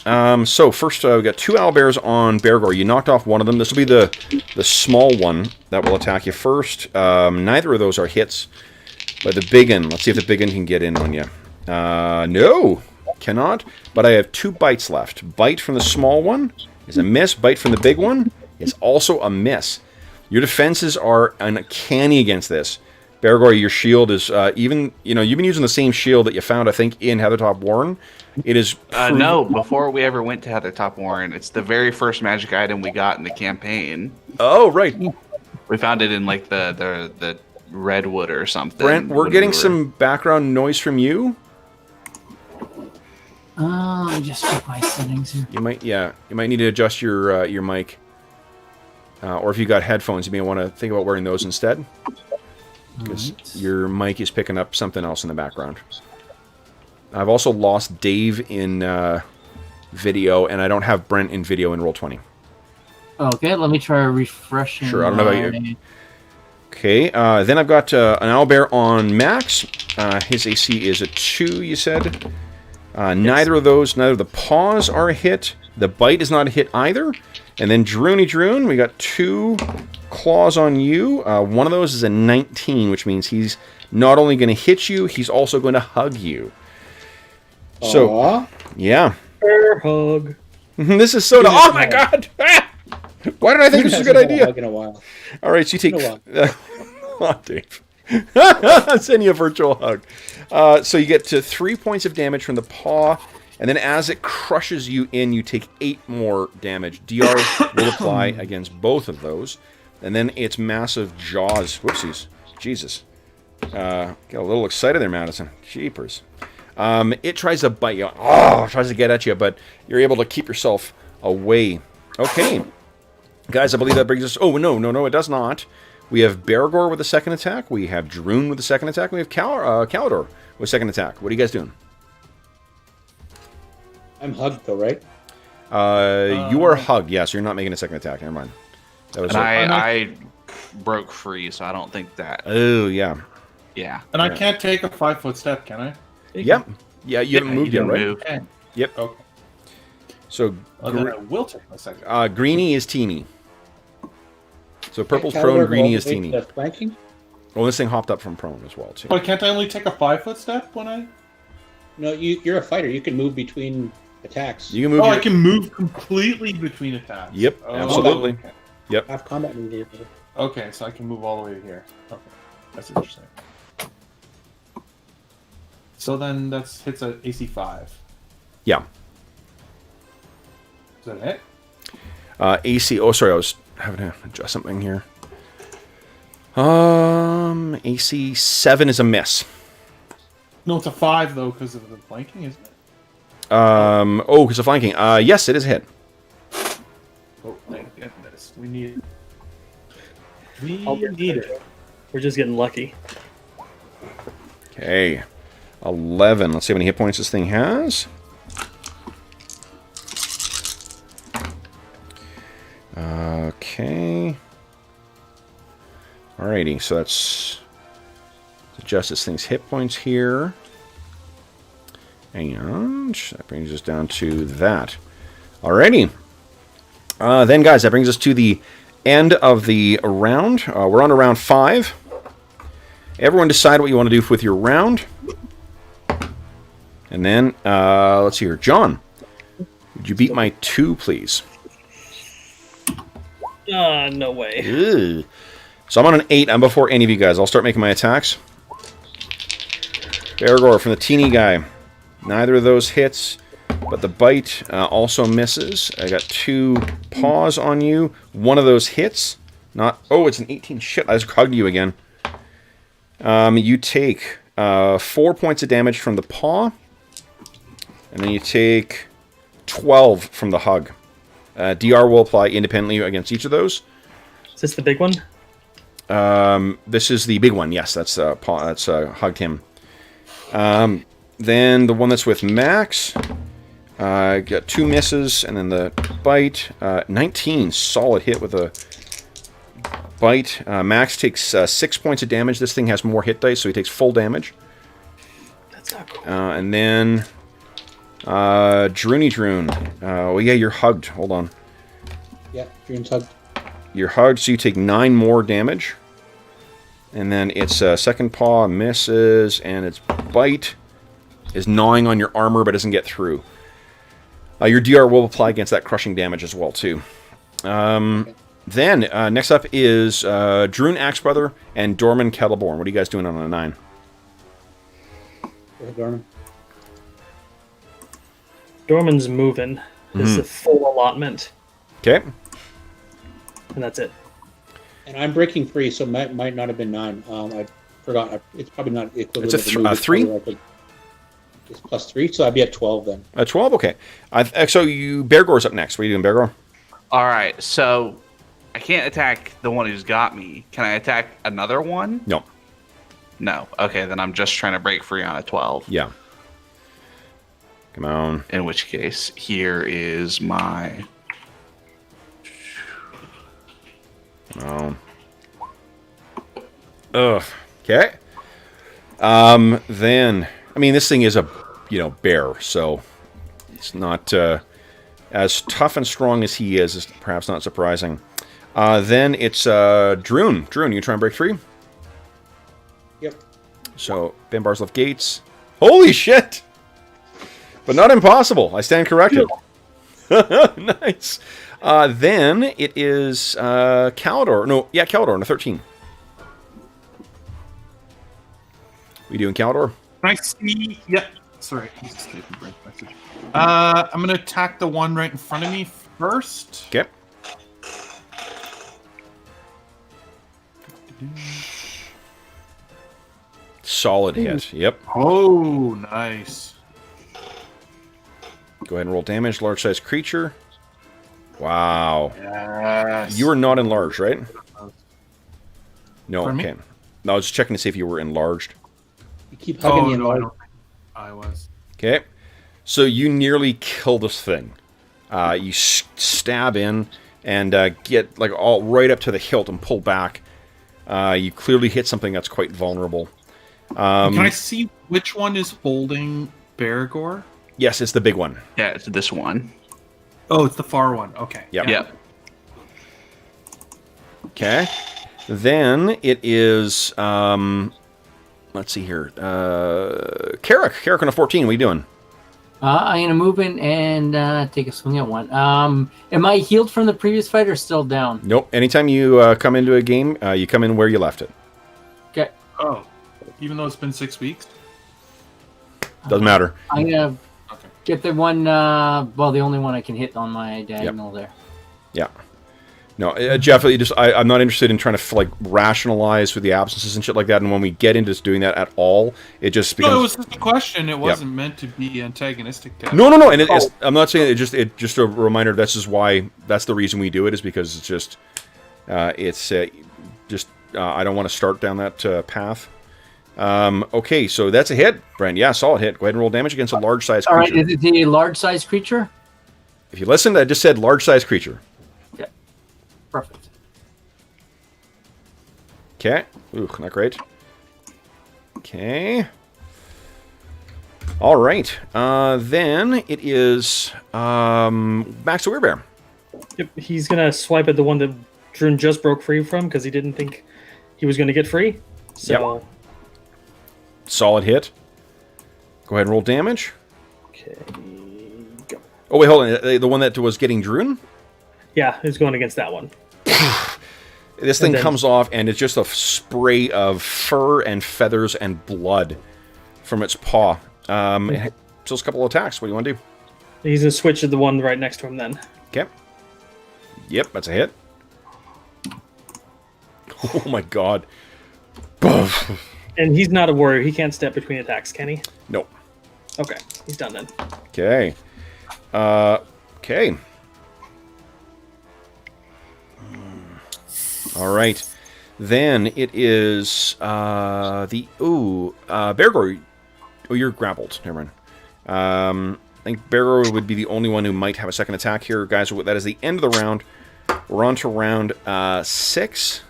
S1: So first, we got 2 owlbears on Bergour. You knocked off one of them. This will be the small one that will attack you first. Neither of those are hits. But the big one, let's see if the big one can get in on you. No, cannot. But I have 2 bites left. Bite from the small one is a miss. Bite from the big one is also a miss. Your defenses are uncanny against this. Bergour, your shield is even. You've been using the same shield that you found, I think, in Heathertop Warren. It is.
S4: No, before we ever went to Heathertop Warren, it's the very first magic item we got in the campaign.
S1: Oh, right.
S4: We found it in like the redwood or something.
S1: Brent, we're getting some background noise from you.
S6: Just check my settings here.
S1: You might need to adjust your mic, or if you got headphones, you may want to think about wearing those instead, because your mic is picking up something else in the background. I've also lost Dave in video, and I don't have Brent in video in Roll20.
S6: Okay, let me try refreshing.
S1: Sure, I don't know about you. Okay, then I've got an owlbear on Max. His AC is a 2, you said. Neither of the paws are a hit. The bite is not a hit either. And then Druin, we got 2 claws on you. One of those is a 19, which means he's not only going to hit you, he's also going to hug you. So,
S5: Aww.
S1: yeah.
S2: Bear hug.
S1: This is so... Oh my god! Why did I think this was a good idea?
S5: In a while.
S1: All right, so you take... Oh, Dave. I'll send you a virtual hug. So you get to 3 points of damage from the paw, and then as it crushes you in, you take 8 more damage. DR will apply against both of those. And then its massive jaws... Whoopsies. Jesus. Got a little excited there, Madison. Jeepers. It tries to bite you. Oh, tries to get at you, but you're able to keep yourself away. Okay. Guys, I believe that brings us... Oh, no, it does not. We have Bergour with a second attack. We have Druin with a second attack. We have Calidor with a second attack. What are you guys doing?
S5: I'm hugged, though, right?
S1: You are hugged. Yeah, so you're not making a second attack. Never mind. That was
S4: I broke free, so I don't think that...
S1: Oh, yeah.
S4: Yeah.
S3: And I can't take a 5-foot step, can I?
S1: Yep. Yeah, you haven't moved yet, right?
S3: Okay.
S1: Yep.
S3: Okay.
S1: So,
S3: Then I will take my second.
S1: greenie is teeny. So purple's
S5: Calidor
S1: prone,
S5: will
S1: greenie is
S5: take
S1: teeny.
S5: the flanking?
S1: Oh, this thing hopped up from prone as well, too.
S3: But can't I only take a 5-foot step when I...
S5: No, you're a fighter. You can move between attacks.
S1: You can move.
S3: I can move completely between attacks.
S1: Yep, absolutely.
S3: Okay.
S1: Yep.
S5: Have combat immediately.
S3: Okay, so I can move all the way to here. Okay, that's interesting. So then that's hits a AC 5.
S1: Yeah.
S3: Is that a hit?
S1: AC. Oh, sorry, I was having to adjust something here. AC 7 is a miss.
S3: No, it's a 5 though because of the flanking, isn't it?
S1: Oh, because of flanking. Yes, it is a hit.
S3: Oh, thank goodness. We need
S2: it. We're just getting lucky.
S1: Okay. 11. Let's see how many hit points this thing has. Okay. Alrighty, so let's adjust this thing's hit points here. And that brings us down to that. Alrighty. Then, guys, that brings us to the end of the round. We're on to round 5. Everyone decide what you want to do with your round. And then, let's see here. John, would you beat my 2, please?
S2: No way.
S1: Ew. So I'm on an 8. I'm before any of you guys. I'll start making my attacks. Bergour from the teeny guy. Neither of those hits, but the bite also misses. I got 2 paws on you. One of those hits. Not. Oh, it's an 18. Shit, I just hugged you again. You take 4 points of damage from the paw. And then you take 12 from the hug. DR will apply independently against each of those.
S2: Is this the big one?
S1: This is the big one. Yes, that's paw. That's hugged him. Then the one that's with Max. Got 2 misses, and then the bite. 19, solid hit with a bite. Max takes 6 points of damage. This thing has more hit dice, so he takes full damage.
S2: That's not cool.
S1: And then Druin. Well, yeah, you're hugged. Hold on.
S5: Yeah, Druin's hugged.
S1: You're hugged, so you take 9 more damage. And then its second paw misses, and its bite is gnawing on your armor, but doesn't get through. Your DR will apply against that crushing damage as well, too. Then, next up is Druin Axebrother and Dorman Kettleborn. What are you guys doing on a 9?
S5: Dorman.
S2: Dorman's moving. This is a full allotment,
S1: Okay.
S2: and that's it.
S5: And I'm breaking free, so might not have been 9. I forgot. It's probably not the equivalent.
S1: It's a
S5: of move.
S1: 3?
S5: It's plus 3, so I'd be at 12 then.
S1: 12? Okay. So Bergour's up next. What are you doing, Bergour?
S4: All right, so I can't attack the one who's got me. Can I attack another one?
S1: No.
S4: No. Okay, then I'm just trying to break free on a 12.
S1: Yeah. Come on.
S4: In which case, here is my...
S1: Oh. Ugh. Okay. Then, I mean, this thing is a, bear, so it's not as tough and strong as he is perhaps not surprising. Then it's Druin. Druin, you try and break free?
S5: Yep.
S1: So, Ben Barslev Gates. Holy shit! But not impossible. I stand corrected. Nice. Then it is Calidor. No, yeah, Calidor on a 13. We doing Calidor?
S3: Can I see? Yeah. Sorry. I just gave a break message. I'm going to attack the one right in front of me first.
S1: Okay. Solid hit. Yep.
S3: Oh, nice.
S1: Go ahead and roll damage. Large size creature. Wow.
S3: Yes.
S1: You were not enlarged, right? No,
S3: Pardon
S1: okay.
S3: me?
S1: No, I was just checking to see if you were enlarged.
S5: You keep hugging
S3: Oh,
S5: the
S3: no, I
S5: enlarged.
S3: don't think I was.
S1: Okay. So you nearly kill this thing. You stab in and get like all right up to the hilt and pull back. You clearly hit something that's quite vulnerable.
S3: Can I see which one is holding Bergour?
S1: Yes, it's the big one.
S4: Yeah, it's this one.
S3: Oh, it's the far one. Okay.
S1: Yep.
S4: Yep.
S1: Okay. Then it is, let's see here. Carrick. Carrick on a 14. What are you doing?
S6: I'm gonna move in and take a swing at one. Am I healed from the previous fight or still down?
S1: Nope. Anytime you come into a game, you come in where you left it.
S6: Okay.
S3: Oh, even though it's been 6 weeks?
S1: Doesn't matter.
S6: I'm gonna
S3: Okay.
S6: get the one. Well, the only one I can hit on my diagonal there.
S1: Yeah. No, Jeff, I'm not interested in trying to rationalize with the absences and shit like that. And when we get into doing that at all, it just becomes.
S3: No, it was just a question. It wasn't meant to be antagonistic. To
S1: No. And I'm not saying it. Just a reminder. This is why. That's the reason we do it. Is because it's just. I don't want to start down that path. Okay, so that's a hit, Brent. Yeah, solid hit. Go ahead and roll damage against a large size creature.
S6: All right, is it the large size creature?
S1: If you listened, I just said large size creature.
S6: Okay, perfect.
S1: Okay. Ooh, not great. Okay. All right. Then it is Max the Werebear.
S2: Yep, he's gonna swipe at the one that Druin just broke free from because he didn't think he was gonna get free. So,
S1: Solid hit. Go ahead and roll damage.
S2: okay, go.
S1: Oh, wait, hold on. The one that was getting Druin?
S2: Yeah, he's going against that one.
S1: This thing
S2: then-
S1: comes off, and it's just a spray of fur and feathers and blood from its paw. It kills a couple of attacks. What do you want to do?
S2: He's gonna switch to the one right next to him then.
S1: Okay. Yep, that's a hit. Oh my god.
S2: And he's not a warrior. He can't step between attacks, can he?
S1: Nope.
S2: Okay, he's done then.
S1: Okay. Okay. All right. Then it is Bergour. Oh, you're grappled. Never mind. I think Bergour would be the only one who might have a second attack here, guys. That is the end of the round. We're on to round 6.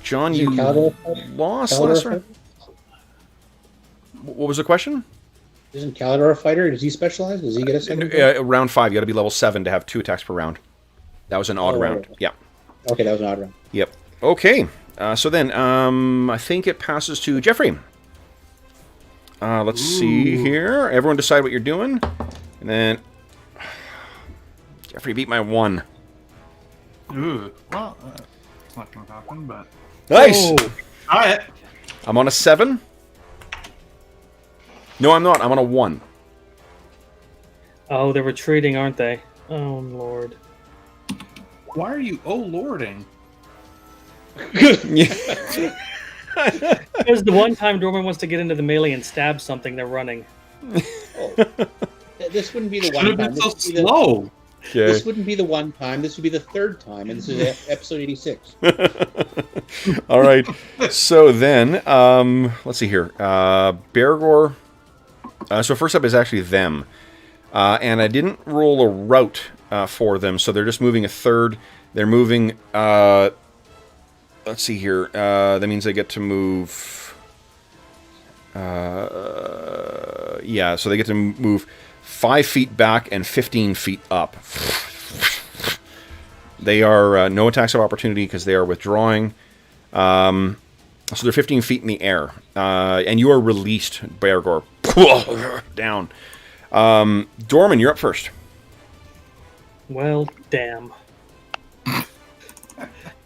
S1: John, you lost last round. What was the question?
S5: Isn't Calidor a fighter? Does he specialize? Does he get a second?
S1: Round 5, you got to be level 7 to have 2 attacks per round. That was an odd round. Yeah.
S5: Okay, that was an odd round.
S1: Yep. Okay. So then, I think it passes to Jeffrey. Let's see here. Everyone decide what you're doing. And then... Jeffrey beat my 1.
S3: Ooh, well, it's not gonna happen, but
S1: Nice!
S2: Oh,
S3: all right.
S1: I'm on a 7. No, I'm not. I'm on a 1.
S2: oh, they're retreating, aren't they? Oh, Lord.
S3: Why are you lording?
S2: Because the one time Dorman wants to get into the melee and stab something, they're running.
S5: This wouldn't be the
S3: Should
S5: one
S3: have
S5: time.
S3: been so slow.
S1: Okay.
S5: This wouldn't be the one time. This would be the 3rd time, and this is episode 86.
S1: All right. So then, let's see here. Bergour. So first up is actually them. And I didn't roll a route for them, so they're just moving a 3rd. They're moving... let's see here. That means they get to move... yeah, so they get to move 5 feet back and 15 feet up. They are no attacks of opportunity because they are withdrawing. So they're 15 feet in the air. And you are released, Bergour. Down. Dorman, you're up first.
S2: Well, damn.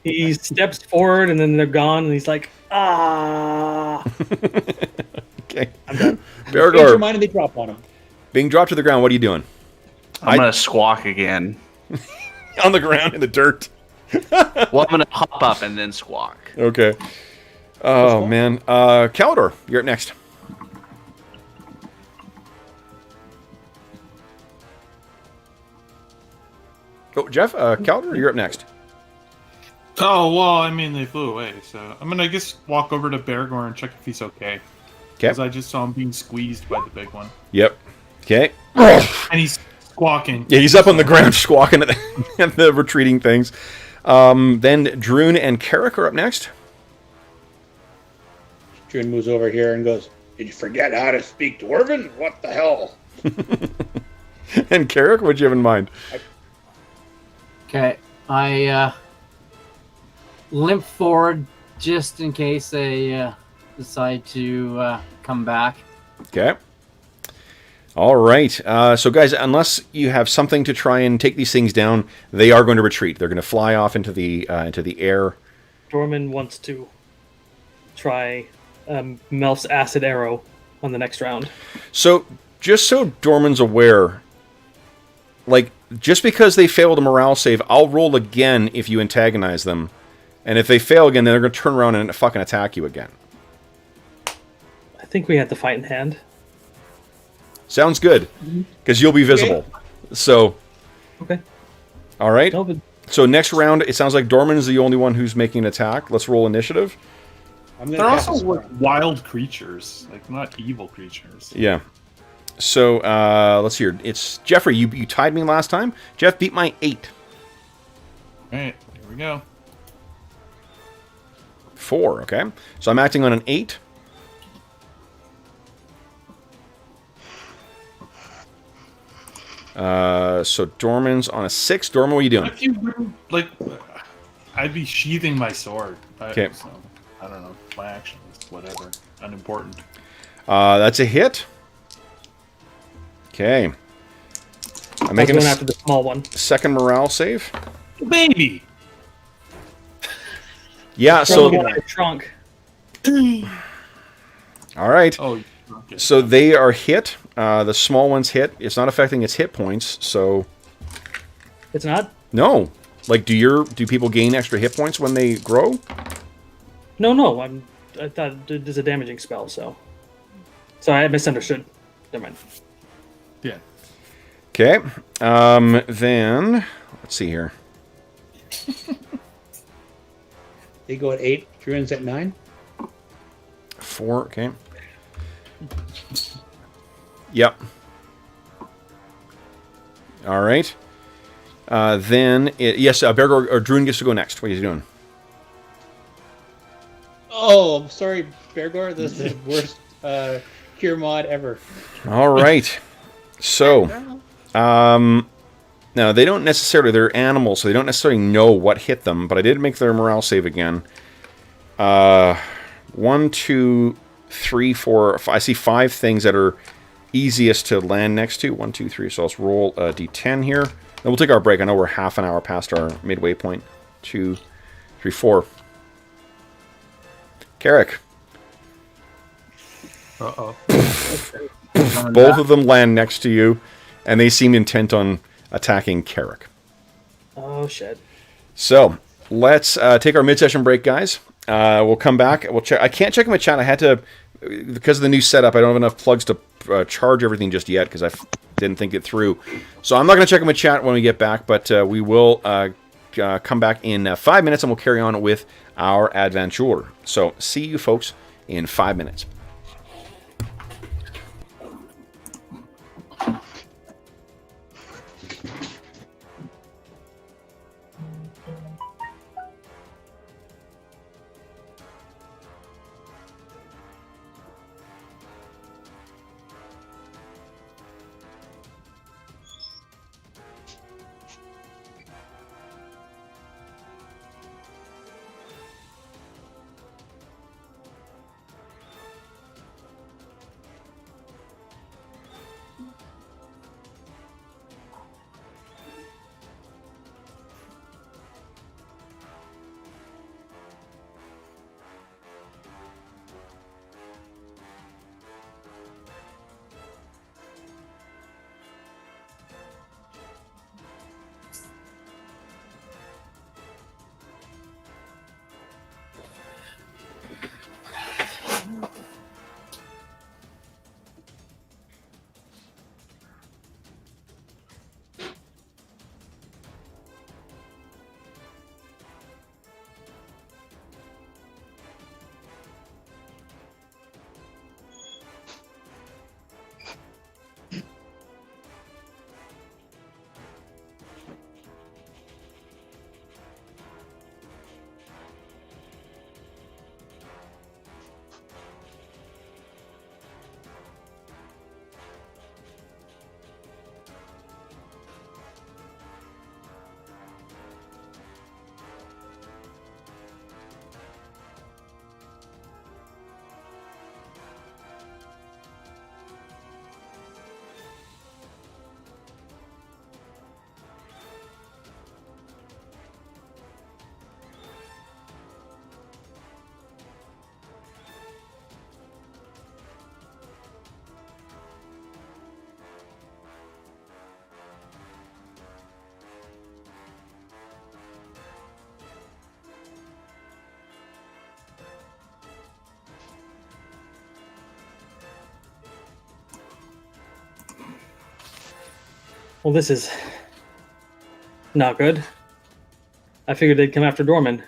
S2: He steps forward and then they're gone, and he's like, ah.
S1: Okay.
S2: I'm done.
S5: Change your
S1: Bergour,
S5: mind and they drop on him.
S1: being dropped to the ground, what are you doing?
S4: I'm gonna squawk again.
S1: On the ground in the dirt.
S4: Well, I'm gonna hop up and then squawk.
S1: Okay. Oh, man. Calidor, you're up next. Oh, Jeff, Calidor, you're up next.
S3: Oh well, I mean they flew away, so I'm gonna walk over to Bergour and check if he's okay.
S1: Okay.
S3: Because I just saw him being squeezed by the big one,
S1: Yep. Okay.
S3: and he's squawking.
S1: Yeah, he's up on the ground squawking at the retreating things. Then Druin and Carrick are up next.
S5: Druin moves over here and goes, "Did you forget how to speak Dwarven? What the hell?"
S1: And Carrick, what'd you have in mind?
S6: Okay, I limp forward just in case they decide to come back.
S1: Okay. All right. So, guys, unless you have something to try and take these things down, they are going to retreat. They're going to fly off into the air.
S2: Dorman wants to try Melf's acid arrow on the next round.
S1: So, just so Dorman's aware, like, just because they failed a morale save, I'll roll again if you antagonize them. And if they fail again, then they're going to turn around and fucking attack you again.
S2: I think we had the fight in hand.
S1: Sounds good. Because you'll be visible. So,
S2: Okay.
S1: all right.
S2: No, but
S1: So next round, it sounds like Dorman's the only one who's making an attack. Let's roll initiative.
S5: I'm gonna
S3: They're
S5: cast
S3: also
S5: a
S3: like
S5: spell.
S3: wild creatures, like not evil creatures.
S1: Yeah. So, let's hear. It's Jeffrey. You tied me last time. Jeff beat my 8.
S3: All right, here we go.
S1: 4, okay? So I'm acting on an 8. So Dorman's on a 6. Dorman, what are you doing?
S3: If you wouldn't, like, I'd be sheathing my sword.
S1: Okay.
S3: So, I don't know. My action is whatever. Unimportant.
S1: That's a hit. Okay. I'm
S2: I was
S1: making
S2: going
S1: a
S2: after the small one.
S1: second morale save.
S3: Baby!
S1: Yeah,
S2: So
S1: so...
S2: trunk.
S1: All right.
S3: Oh, okay.
S1: So they are hit. The small one's hit. It's not affecting its hit points, so...
S2: It's not?
S1: No. Like, do people gain extra hit points when they grow?
S2: No. I thought it is a damaging spell, so. Sorry, I misunderstood. Never mind.
S3: Yeah.
S1: Okay. Then... Let's see here.
S5: They go at 8. Druin's at 9.
S1: 4, okay. Yep. All right. Then, Bergour or Druin gets to go next. What are you doing?
S5: Oh, I'm sorry, Bergour. This is the worst cure mod ever.
S1: All right. So, now they don't necessarily, they're animals, so they don't necessarily know what hit them, but I did make their morale save again. 1, 2, 3, 4, I see 5 things that are easiest to land next to. 1, 2, 3. So let's roll a d10 here. Then we'll take our break. I know we're half an hour past our midway point. 2, 3, 4. Carrick.
S3: Uh-oh.
S1: Both of them land next to you, and they seem intent on attacking Carrick.
S2: Oh, shit.
S1: So, let's take our mid-session break, guys. We'll come back. We'll check. I can't check my chat. I had to, because of the new setup, I don't have enough plugs to charge everything just yet, because I didn't think it through. So I'm not going to check my chat when we get back, but we will come back in 5 minutes, and we'll carry on with our adventure. So, see you folks in 5 minutes.
S2: Well, this is not good. I figured they'd come after Dorman.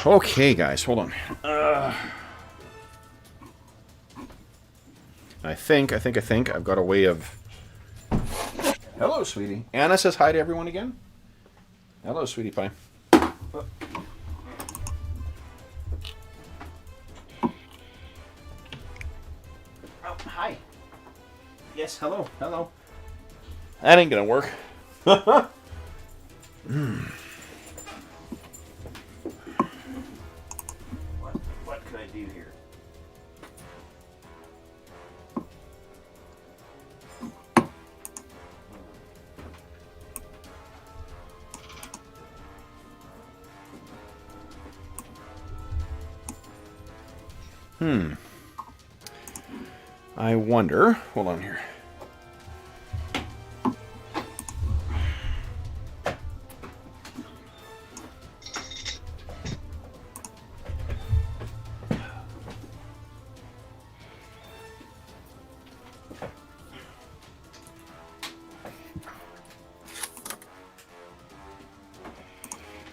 S1: Okay, guys, hold on. I think I've got a way of... Hello, sweetie. Anna says hi to everyone again. Hello, sweetie pie. Oh, hi. Yes, hello, hello. That ain't gonna work. What can I do here? I wonder. Hold on here.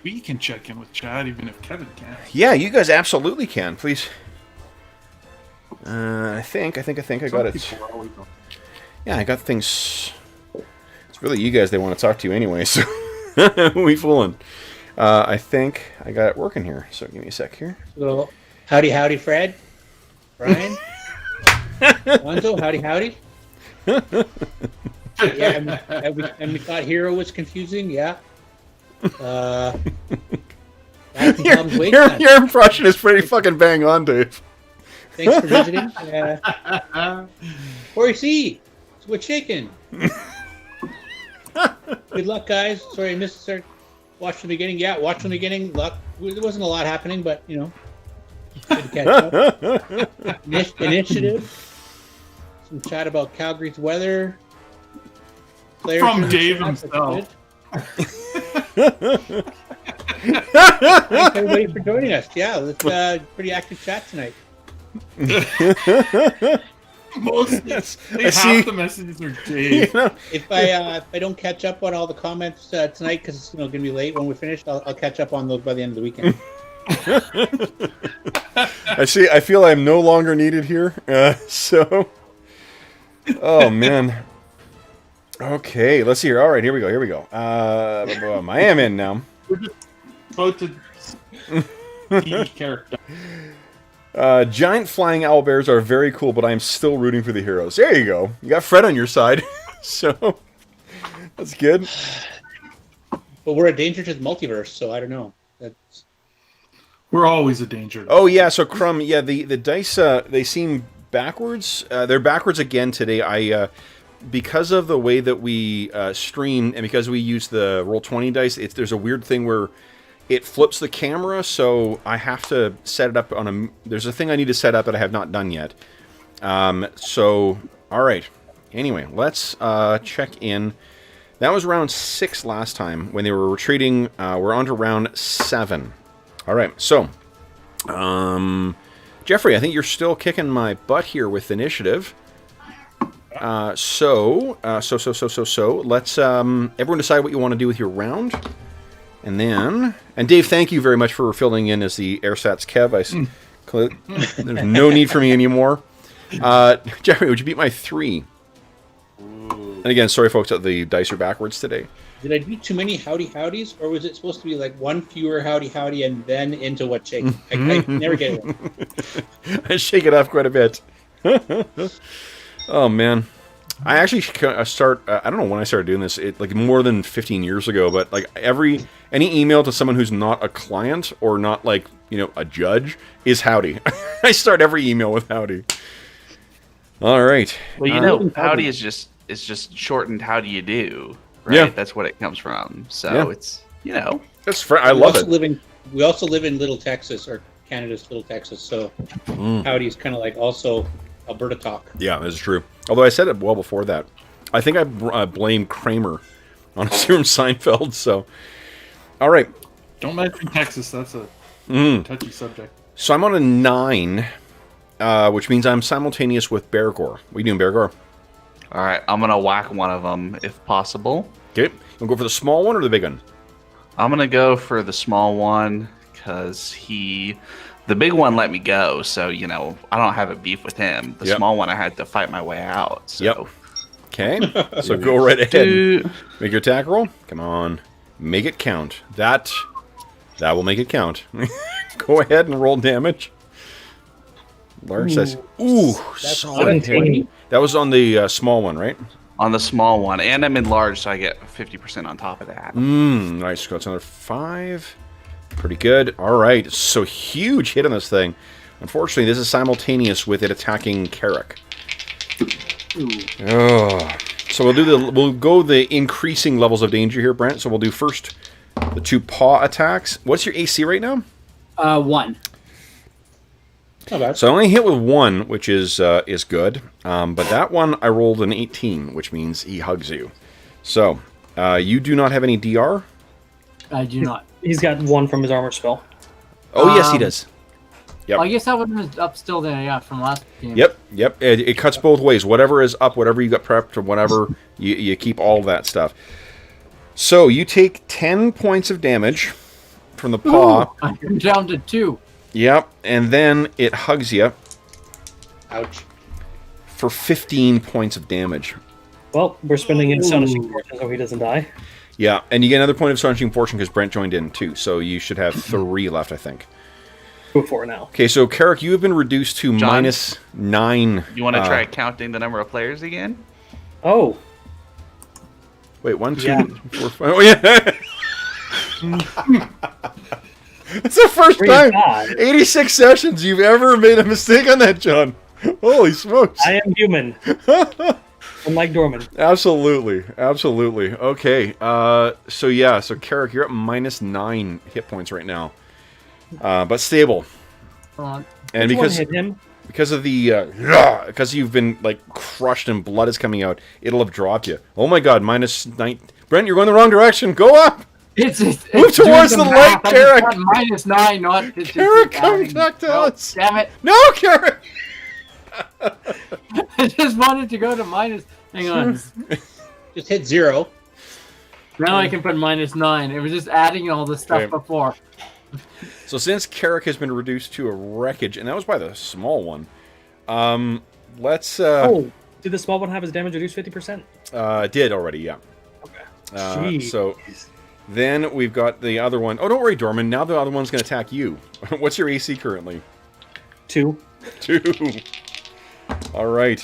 S3: We can check in with Chad even if Kevin can't.
S1: Yeah, you guys absolutely can. Please. I think I got it. Yeah, I got things. It's really you guys they want to talk to anyway, so we fooling. I think I got it working here. So give me a sec here.
S5: So, howdy, Fred. Brian. Lonzo, howdy. Yeah, and we thought Hero was confusing. Yeah.
S1: Your impression is pretty fucking bang on, Dave.
S5: Thanks for visiting. Corey C. What's shaking? Good luck, guys. Sorry I missed start. Watch the beginning. Yeah, watch the beginning. Luck. There wasn't a lot happening, but you know, good to catch up. Initiative. Some chat about Calgary's weather. Players
S3: From Dave himself.
S5: Thanks everybody for joining us. Yeah, it's pretty active chat tonight.
S3: Mostly, half the messages are Dave.
S1: You know?
S5: If I don't catch up on all the comments tonight, because it's gonna be late when we finish, I'll catch up on those by the end of the weekend.
S1: I see. I feel I'm no longer needed here. So, oh man. Okay, let's see here. All right, here we go. I am in now.
S3: We're just about to see character.
S1: Giant flying owlbears are very cool, but I'm still rooting for the heroes. There you go. You got Fred on your side, so that's good.
S5: But we're a danger to the multiverse, so I don't know.
S3: We're always a danger.
S1: Oh yeah, so Crumb, yeah, the dice they seem backwards. They're backwards again today. Because of the way that we stream and because we use the Roll20 dice, there's a weird thing where it flips the camera, so I have to set it up on a... There's a thing I need to set up that I have not done yet. So, alright. Anyway, let's check in. That was round 6 last time when they were retreating. We're on to round 7. Alright, so... Jeffrey, I think you're still kicking my butt here with initiative. So let's everyone decide what you want to do with your round. And then, Dave, thank you very much for filling in as the AirStats Kev. There's no need for me anymore. Jeffrey, would you beat my 3? And again, sorry folks that the dice are backwards today.
S5: Did I do too many howdies, or was it supposed to be like one fewer howdy and then into what shake? I never get it.
S1: I shake it off quite a bit. Oh man. I actually start. I don't know when I started doing this. Like more than 15 years ago. But like any email to someone who's not a client or not like a judge is howdy. I start every email with howdy. All right.
S4: Well, howdy is just shortened. How do you do? Right.
S1: Yeah.
S4: That's what it comes from. So it's
S1: That's I love it.
S5: We also live in Little Texas, or Canada's Little Texas. So howdy is kind of like also Alberta talk.
S1: Yeah, that's true. Although I said it well before that. I think I blame Kramer on Stuart Seinfeld, so... Alright.
S3: Don't mention Texas, that's a touchy subject.
S1: So I'm on a 9, which means I'm simultaneous with Bergour. What are you doing, Bergour?
S4: Alright, I'm going to whack one of them, if possible.
S1: Okay. You want to go for the small one or the big one?
S4: I'm going to go for the small one, because the big one let me go, so I don't have a beef with him. The small one I had to fight my way out. So.
S1: Yep. Okay, so go right ahead. Make your attack roll. Come on, make it count. That will make it count. Go ahead and roll damage. Large size. Ooh, solid hit. That was on the small one, right?
S4: On the small one, and I'm enlarged, so I get 50% on top of that.
S1: Nice. Got another 5. Pretty good. All right. So huge hit on this thing. Unfortunately, this is simultaneous with it attacking Carrick. Oh. So we'll go the increasing levels of danger here, Brent. So we'll do first the 2 paw attacks. What's your AC right now?
S6: 1.
S5: Not bad.
S1: So I only hit with 1, which is good. But that one I rolled an 18, which means he hugs you. So you do not have any DR?
S6: I do not.
S2: He's got 1 from his armor spell.
S1: Oh, yes, he does. Yep.
S6: I guess that would have been up still there, yeah, from last game.
S1: Yep. It cuts both ways. Whatever is up, whatever you got prepped, or whatever, you keep all that stuff. So you take 10 points of damage from the paw.
S6: Ooh, I'm down to 2.
S1: Yep, and then it hugs you
S5: Ouch.
S1: for 15 points of damage.
S2: Well, we're spending astonishing fortune so he doesn't die.
S1: Yeah, and you get another point of astonishing fortune because Brent joined in too, so you should have 3 left, I think.
S2: Go for it now.
S1: Okay, so Carrick, you have been reduced to -9.
S4: You want to try counting the number of players again?
S2: Oh.
S1: Wait, 1, 2,
S2: Yeah.
S1: 4, 5. Oh, yeah. It's the first time 86 sessions you've ever made a mistake on that, John. Holy smokes.
S2: I am human. Unlike Dorman.
S1: Absolutely. Okay. So Carrick, you're at -9 hit points right now. But stable. And because
S2: hit him.
S1: because of the because you've been like crushed and blood is coming out, it'll have dropped you. Oh my god, -9. Brent, you're going the wrong direction. Go up. Move towards the light, Carrick.
S6: -9, not.
S1: Carrick, come back to us.
S6: Damn it!
S1: No, Carrick.
S6: I just wanted to go to minus. Hang on.
S5: Just hit 0.
S6: Now I can put -9. It was just adding all the stuff
S1: Okay.
S6: before.
S1: So since Carrick has been reduced to a wreckage, and that was by the small one, let's.
S2: Oh, did the small one have his damage reduced 50%?
S1: Did already, yeah.
S2: Okay.
S1: So then we've got the other one. Oh, don't worry, Dorman. Now the other one's going to attack you. What's your AC currently?
S2: 2.
S1: 2. All right.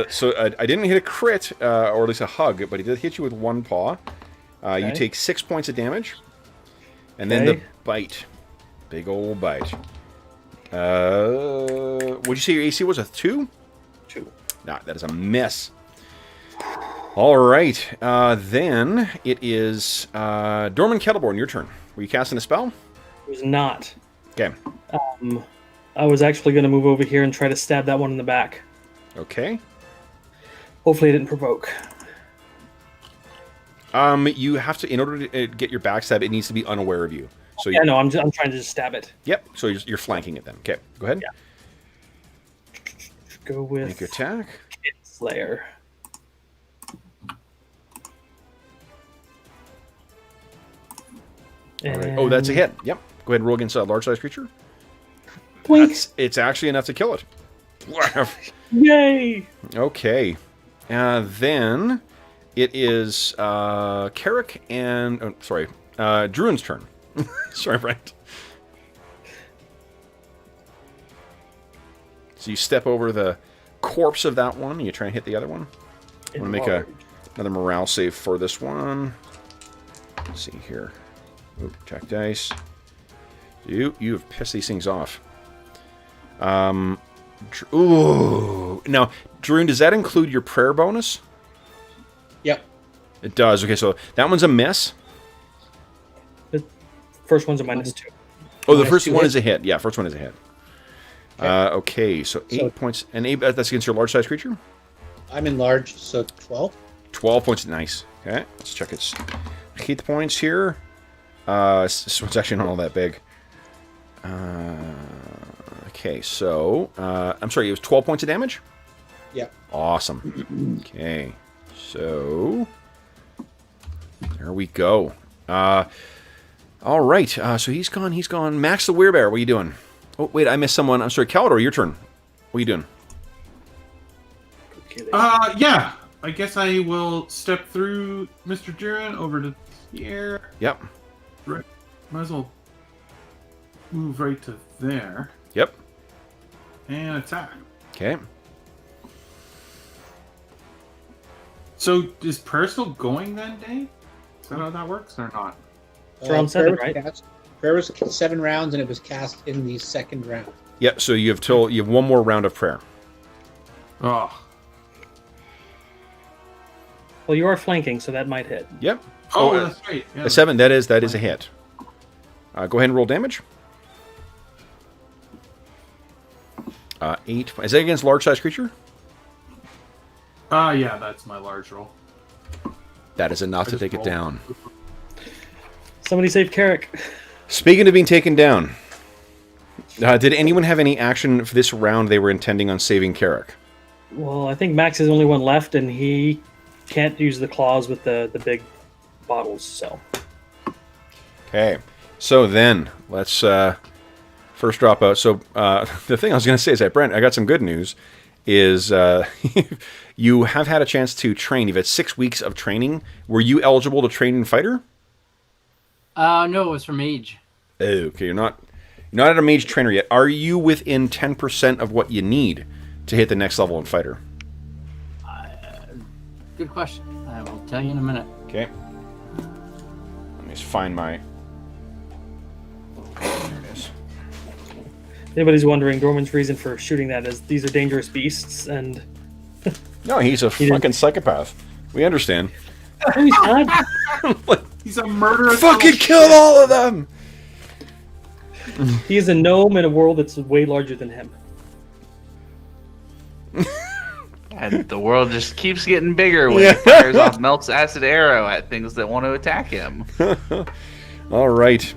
S1: So I didn't hit a crit, or at least a hug, but he did hit you with 1 paw.
S2: Okay.
S1: You take 6 points of damage. And then the bite. Big old bite. Would you say your AC was a 2?
S2: 2.
S1: Nah, that is a miss. All right. Then it is Dorman Kettleborn, your turn. Were you casting a spell?
S2: It was not.
S1: Okay.
S2: I was actually going to move over here and try to stab that one in the back.
S1: Okay.
S2: Hopefully it didn't provoke.
S1: You have to, in order to get your backstab, it needs to be unaware of you. So
S2: Yeah, no, I'm trying to just stab it.
S1: Yep. So you're flanking it then. Okay. Go ahead.
S2: Yeah. Go with
S1: Make your attack.
S2: Kid Slayer.
S1: All right. Oh, that's a hit. Yep. Go ahead and roll against a large-sized creature. It's actually enough to kill it.
S2: Yay!
S1: Okay. Then it is Carrick and... Oh, sorry. Druin's turn. Sorry, Brent. So you step over the corpse of that one, and you try and hit the other one. I'm going to make another morale save for this one. Let's see here. Ooh, check dice. You have pissed these things off. Ooh. Now, Druin, does that include your prayer bonus?
S5: Yep.
S1: It does. Okay, so that one's a miss.
S2: The first one's a -2.
S1: Oh, the
S5: Minus
S1: first
S5: 2
S1: one
S5: hit?
S1: is a hit. Yeah, first one is a hit. Okay, so 8 points. And that's against your large-sized creature?
S5: I'm enlarged, so 12.
S1: 12 points. Nice. Okay, let's check its hit points here. This one's actually not all that big. Okay, so... I'm sorry, it was 12 points of damage?
S5: Yep.
S1: Awesome. Okay, so... There we go. All right, so he's gone. He's gone. Max the Werebear, what are you doing? Oh, wait, I missed someone. I'm sorry, Calidor, your turn. What are you doing?
S3: Yeah. I guess I will step through Mr. Druin over to here.
S1: Yep.
S3: Right. Might as well move right to there
S1: Yep.
S3: and attack.
S1: Okay.
S3: So is personal going then, Dave? Is that how that works or not?
S2: It's round 7,
S5: prayer
S2: right?
S5: Prayer was 7 rounds, and it was cast in the second round.
S1: Yep. So you have one more round of prayer.
S3: Oh.
S2: Well, you are flanking, so that might hit.
S1: Yep.
S3: Oh, that's right. Yeah,
S1: A 7. That is a hit. Go ahead and roll damage. 8. Is that against large size creature?
S3: yeah, that's my large roll.
S1: That is enough to
S3: just
S1: take it
S3: rolled.
S1: down.
S2: Somebody save Carrick.
S1: Speaking of being taken down, did anyone have any action for this round they were intending on saving Carrick?
S2: Well, I think Max is the only one left, and he can't use the claws with the big bottles, so...
S1: Okay. So then, let's first drop out. So the thing I was going to say is that, Brent, I got some good news, is you have had a chance to train. You've had 6 weeks of training. Were you eligible to train in Fighter?
S6: No, it was from age.
S1: Oh, okay, you're not at a mage trainer yet. Are you within 10% of what you need to hit the next level in Fighter?
S6: Good question. I will tell you in a minute.
S1: Okay. Let me just find my... There it is.
S2: If anybody's wondering, Dorman's reason for shooting that is these are dangerous beasts, and...
S1: No, he's a fucking psychopath. We understand.
S2: No, he's not.
S3: He's a murderer.
S1: Fucking kill all of them!
S2: He is a gnome in a world that's way larger than him.
S4: And the world just keeps getting bigger when he fires off Melt's acid arrow at things that want to attack him.
S1: All right.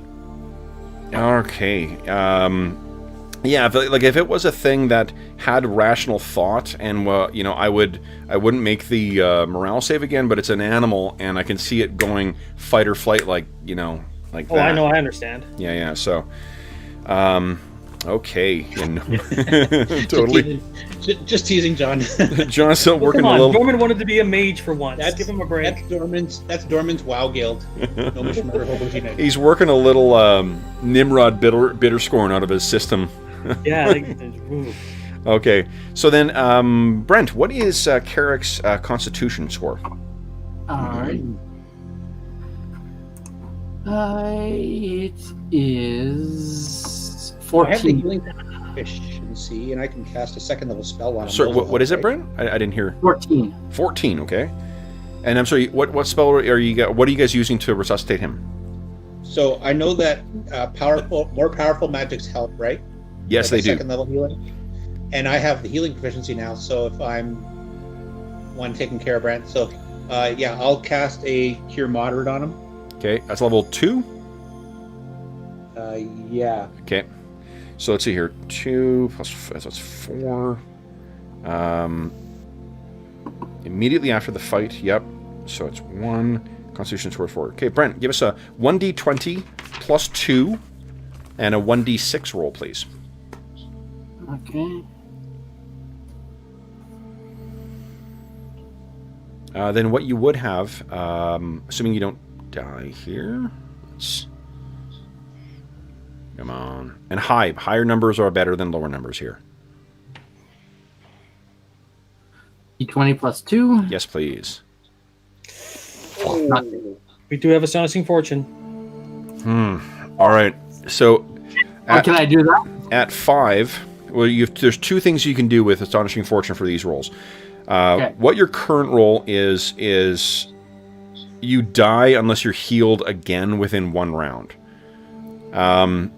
S1: Okay. Yeah, if it was a thing that had rational thought, and I wouldn't make the morale save again. But it's an animal, and I can see it going fight or flight, like that.
S2: Oh, I know, I understand.
S1: Yeah. So, okay. Totally.
S5: Just teasing, John.
S1: John's still
S2: Well,
S1: working
S2: come on,
S1: a little.
S2: Dorman wanted to be a mage for once. Give him a break.
S5: That's Dorman's WoW guild. Gnomish Murder Hobo Teenage.
S1: He's working a little Nimrod bitter scorn out of his system.
S2: Yeah. Ooh.
S1: Okay, so then, Brent, what is Carrick's Constitution score?
S6: Alright. It is
S5: I have the
S6: 14.
S5: healing efficiency, and I can cast a second level spell on him.
S1: Sorry, what is it, Brent? I didn't hear.
S6: 14.
S1: 14, okay. And I'm sorry, what spell what are you guys using to resuscitate him?
S5: So I know that more powerful magics help, right?
S1: Yes,
S5: Like
S1: they do.
S5: second level healing. And I have the healing proficiency now, so if I'm one taking care of Brent, so yeah, I'll cast a Cure Moderate on him.
S1: Okay, that's level 2?
S5: Yeah.
S1: Okay. So let's see here. 2 plus that's 4. Immediately after the fight, yep. So it's 1. Constitution score 4. Okay, Brent, give us a 1d20 plus 2 and a 1d6 roll, please.
S6: Okay.
S1: Then what you would have, assuming you don't die here, come on, and higher numbers are better than lower numbers here.
S6: D20 plus 2.
S1: Yes, please.
S2: We do have Astonishing Fortune.
S1: All right. So,
S6: Can I do that?
S1: at 5, well, there's 2 things you can do with Astonishing Fortune for these rolls.
S6: Okay.
S1: What your current roll is you die unless you're healed again within 1 round. What's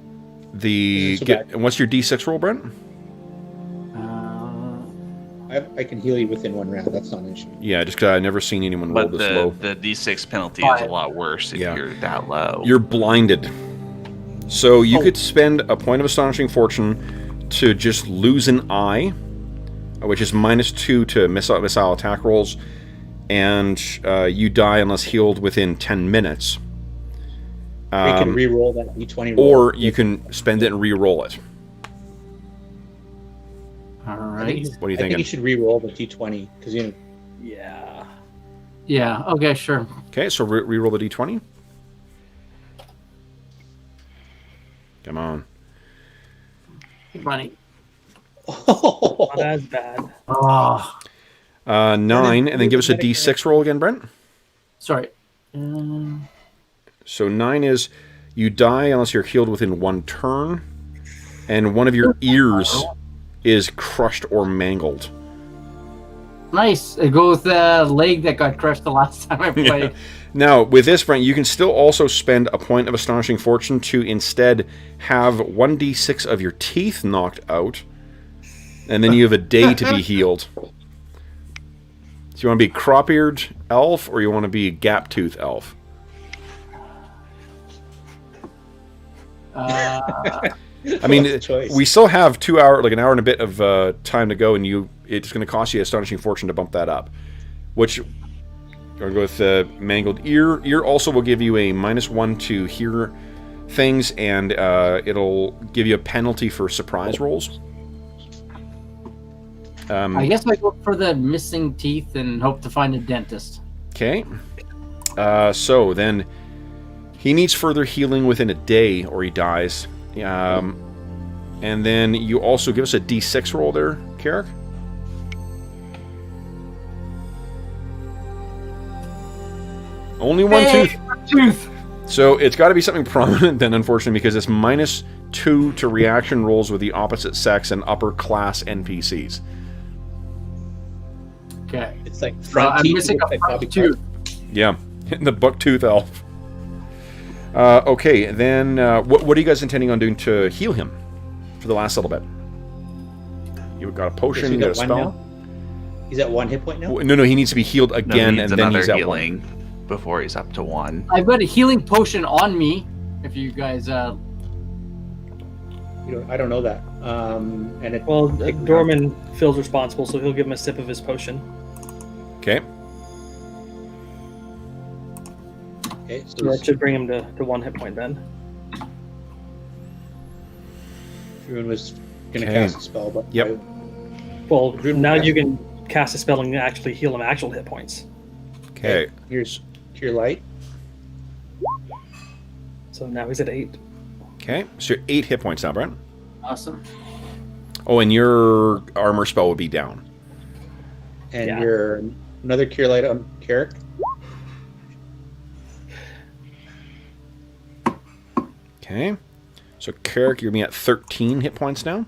S1: your D6 roll, Brent?
S5: I can heal you within 1 round. That's not an issue.
S1: Yeah, just because I've never seen anyone roll
S4: But
S1: this low.
S4: the D6 penalty is a lot worse if you're that low.
S1: You're blinded. So you could spend a point of Astonishing Fortune to just lose an eye, which is -2 to missile attack rolls, and you die unless healed within 10 minutes.
S5: We can re-roll that d20 roll.
S1: or you can spend it and re-roll it.
S6: All
S5: I
S6: right.
S5: think,
S1: What are you
S5: I think
S1: thinking?
S5: you should re-roll the d20 because
S2: Yeah.
S6: Yeah. Okay. Sure.
S1: Okay, so re-roll the d20. Come on.
S6: Money.
S2: Not as bad.
S6: Oh,
S1: 9, and then give us a d6 roll again, Brent.
S6: sorry.
S1: So 9 is you die unless you're healed within 1 turn, and one of your ears is crushed or mangled.
S6: Nice. It goes with the leg that got crushed the last time I played.
S1: Now, with this, Brent, you can still also spend a point of Astonishing Fortune to instead have 1d6 of your teeth knocked out, and then you have a day to be healed. So you want to be crop-eared elf, or you want to be gap-tooth elf?
S6: Uh,
S1: I mean,
S5: Tough choice.
S1: we still have 2 hour, like an hour and a bit of time to go, and it's going to cost you Astonishing Fortune to bump that up. Which, you're going to go with Mangled Ear. Ear also will give you a -1 to hear things, and it'll give you a penalty for surprise rolls.
S6: I guess I go for the missing teeth and hope to find a dentist.
S1: Okay. So then, he needs further healing within a day, or he dies. And then you also give us a d6 roll there, Carrick. Only one tooth. So it's got to be something prominent then, unfortunately, because it's -2 to reaction rolls with the opposite sex and upper class NPCs.
S6: Okay.
S5: It's like
S6: So
S5: front
S6: I'm
S5: teeth
S6: missing
S5: look
S6: a
S5: like
S6: front
S5: Bobby
S6: tooth.
S1: Yeah, hitting the bucktooth elf. Okay, then what are you guys intending on doing to heal him for the last little bit? You got a potion, you got a spell.
S5: He's at 1 hit point now.
S1: No, he needs to be healed
S4: No,
S1: again,
S4: he needs
S1: and then
S4: another
S1: he's at
S4: healing before he's up to 1.
S6: I've got a healing potion on me. If you guys,
S5: I don't know that. And it,
S2: Well, Dorman feels responsible, so he'll give him a sip of his potion.
S1: 1. Okay.
S5: okay, so
S2: So that should bring him to 1 hit point then.
S5: Druin was going to
S1: Okay.
S5: cast a spell, but
S1: Yep.
S2: Well,
S5: Druin
S2: now
S5: cast-
S2: you can cast a spell and actually heal him actual hit points.
S1: Okay.
S5: Here's Cure Light.
S2: So now he's at 8.
S1: Okay. So you're 8 hit points now, Brent.
S6: awesome.
S1: Oh, and your armor spell would be down.
S5: And
S2: Yeah.
S5: your another Cure Light on Carrick.
S1: Okay. So Carrick, you're me at 13 hit points now.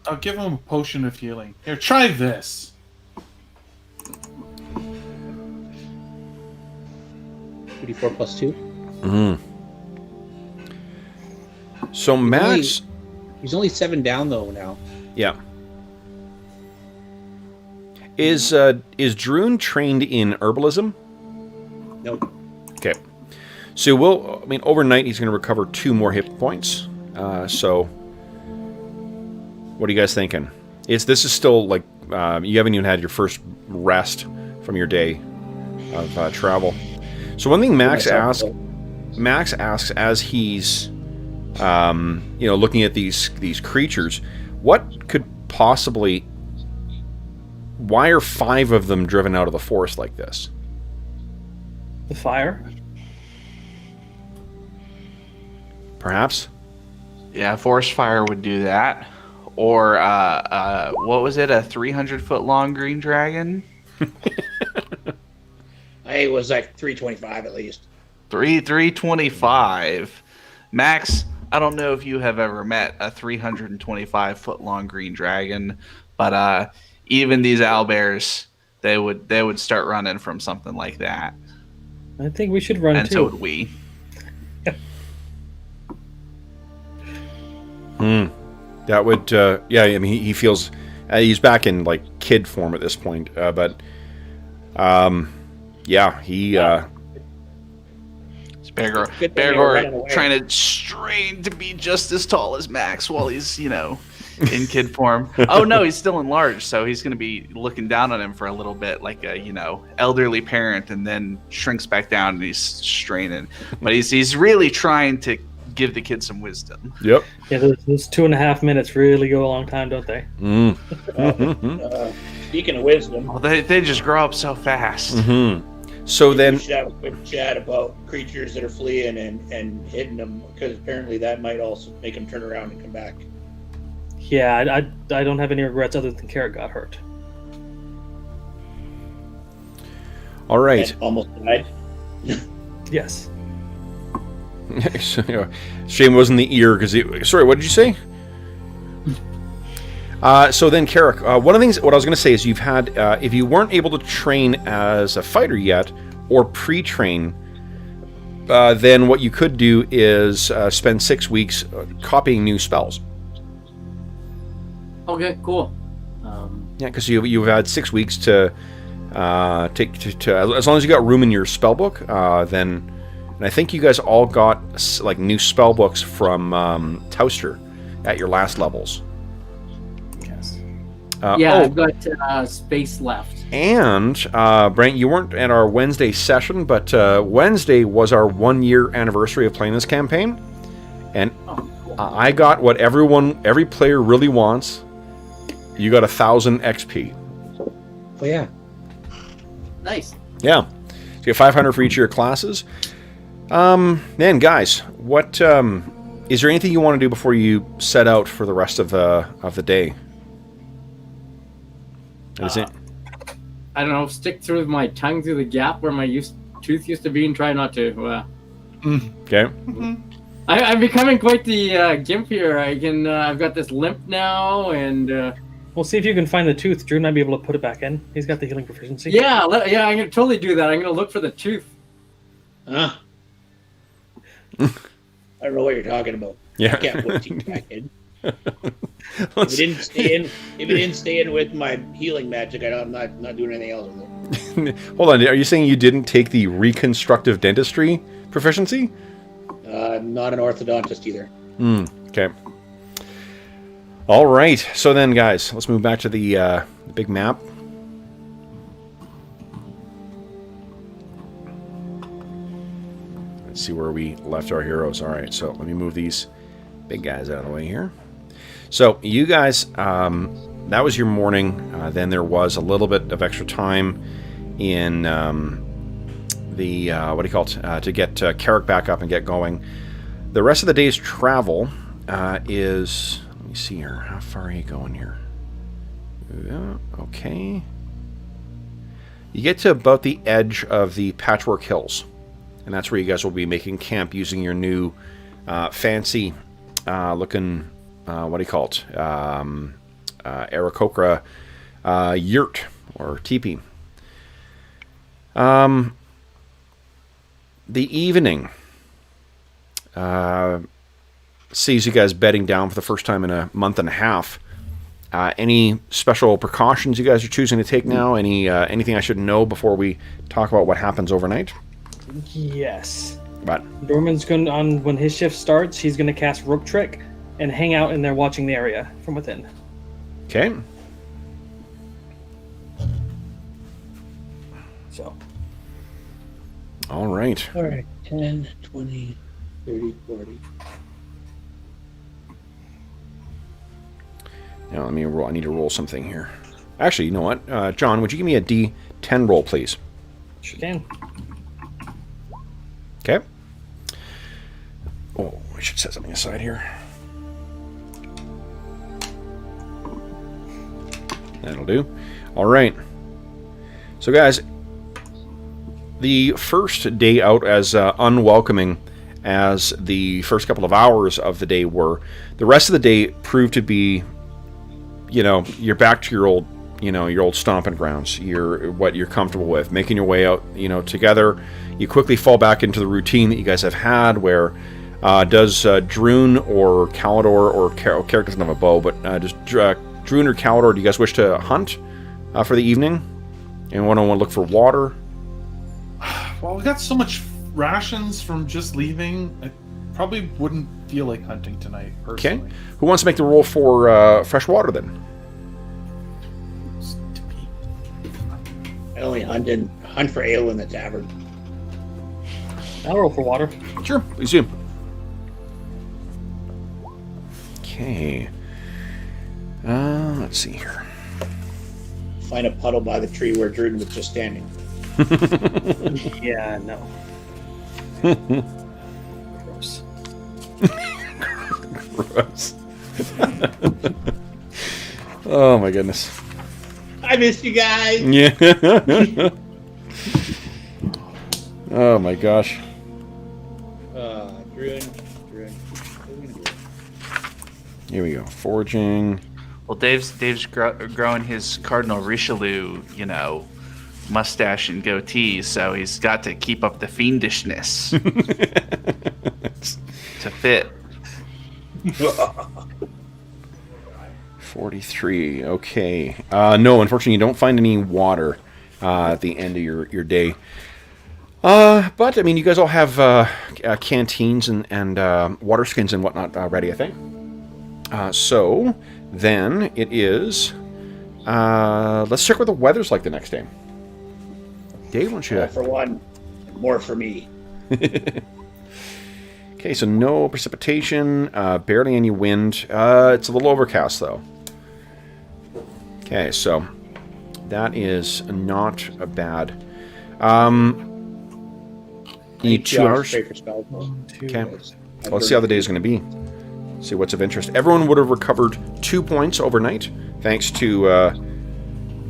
S3: I'll give him a potion of healing. Here, try this.
S5: 2d4 plus 2.
S1: So Max,
S5: He's only 7 down though now.
S1: yeah. Is Druin trained in herbalism?
S5: Nope.
S1: Okay. So overnight he's going to recover 2 more hit points. So, what are you guys thinking? This is still like you haven't even had your first rest from your day of travel. So one thing Max asks as he's looking at these creatures, what could possibly? Why are 5 of them driven out of the forest like this?
S2: The fire?
S1: Perhaps.
S4: Yeah, forest fire would do that. Or what was it? A 300-foot long green dragon?
S5: It was like 325 at least.
S4: 325. Max, I don't know if you have ever met a 325-foot long green dragon, but even these owlbears, they would start running from something like that,
S2: I think we should run
S4: and
S2: too.
S4: so would we.
S1: That would, yeah. I mean, he feels he's back in like kid form at this point, but yeah, he.
S4: It's Bergour,
S5: Good thing they were running
S4: Bergour
S5: away.
S4: trying to strain to be just as tall as Max while he's in kid form. Oh no, he's still enlarged, so he's going to be looking down on him for a little bit, like a elderly parent, and then shrinks back down and he's straining. But he's really trying to give the kid some wisdom.
S1: Yep.
S2: Yeah, those 2.5 minutes really go a long time, don't they?
S5: Speaking of wisdom,
S4: Well, they just grow up so fast.
S1: So
S5: we
S1: then,
S5: should have a quick chat about creatures that are fleeing and hitting them, because apparently that might also make them turn around and come back.
S2: Yeah, I don't have any regrets other than Carrot got hurt.
S1: all right.
S5: And almost died.
S2: Yes.
S1: Shame it wasn't the ear because sorry, what did you say? So then, Carrick, one of the things, what I was going to say is you've had, if you weren't able to train as a fighter yet, or pre-train, then what you could do is spend 6 weeks copying new spells.
S6: Okay, cool.
S1: Yeah, because you've had 6 weeks to take to as long as you got room in your spell book, then, and I think you guys all got like new spell books from Tauster at your last levels.
S6: I've got space left.
S1: And, Brent, you weren't at our Wednesday session, but Wednesday was our 1-year anniversary of playing this campaign. And I got what every player really wants. You got 1,000 XP.
S5: Oh, yeah.
S6: Nice.
S1: Yeah. So you get 500 for each of your classes. Man, guys, what is there anything you want to do before you set out for the rest of the day? Is it?
S6: I don't know, stick through my tongue through the gap where my tooth used to be and try not to.
S1: Okay.
S6: I'm becoming quite the gimp here. I've got this limp now, and
S2: We'll see if you can find the tooth. Drew might be able to put it back in. He's got the healing proficiency.
S6: yeah, I'm gonna totally do that. I'm gonna look for the tooth.
S5: I don't know what you're talking about.
S1: Yeah.
S5: I can't put teeth back in. If it didn't stay in with my healing magic, I'm not doing anything else with it.
S1: Hold on. Are you saying you didn't take the reconstructive dentistry proficiency?
S5: I'm not an orthodontist either.
S1: Okay. All right. So then, guys, let's move back to the big map. Let's see where we left our heroes. All right. So let me move these big guys out of the way here. So you guys, that was your morning. Then there was a little bit of extra time in the what do you call it, to get Carrick back up and get going. The rest of the day's travel is, let me see here, how far are you going here? Okay. You get to about the edge of the Patchwork Hills, and that's where you guys will be making camp using your new fancy looking what do you call it? Aarakocra yurt or teepee. The evening sees you guys bedding down for the first time in a month and a half. Any special precautions you guys are choosing to take now? Anything I should know before we talk about what happens overnight?
S2: Yes.
S1: What?
S2: Dorman's when his shift starts, he's going to cast Rope Trick and hang out in there watching the area from within.
S1: Okay.
S2: So.
S1: All right.
S5: All right. 10, 20, 30, 40.
S1: Now let me roll. I need to roll something here. Actually, you know what? John, would you give me a D10 roll, please?
S2: Sure can.
S1: Okay. Oh, I should set something aside here. That'll do. All right. So, guys, the first day out, as unwelcoming as the first couple of hours of the day were, the rest of the day proved to be, you're back to your old stomping grounds. What you're comfortable with, making your way out, together. You quickly fall back into the routine that you guys have had, where does Druin or Calidor or Carrick doesn't have a bow, but does Druin or Calidor, do you guys wish to hunt for the evening? And want to look for water?
S3: Well, we got so much rations from just leaving. I probably wouldn't feel like hunting tonight,
S1: Okay.
S3: personally.
S1: Who wants to make the roll for fresh water then?
S5: I only hunt for ale in the tavern.
S2: I'll roll for water.
S1: Sure, please do. Okay. Let's see here.
S5: Find a puddle by the tree where Druin was just standing.
S2: Yeah, no. Gross.
S1: Gross. Oh my goodness.
S5: I missed you guys.
S1: Yeah. Oh my gosh.
S5: Druin. What are we gonna do?
S1: Here we go. Foraging.
S4: Well, Dave's growing his Cardinal Richelieu, mustache and goatee, so he's got to keep up the fiendishness to fit.
S1: 43. Okay. No, unfortunately, you don't find any water at the end of your day. But I mean, you guys all have canteens and water skins and whatnot ready, I think. So then it is. Let's check what the weather's like the next day. Dave, why don't you?
S5: All for one, more for me.
S1: Okay, so no precipitation, barely any wind. It's a little overcast though. Okay, so that is not a bad. You need 2 hours.
S5: Straight for spells.
S1: Okay. Well, let's see how the day is going to be. See what's of interest. Everyone would have recovered 2 points overnight, thanks to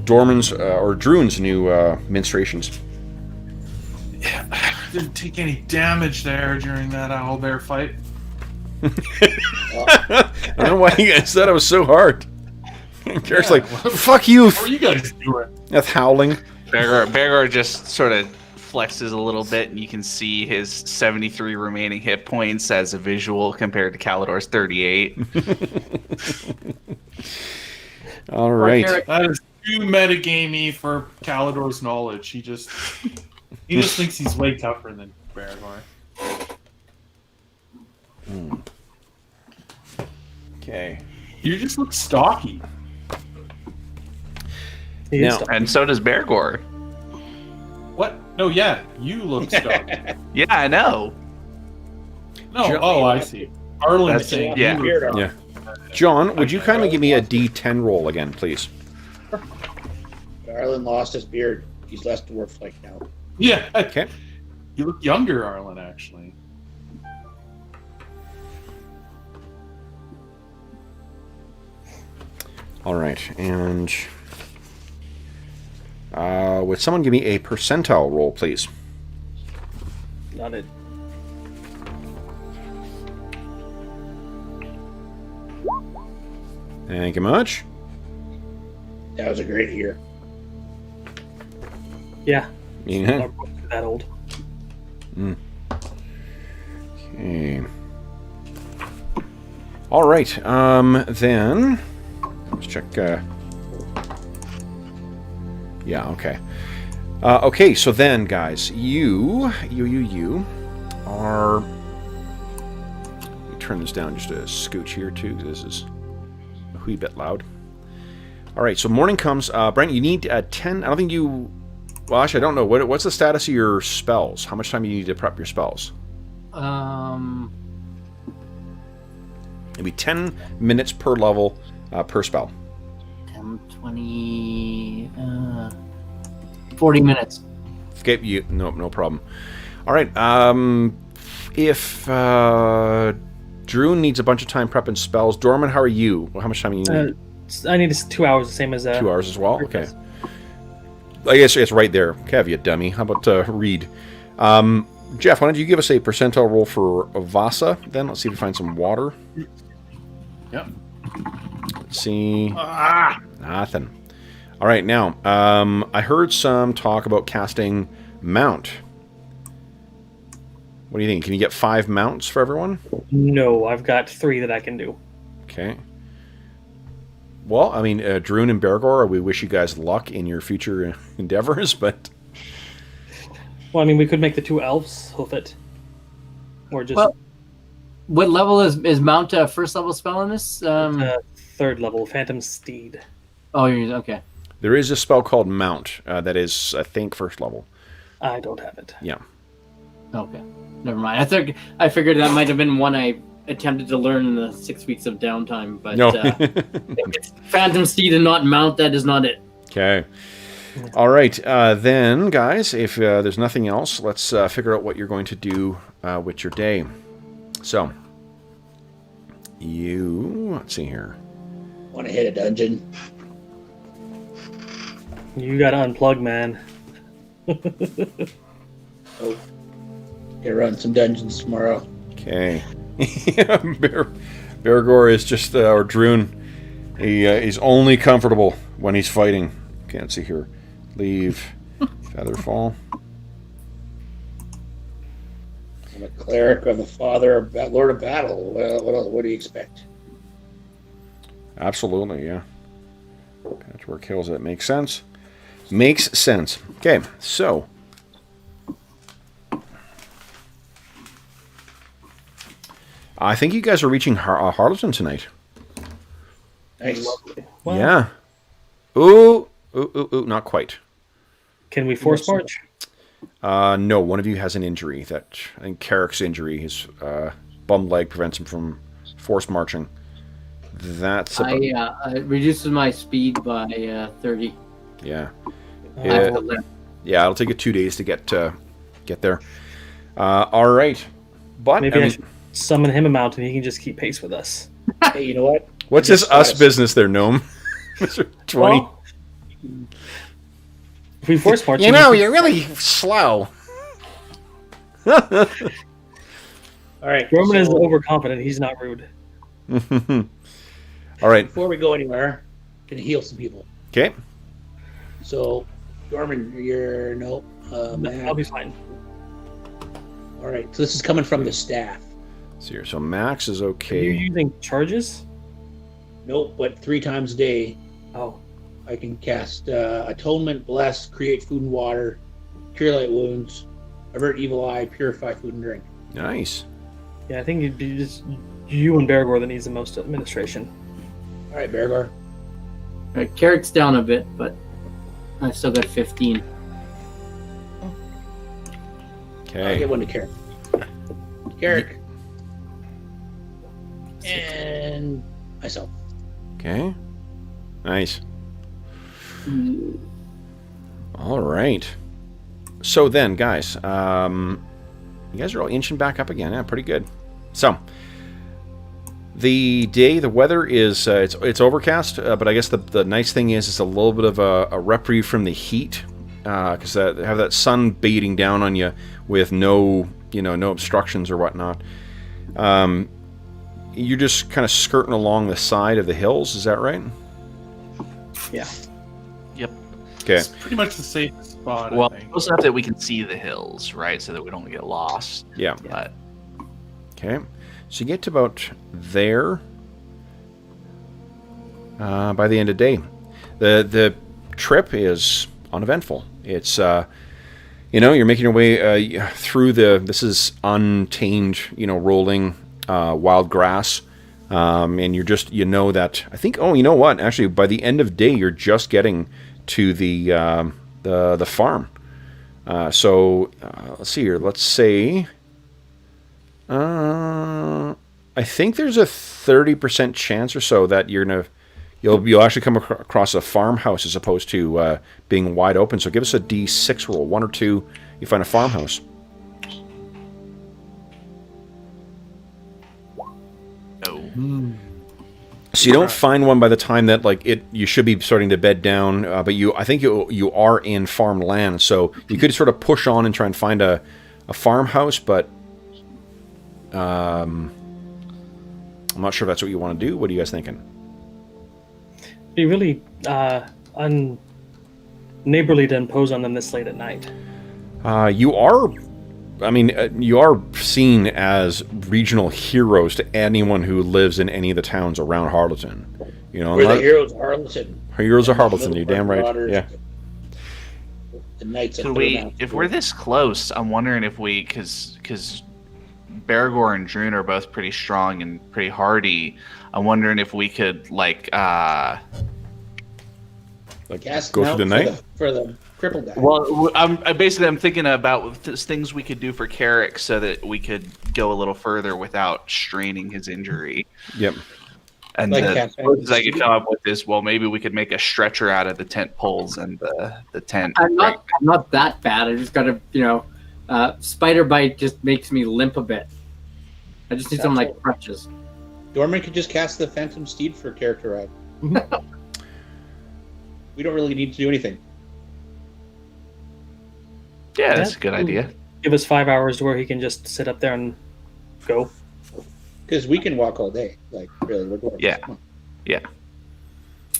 S1: Dorman's or Druin's new menstruations.
S3: Yeah, I didn't take any damage there during that owlbear fight.
S1: I don't know why you guys said it was so hard. Garrett's like, fuck you.
S3: What are you guys doing?
S1: That's howling.
S4: Bergour just sort of flexes a little bit, and you can see his 73 remaining hit points as a visual compared to Calidor's 38.
S1: All right.
S3: That is too metagamey for Calidor's knowledge. He just thinks he's way tougher than Bergour.
S1: Okay.
S3: You just look stocky.
S2: He is
S1: Now-
S2: stuck.
S4: And so does Bergour.
S3: What? No, yeah, you look stocky.
S4: Yeah, I know.
S3: No, oh, I see. Arlen
S4: That's-
S3: saying
S4: yeah.
S3: you
S5: Beard
S3: look
S5: on.
S1: Yeah. John, would you kindly give me a D10 roll again, please?
S5: Arlen lost his beard. He's less dwarf-like now.
S3: Yeah.
S1: Okay.
S3: You look younger, Arlen, actually.
S1: All right, and would someone give me a percentile roll, please?
S2: Not it.
S1: Thank you much.
S5: That was a great year.
S2: Yeah.
S1: Yeah.
S2: Our books are that old.
S1: Okay. All right. Then let's check. Yeah. Okay. Okay. So then, guys, you are. Let me turn this down just a scooch here too, because this is a wee bit loud. All right. So morning comes. Brent, you need 10. I don't think you. Well, actually, I don't know. What's the status of your spells? How much time do you need to prep your spells? Maybe 10 minutes per level per spell.
S6: 10, 20, 40 minutes.
S1: Okay, no problem. All right. If Druin needs a bunch of time prepping spells, Dorman, how are you? Well, how much time do you need?
S2: I need 2 hours, the same as
S1: 2 hours as well. Okay. I guess it's right there. Kev, you dummy. How about Reed? Jeff, why don't you give us a percentile roll for Vasa? Then let's see if we find some water.
S3: Yep.
S1: Let's see. Nothing. All right, now I heard some talk about casting Mount. What do you think? Can you get 5 mounts for everyone?
S2: No, I've got 3 that I can do.
S1: Okay. Well, I mean, Druin and Bergour, we wish you guys luck in your future endeavors, but
S2: Well, I mean, we could make the 2 elves hoof it. Or just...
S6: Well, What level is Mount first level spell in this?
S2: Third level, Phantom Steed.
S6: Oh, you're okay.
S1: There is a spell called Mount that is, I think, first level.
S2: I don't have it.
S1: Yeah.
S6: Okay, never mind. I figured that might have been one I attempted to learn in the 6 weeks of downtime, but
S1: No.
S6: if it's Phantom Steed and not Mount, that is not it.
S1: Okay. All right. Then, guys, if there's nothing else, let's figure out what you're going to do with your day. So, let's see here.
S5: Want to hit a dungeon?
S2: You gotta unplug, man.
S5: Oh, gonna run some dungeons tomorrow.
S1: Okay. Bergour is just, or Druin, he's only comfortable when he's fighting. Can't see here. Leave. Featherfall.
S5: I'm a cleric. I'm the father of Lord of Battle. What do you expect?
S1: Absolutely, yeah. Patchwork Hills, that makes sense. Makes sense. Okay, so. I think you guys are reaching Harleton tonight.
S5: Nice.
S2: Well,
S1: Yeah. Ooh, not quite.
S2: Can we force march?
S1: No, one of you has an injury. I think Carrick's injury, his bum leg, prevents him from force marching. That's about,
S6: It reduces my speed by 30.
S1: yeah.
S6: I have to lift.
S1: Yeah, it'll take you 2 days to get there. All right, but
S2: Maybe I should summon him a mountain. He can just keep pace with us.
S5: Hey, you know what?
S1: what's this us business there, Gnome? Mr. 20.
S2: Well, if we force march,
S1: You know, you're really slow.
S5: All right.
S2: Roman is
S5: so
S2: overconfident. He's not rude.
S1: All right.
S5: before we go anywhere, can heal some people.
S1: Okay.
S5: So, Dorman, Matt.
S2: I'll be fine.
S5: All right. So this is coming from the staff.
S1: So Max is
S2: Are you
S1: okay.
S2: using charges?
S5: Nope, but 3 times a day,
S2: Oh,
S5: I can cast Atonement, Bless, Create Food and Water, Cure Light Wounds, Avert Evil Eye, Purify Food and Drink.
S1: Nice.
S2: yeah. I think it'd be just you and Bergour that needs the most administration.
S5: All right, Bergour.
S6: Carrick's down a bit, but I still got 15.
S5: I'll
S1: Okay.
S5: get one to Carrick. Carrick. And myself.
S1: Okay. Nice. All right. So then, guys, you guys are all inching back up again. Yeah, pretty good. So, the weather is it's overcast, but I guess the nice thing is it's a little bit of a reprieve from the heat, because have that sun beating down on you with no obstructions or whatnot. You're just kind of skirting along the side of the hills. Is that right?
S2: Yeah.
S4: Yep.
S1: Okay.
S3: It's pretty much the safest spot,
S4: Well,
S3: I think.
S4: close enough that we can see the hills, right? So that we don't get lost.
S1: Yeah.
S4: But
S1: Okay. So you get to about there by the end of the day. The trip is uneventful. It's you're making your way through this is untamed, rolling wild grass, and you're just that I think. Oh, you know what? Actually, by the end of the day, you're just getting to the farm. So let's see here. Let's say. I think there's a 30% chance or so that you'll actually come across a farmhouse as opposed to being wide open. So give us a D6 roll, 1 or 2. You find a farmhouse.
S4: no.
S1: So you don't find one by the time that you should be starting to bed down, but I think you are in farmland. So you could sort of push on and try and find a farmhouse, but. I'm not sure if that's what you want to do. What are you guys thinking?
S2: Be really unneighborly to impose on them this late at night.
S1: You are seen as regional heroes to anyone who lives in any of the towns around Harleton.
S5: We're the heroes of Harleton.
S1: Heroes of Harleton. You're damn right. Yeah.
S5: The knights of
S4: Could we, if we're this close, I'm wondering if we, because Bergour and Druin are both pretty strong and pretty hardy. I'm wondering if we could like
S5: Cast
S1: go
S5: him
S1: through the
S5: out
S1: night.
S5: for the crippled guy.
S4: well, I'm thinking about things we could do for Carrick so that we could go a little further without straining his injury.
S1: Yep.
S4: And
S5: Like
S4: the
S5: casting
S4: closest I could
S5: speed?
S4: come up with is, well, maybe we could make a stretcher out of the tent poles and the tent.
S6: I'm not that bad. I just gotta, spider bite just makes me limp a bit. I just need some like crutches.
S5: Dorman could just cast the Phantom Steed for character ride. We don't really need to do anything.
S4: Yeah, that's a good idea.
S2: Give us 5 hours to where he can just sit up there and go.
S5: Because we can walk all day. Like, really, we're dwarves.
S4: Yeah.
S5: Come on.
S4: Yeah.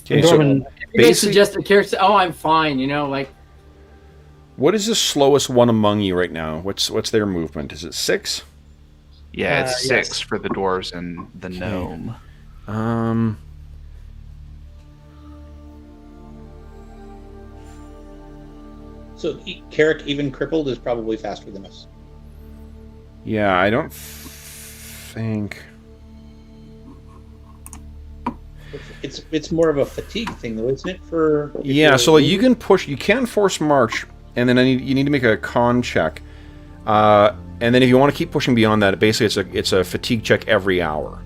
S1: Okay, so
S2: Dorman,
S6: You guys
S1: Basic-
S6: suggest a character. Oh, I'm fine. Like
S1: what is the slowest one among you right now? What's their movement? Is it 6?
S4: Yeah, it's
S2: Yes.
S4: 6 for the dwarves and the gnome.
S5: So Carrick, even crippled, is probably faster than us.
S1: Yeah, I don't think.
S5: It's more of a fatigue thing, though, isn't it? For if
S1: Yeah,
S5: you're-
S1: so you can push. You can force march, and then you need to make a con check. And then if you want to keep pushing beyond that, basically it's a fatigue check every hour.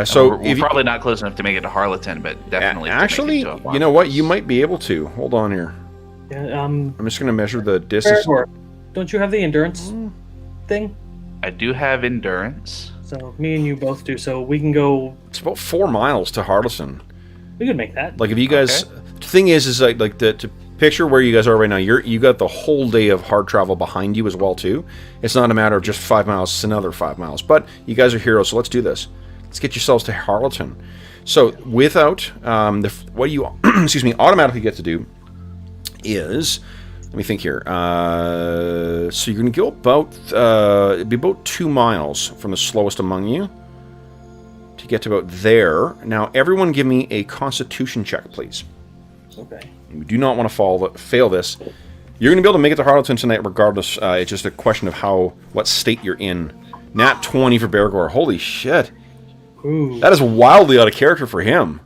S1: So
S4: we're
S1: if you-
S4: probably not close enough to make it to Harleton, but definitely. to make it
S1: actually,
S4: to a
S1: you know what? You might be able to. Hold on here.
S2: yeah,
S1: I'm just going to measure the distance.
S2: Bergour, don't you have the endurance thing?
S4: I do have endurance.
S2: So me and you both do. So we can go.
S1: It's about 4 miles to Harleston.
S2: We could make that.
S1: Like if you guys, the thing is like to picture where you guys are right now. You got the whole day of hard travel behind you as well too. It's not a matter of just 5 miles. It's another 5 miles. But you guys are heroes, so let's do this. Let's get yourselves to Harleton. So without what you excuse me automatically get to do is, let me think here. So you're going to go about it'd be about 2 miles from the slowest among you to get to about there. Now everyone, give me a Constitution check, please.
S2: Okay.
S1: We do not want to fail this. You're going to be able to make it to Harleton tonight regardless. It's just a question of what state you're in. Nat 20 for Bergour. Holy shit.
S2: Ooh.
S1: That is wildly out of character for him.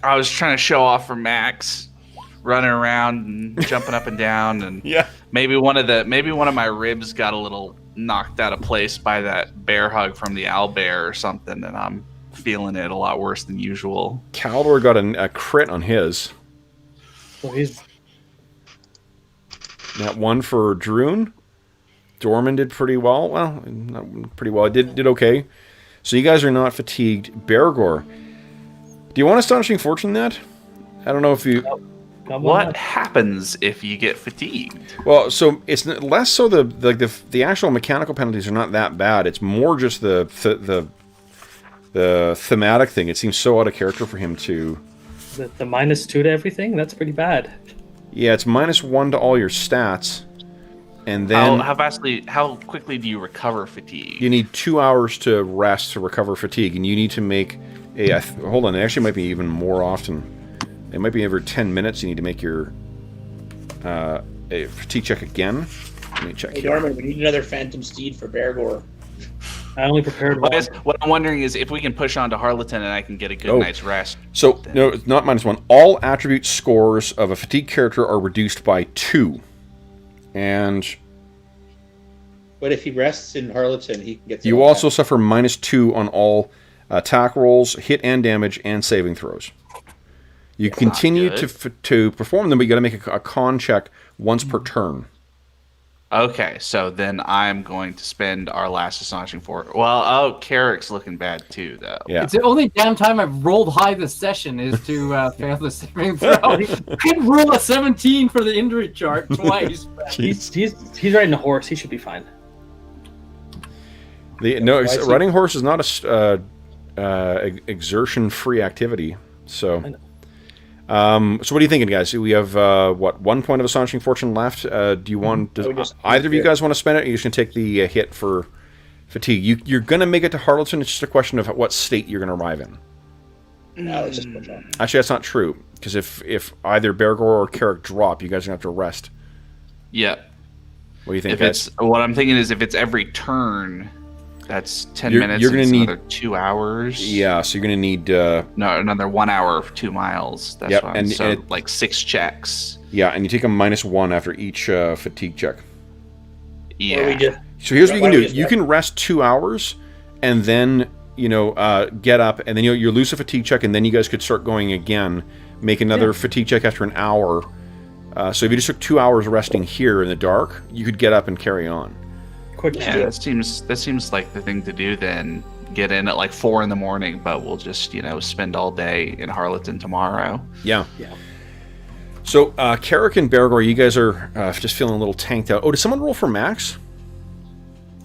S4: I was trying to show off for Max, running around and jumping up and down, and
S1: Yeah.
S4: maybe one of my ribs got a little knocked out of place by that bear hug from the owlbear or something, and I'm feeling it a lot worse than usual.
S1: Caldor got a crit on his.
S2: So he's
S1: Nat 1 for Druin. Dorman did pretty well. Well, not pretty well. Did okay. So you guys are not fatigued. Bergour, do you want Astonishing Fortune that? I don't know if you...
S2: got one
S4: What
S2: left.
S4: happens if you get fatigued?
S1: Well, so it's less so the actual mechanical penalties are not that bad. It's more just the thematic thing. It seems so out of character for him to...
S2: The -2 to everything. That's pretty bad.
S1: Yeah, it's -1 to all your stats. And then
S4: How quickly do you recover fatigue?
S1: you need 2 hours to rest to recover fatigue. And you need to make hold on, it actually might be even more often. It might be every 10 minutes you need to make your a fatigue check again. Let me check
S5: Hey,
S1: here.
S5: Dorman, we need another Phantom Steed for Bergour.
S2: I only prepared
S4: Well,
S2: one.
S4: guys, what I'm wondering is if we can push on to Harleton and I can get a good night's rest.
S1: So, no, it's not -1. All attribute scores of a fatigue character are reduced by 2. And
S5: But if he rests in Harleton, he can get.
S1: you also suffer -2 on all attack rolls, hit and damage, and saving throws. You continue to perform them, but you got to make a con check once per turn.
S4: Okay, so then I'm going to spend our last astonishing fort. Well, Carrick's looking bad too, though.
S1: Yeah.
S6: it's the only damn time I've rolled high this session is to fail the saving throw. I did roll a 17 for the injury chart twice.
S2: He's riding a horse. He should be fine.
S1: Riding horse is not a exertion-free activity. So, so what are you thinking, guys? We have 1 point of astonishing fortune left. Do you want? Does either of you guys want to spend it? Or you're just gonna take the hit for fatigue. You're gonna make it to Harleton. It's just a question of what state you're gonna arrive in.
S5: No, let's just push on.
S1: Actually, that's not true because if either Bergour or Carrick drop, you guys are gonna have to rest.
S4: Yep.
S1: What do you think,
S4: If
S1: guys?
S4: it's what I'm thinking is if it's every turn, that's 10
S1: You're-
S4: minutes.
S1: you're gonna
S4: and it's
S1: need-
S4: another 2 hours.
S1: Yeah, so you're going to need...
S4: No, another 1 hour, 2 miles. That's
S1: Yep,
S4: fine.
S1: and
S4: So
S1: it-
S4: like 6 checks.
S1: yeah, and you take a -1 after each fatigue check.
S4: Yeah.
S5: Or we just
S1: So here's what you
S5: Why
S1: can
S5: don't
S1: do.
S5: we
S1: You
S5: just-
S1: can rest 2 hours, and then, get up, and then you lose a fatigue check, and then you guys could start going again, make another fatigue check after an hour. So if you just took 2 hours resting here in the dark, you could get up and carry on.
S2: Quick.
S4: Yeah, that seems like the thing to do then. Get in at like 4 in the morning, but we'll just, spend all day in Harleton tomorrow.
S1: Yeah.
S5: Yeah.
S1: So, Carrick and Bergour, you guys are just feeling a little tanked out. Oh, did someone roll for Max?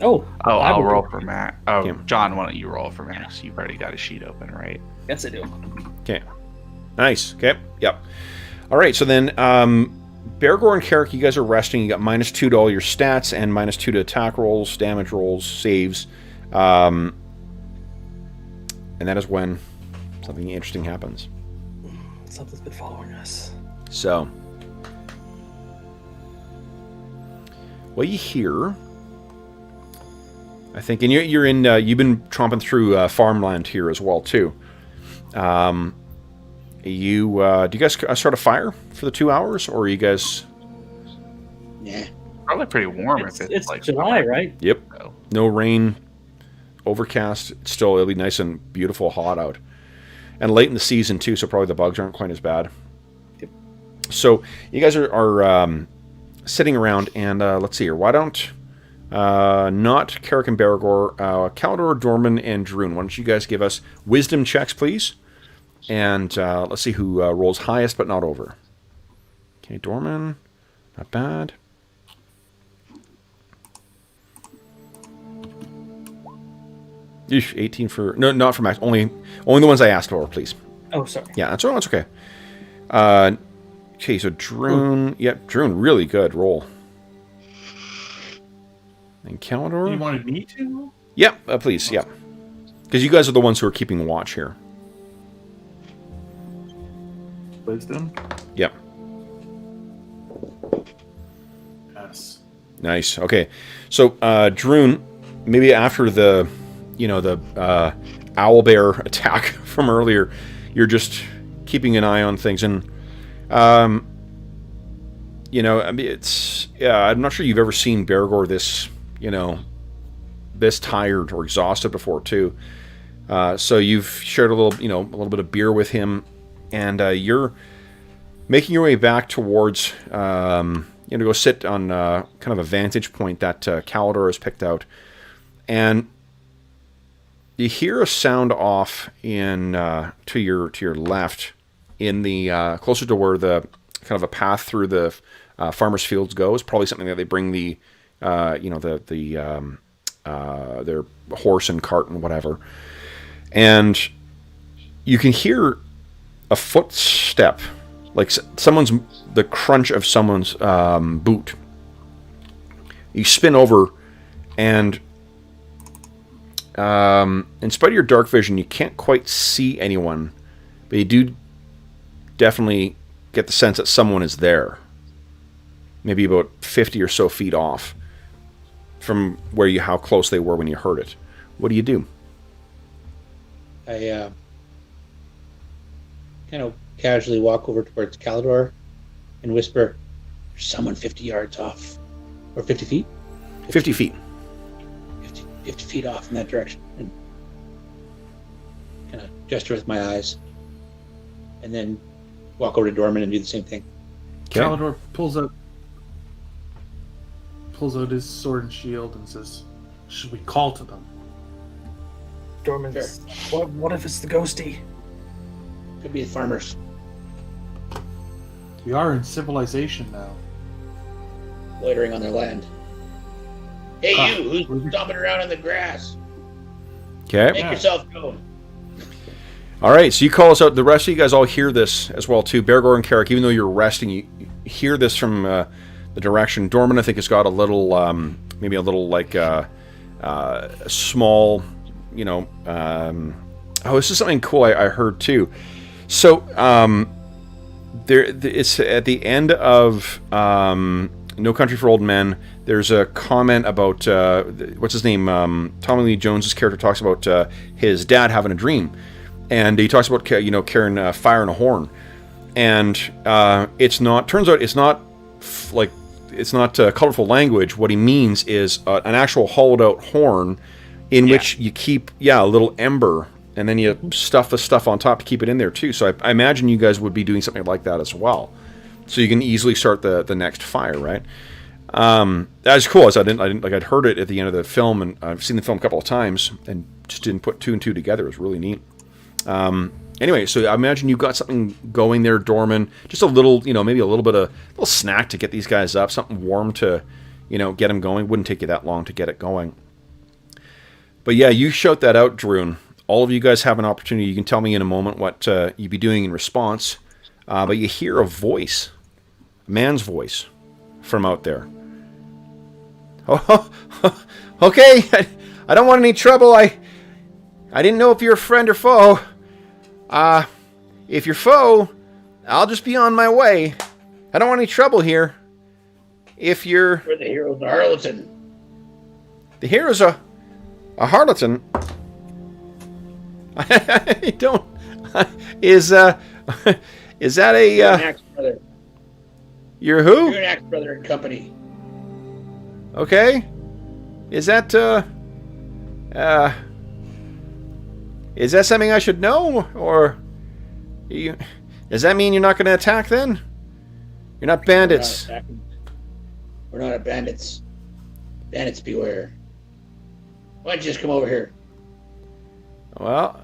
S2: Oh,
S4: Oh,
S2: I
S4: I'll
S2: will
S4: roll
S2: do it.
S4: for Max. Oh,
S1: Yeah.
S4: John, why don't you roll for Max? You've already got a sheet open, right?
S2: Yes, I do.
S1: Okay. Nice. Okay. Yep. All right. So then, Bergour and Carrick, you guys are resting. You got -2 to all your stats and -2 to attack rolls, damage rolls, saves. And that is when something interesting happens.
S2: Something's been following us.
S1: So, what you hear, I think, and you're in. You've been tromping through farmland here as well too. Do you guys start a fire for the 2 hours, or are you guys?
S5: yeah.
S4: Probably pretty warm
S2: It's,
S4: if
S2: it's
S4: like
S2: July, right?
S1: Yep.
S4: so.
S1: No rain, overcast. Still, it'll be nice and beautiful, hot out, and late in the season too. So probably the bugs aren't quite as bad.
S2: Yep.
S1: So you guys are sitting around, and let's see here. Why don't not Carrick and Bergour, Calidor, Dorman, and Druin? Why don't you guys give us wisdom checks, please? And let's see who rolls highest, but not over. Okay, Dorman, not bad. Eesh, 18 for not for Max. Only the ones I asked for, please.
S2: Oh, sorry.
S1: Yeah, that's okay. Okay, so Druin. Yep, Druin, really good roll. And Calidor.
S3: You wanted me to?
S1: Yep, please, yep. Because you guys are the ones who are keeping watch here.
S3: Wisdom?
S1: Yep.
S3: Yes.
S1: Nice. Okay. So, Druin, maybe after the owlbear attack from earlier, you're just keeping an eye on things, and I mean, it's I'm not sure you've ever seen Bergour this tired or exhausted before too. So you've shared a little bit of beer with him, and you're making your way back towards go sit on kind of a vantage point that Calidor has picked out, and you hear a sound off in to your left, in the closer to where the kind of a path through the farmers' fields goes. Probably something that they bring their horse and cart and whatever. And you can hear a footstep, like the crunch of someone's boot. You spin over, and in spite of your dark vision, you can't quite see anyone, but you do definitely get the sense that someone is there. Maybe about 50 or so feet off from how close they were when you heard it. What do you do?
S5: I kind of casually walk over towards Calidor and whisper, "There's someone 50 yards off." Or 50 feet?
S1: 50 feet.
S5: 50 feet off in that direction. And kind of gesture with my eyes. And then walk over to Dorman and do the same thing.
S1: Okay.
S3: Calidor pulls out his sword and shield and says, "Should we call to them?"
S2: Dorman, what if it's the ghosty?
S5: Could be the farmers.
S3: We are in civilization now.
S5: Loitering on their land. Hey,
S3: Ah,
S5: you!
S3: we're-
S5: Who's stomping around in the grass?
S1: Okay.
S5: Make yourself known.
S1: All right, so you call us out. The rest of you guys all hear this as well too. Bergour and Carrick, even though you're resting, you hear this from the direction. Dorman, I think, has got a little, maybe a little like small, this is something cool I heard too. So it's at the end of No Country for Old Men, there's a comment about what's his name? Tommy Lee Jones's character talks about his dad having a dream, and he talks about carrying fire and a horn, and it's not. Turns out it's not it's not colorful language. What he means is an actual hollowed out horn in which you keep a little ember, and then you stuff the stuff on top to keep it in there too. So I imagine you guys would be doing something like that as well. So you can easily start the next fire, right? That's cool. As I'd heard it at the end of the film, and I've seen the film a couple of times, and just didn't put two and two together. It was really neat. Anyway, so I imagine you've got something going there, Dorman. Just a little, maybe a little snack to get these guys up, something warm to, get them going. Wouldn't take you that long to get it going. But yeah, you shout that out, Druin. All of you guys have an opportunity. You can tell me in a moment what you'd be doing in response. But you hear a voice, a man's voice, from out there. Oh, okay. I don't want any trouble. I didn't know if you're a friend or foe. If you're foe, I'll just be on my way. I don't want any trouble here. If you're...
S5: We're the heroes of Harleton.
S1: The heroes of Harleton? I don't... Is that a...
S5: You're an Axebrother.
S1: You're who?
S5: You're an Axebrother and company.
S1: Okay. Is that something I should know? Or... Does that mean you're not going to attack then? You're not bandits.
S5: We're not bandits. Bandits beware. Why don't you just come over here?
S1: Well,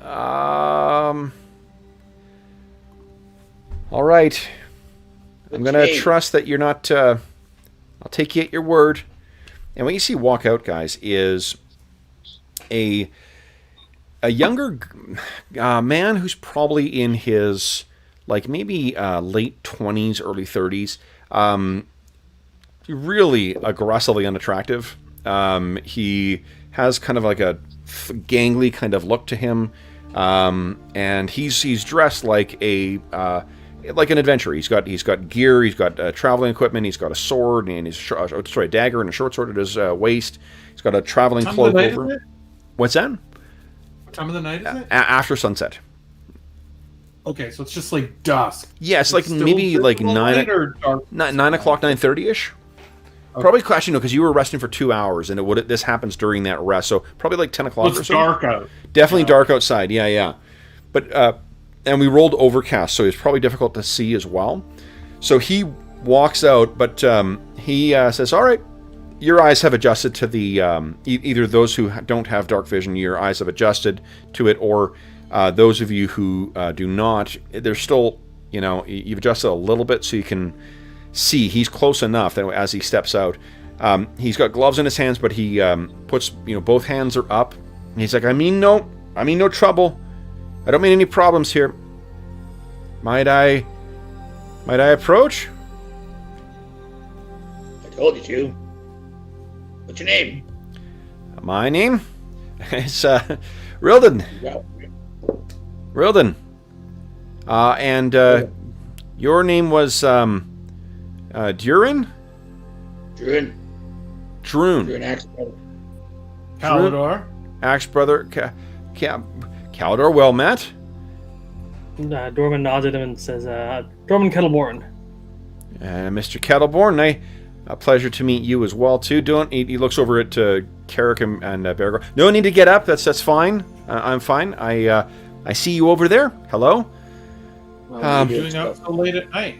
S1: all right. I'm going to trust that you're not... I'll take you at your word. And what you see walk out, guys, is a younger man who's probably in his, maybe late 20s, early 30s. Really aggressively unattractive. He has kind of like a gangly kind of look to him. And he's dressed like an adventurer. He's got gear, he's got traveling equipment, he's got a sword, and a dagger and a short sword at his waist. He's got a traveling cloak over. What's that?
S3: What time of the night is it?
S1: After sunset.
S3: Okay, so it's just like dusk.
S1: Yeah, it's like maybe like 9 o'clock, 9:30ish. Okay. Probably actually no, because you were resting for 2 hours, and this happens during that rest, so probably like 10 o'clock.
S3: It's dark out.
S1: Definitely dark outside. Yeah. But and we rolled overcast, so it's probably difficult to see as well. So he walks out, but he says, "All right, your eyes have adjusted to the either those who don't have dark vision, your eyes have adjusted to it, or those of you who do not. There's still, you've adjusted a little bit so you can see. He's close enough that as he steps out, he's got gloves in his hands, but he puts, both hands are up. And he's like, I mean no trouble. I don't mean any problems here. Might I approach?
S5: I told you to. What's your name?
S1: My name? It's Rilden. Rilden. And your name was Druin?
S5: Druin.
S1: Druin.
S5: Druin Axebrother.
S3: Calidor.
S1: Axebrother. Calidor, well met.
S2: Dorman nods at him and says, Dorman Kettleborn.
S1: Mr. Kettleborn, a pleasure to meet you as well, too. He looks over at Carrick and Bergour. No need to get up. That's fine. I'm fine. I see you over there. Hello.
S3: What are you doing out so late at night?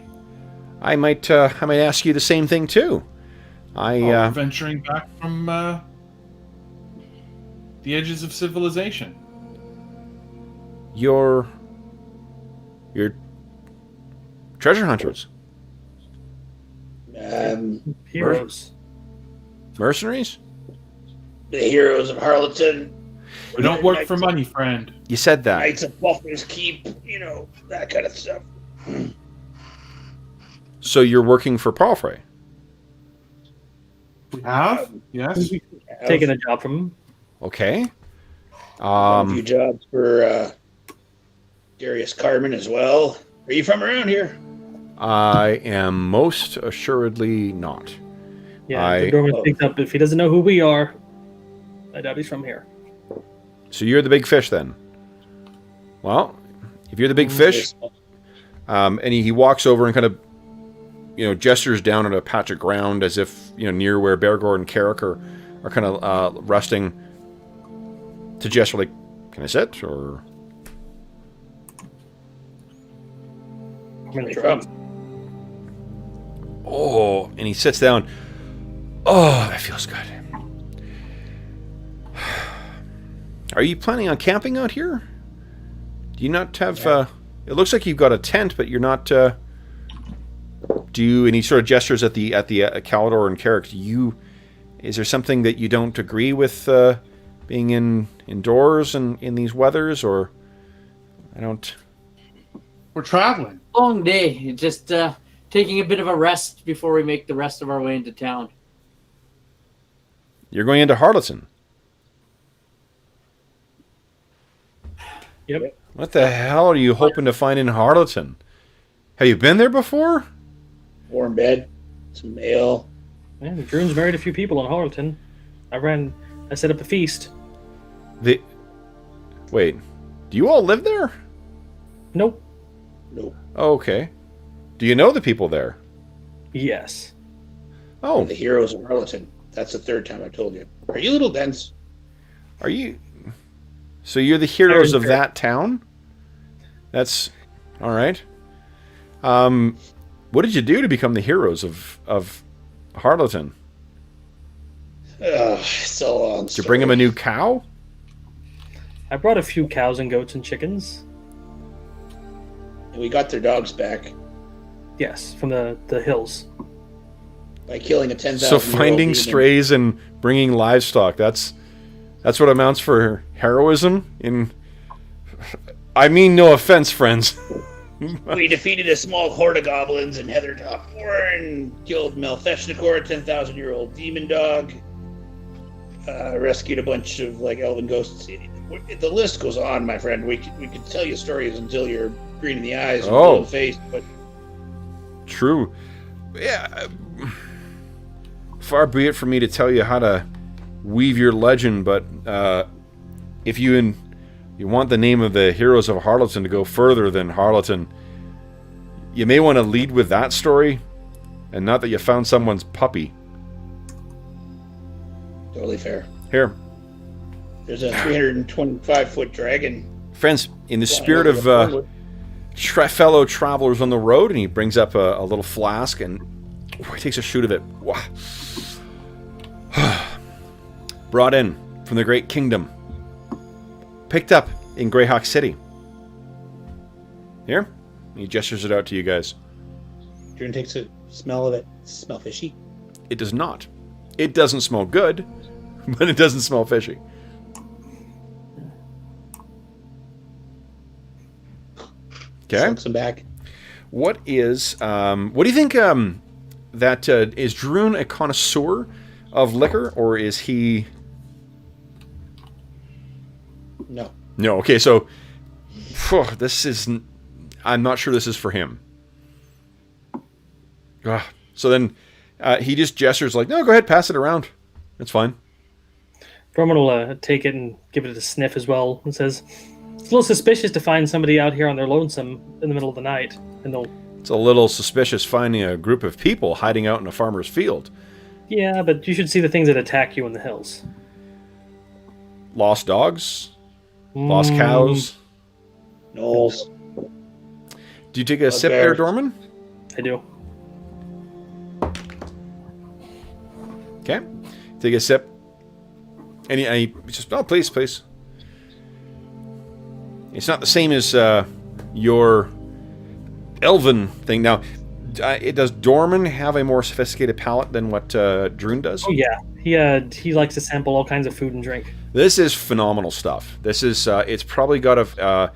S1: I might ask you the same thing too.
S3: We're venturing back from the edges of civilization.
S1: You're treasure hunters.
S2: Heroes.
S1: Mercenaries?
S5: The heroes of Harleton.
S3: We don't work for money, friend.
S1: You said that.
S5: Knights of Buffalo's Keep, that kind of stuff.
S1: So you're working for Palfrey?
S3: We have? Yes.
S2: Taking a job from him.
S1: Okay.
S5: A few jobs for Darius Carmen as well. Are you from around here?
S1: I am most assuredly not.
S2: Yeah, the doorman picked up. If he doesn't know who we are, I doubt he's from here.
S1: So you're the big fish then? Well, if you're the big fish, and he walks over and kind of, gestures down at a patch of ground as if, near where Bergour and Carrick are kind of resting, to gesture like, can I sit? Or...
S2: I'm going to try.
S1: Oh, and he sits down. Oh, that feels good. Are you planning on camping out here? Do you not have... it looks like you've got a tent, but you're not... do you... And he sort of gestures at the Calidor and Carrick. Is there something that you don't agree with being indoors and in these weathers, or... I don't...
S3: We're traveling.
S6: Long day. Just taking a bit of a rest before we make the rest of our way into town.
S1: You're going into Harleton.
S2: Yep.
S1: What the hell are you hoping to find in Harleton? Have you been there before?
S5: Warm bed, some ale.
S2: Man, the Druin's married a few people in Harleton. I set up a feast.
S1: Wait, do you all live there?
S2: Nope.
S5: Nope.
S1: Oh, okay. Do you know the people there?
S2: Yes.
S1: Oh,
S5: The heroes of Arlen. That's the third time I told you. Are you a little dense?
S1: are you... So you're the heroes of that town? That's... all right. What did you do to become the heroes of Harleton?
S5: It's a long
S1: Did you bring him a new cow?
S2: I brought a few cows and goats and chickens.
S5: And we got their dogs back
S2: Yes, from the hills.
S5: by killing a 10,000.
S1: So finding strays and bringing livestock, that's what amounts for heroism in... I mean, no offense, friends.
S5: We defeated a small horde of goblins in Heathertop and killed Malfeshnikor, a 10,000-year-old demon dog. Rescued a bunch of elven ghosts. The list goes on, my friend. We could tell you stories until you're green in the eyes and blue in the face, but
S1: True. Yeah. Far be it from me to tell you how to weave your legend, but if you want the name of the heroes of Harleton to go further than Harleton, you may want to lead with that story, and not that you found someone's puppy.
S5: totally fair.
S1: Here,
S5: There's a 325-foot dragon.
S1: friends, in the spirit of fellow travelers on the road, and he brings up a little flask, and he takes a shoot of it. Wow. Brought in from the Great Kingdom. Picked up in Greyhawk City. Here, he gestures it out to you guys.
S5: Druin takes a smell of it. Smell fishy?
S1: It does not. It doesn't smell good, but it doesn't smell fishy. Okay.
S5: Slunks him back.
S1: What do you think? That is Druin a connoisseur of liquor, or is he?
S5: No.
S1: No. Okay, so this is. I'm not sure this is for him. So then he just gestures like, "No, go ahead, pass it around. It's fine."
S2: Dorman will take it and give it a sniff as well, and says, "It's a little suspicious to find somebody out here on their lonesome in the middle of the night." And they'll.
S1: It's a little suspicious finding a group of people hiding out in a farmer's field.
S2: Yeah, but you should see the things that attack you in the hills.
S1: Lost dogs, lost cows.
S5: Knowles.
S1: Do you take a sip there, Dorman?
S2: I do.
S1: Okay. Take a sip. And he just, oh, please, please. It's not the same as your elven thing. Now, does Dorman have a more sophisticated palate than what Druin does?
S2: Oh yeah, he likes to sample all kinds of food and drink.
S1: This is phenomenal stuff. This is it's probably got a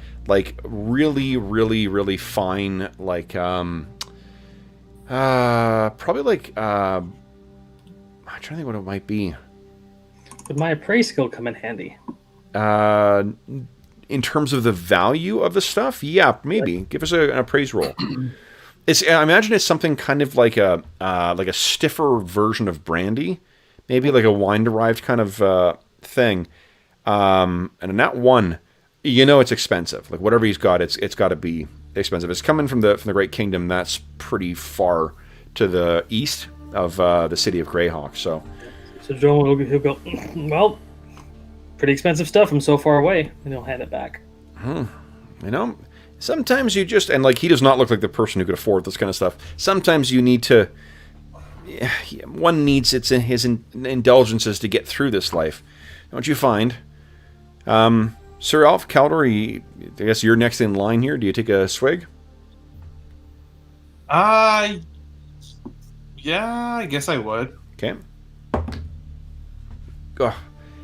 S1: really, really, really fine probably I'm trying to think what it might be.
S2: Would my appraise skill come in handy?
S1: In terms of the value of the stuff, yeah, maybe. Give us an appraise roll. I imagine it's something kind of like a stiffer version of brandy, maybe like a wine-derived kind of thing. And in that one, it's expensive. Like whatever he's got, it's got to be expensive. It's coming from the Great Kingdom. That's pretty far to the east of the city of Greyhawk. So
S2: Joel he'll go, well, pretty expensive stuff. I'm so far away, and he'll hand it back.
S1: Sometimes you just, and like he does not look like the person who could afford this kind of stuff. Sometimes you need to. One needs his indulgences to get through this life, don't you find? Sir Alf, Caldor, I guess you're next in line here. Do you take a swig?
S3: Yeah, I guess I would.
S1: Okay.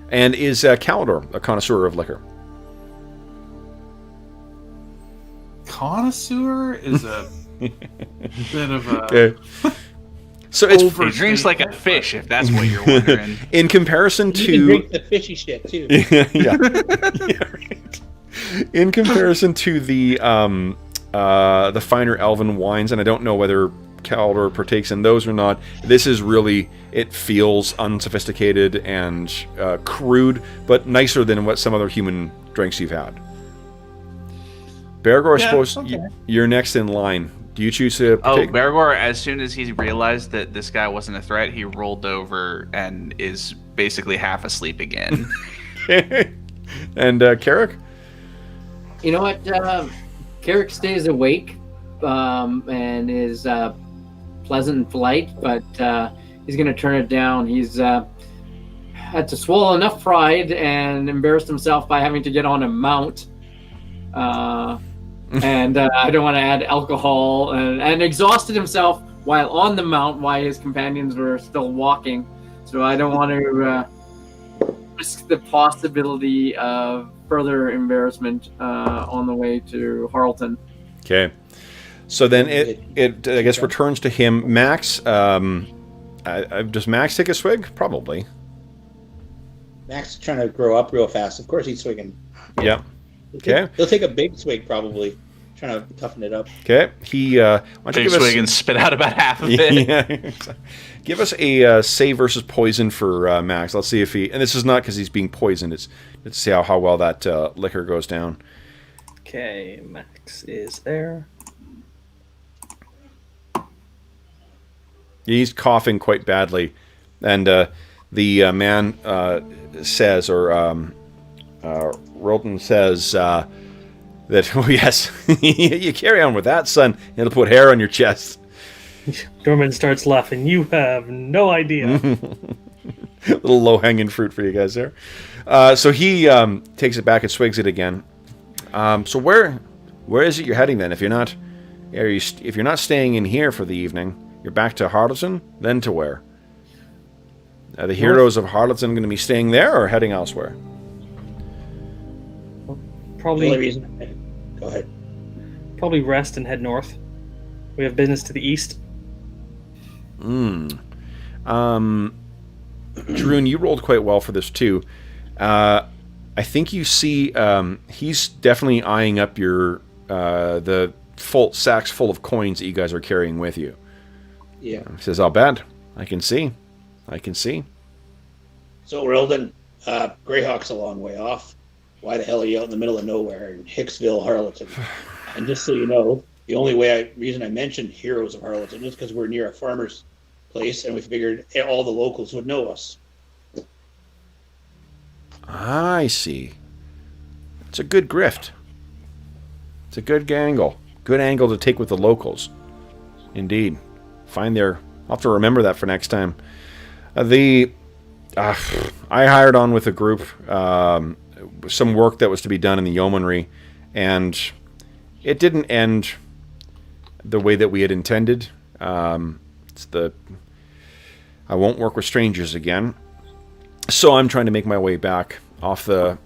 S1: And is Caldor a connoisseur of liquor?
S3: Connoisseur is a bit of a...
S1: Okay. So it's
S4: he drinks like a fish, if that's what you're wondering.
S1: In comparison
S5: You can
S1: to...
S5: drink the fishy shit, too.
S1: Yeah. Yeah, right. In comparison to the finer elven wines, and I don't know whether Caldor partakes in those or not, this is really, it feels unsophisticated and crude, but nicer than what some other human drinks you've had. Bergour, I suppose you're next in line. Do you choose to partake?
S4: Bergour, as soon as he realized that this guy wasn't a threat, he rolled over and is basically half asleep again.
S1: And Carrick?
S6: You know what? Carrick stays awake and is pleasant and polite, but he's going to turn it down. He's had to swallow enough pride and embarrassed himself by having to get on a mount. And I don't want to add alcohol, and exhausted himself while on the mount while his companions were still walking. So I don't want to risk the possibility of further embarrassment on the way to Harleton.
S1: Okay. So then it I guess returns to him. Max, does Max take a swig? Probably.
S5: Max is trying to grow up real fast. Of course he's swigging.
S1: Yeah. Okay.
S5: He'll take a big swig, probably. Trying to toughen it up.
S1: Okay. He why don't you
S4: Big
S1: give us,
S4: swig and spit out about half of it.
S1: Yeah. Give us a save versus poison for Max. Let's see if he, and this is not because he's being poisoned. It's to see how well that liquor goes down.
S2: Okay, Max is there.
S1: He's coughing quite badly, and the man says, or Rolton says, that, oh yes, you carry on with that, son. It'll put hair on your chest.
S2: Dorman starts laughing. You have no idea.
S1: Little low-hanging fruit for you guys there. So he takes it back and swigs it again. So where is it you're heading then? If you're not staying in here for the evening, you're back to Harleton. Then to where? Are the heroes of Harleton going to be staying there or heading elsewhere?
S2: Probably.
S5: The only reason. Go ahead.
S2: Probably rest and head north. We have business to the east.
S1: Druin, you rolled quite well for this too. I think you see he's definitely eyeing up your the full sacks full of coins that you guys are carrying with you.
S5: Yeah.
S1: He says, "I'll bet. I can see.
S5: So, Elandin, Greyhawk's a long way off. Why the hell are you out in the middle of nowhere in Hicksville, Harleton? And just so you know, the only reason I mentioned heroes of Harleton is because we're near a farmer's place, and we figured all the locals would know us.
S1: I see. It's a good grift. It's a good angle. Good angle to take with the locals. Indeed. I'll have to remember that for next time. I hired on with a group, some work that was to be done in the yeomanry, and it didn't end the way that we had intended. I won't work with strangers again. So I'm trying to make my way back off the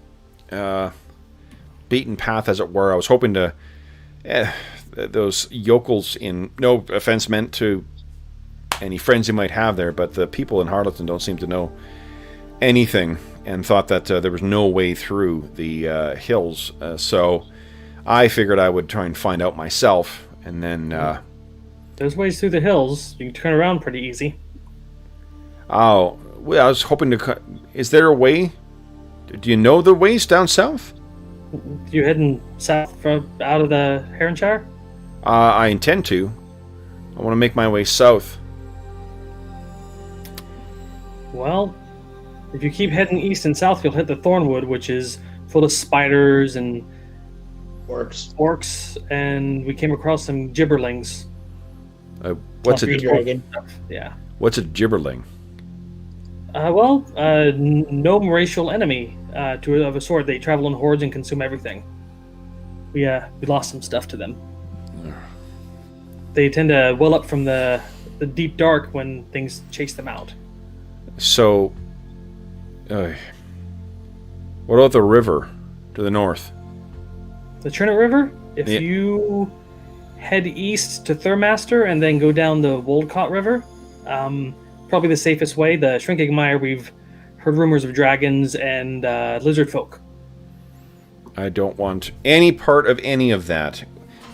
S1: beaten path, as it were. I was hoping to... those yokels, in no offense meant to any friends you might have there, but the people in Harleton don't seem to know anything, and thought that there was no way through the hills. So I figured I would try and find out myself, and then
S2: There's ways through the hills. You can turn around pretty easy.
S1: Oh, well, I was hoping to... Is there a way? Do you know the ways down south?
S2: You heading south out of the Heronshire?
S1: I intend to. I want to make my way south.
S2: Well, if you keep heading east and south, you'll hit the Thornwood, which is full of spiders and orcs, and we came across some gibberlings.
S1: What's a
S5: Green dragon.
S2: Yeah.
S1: What's a gibberling?
S2: Gnome racial enemy of a sort. They travel in hordes and consume everything. We lost some stuff to them. They tend to well up from the deep dark when things chase them out.
S1: So, what about the river to the north?
S2: The Trinit River? If you head east to Thurmaster and then go down the Woldcott River, probably the safest way. The Shrinking Mire, we've heard rumors of dragons and lizard folk.
S1: I don't want any part of any of that.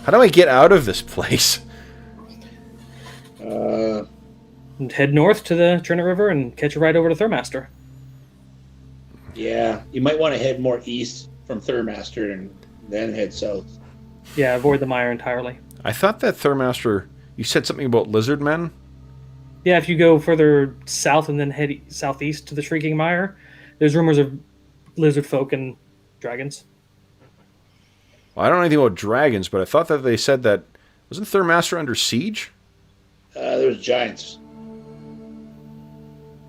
S1: How do I get out of this place?
S2: And head north to the Trinit River and catch a ride over to Thurmaster.
S5: Yeah, you might want to head more east from Thurmaster and then head south.
S2: Yeah, avoid the mire entirely.
S1: I thought that Thurmaster... You said something about lizard men?
S2: Yeah, if you go further south and then head southeast to the Shrieking Mire, there's rumors of lizard folk and dragons.
S1: Well, I don't know anything about dragons, but I thought that they said that... Wasn't Thurmaster under siege?
S5: There was giants.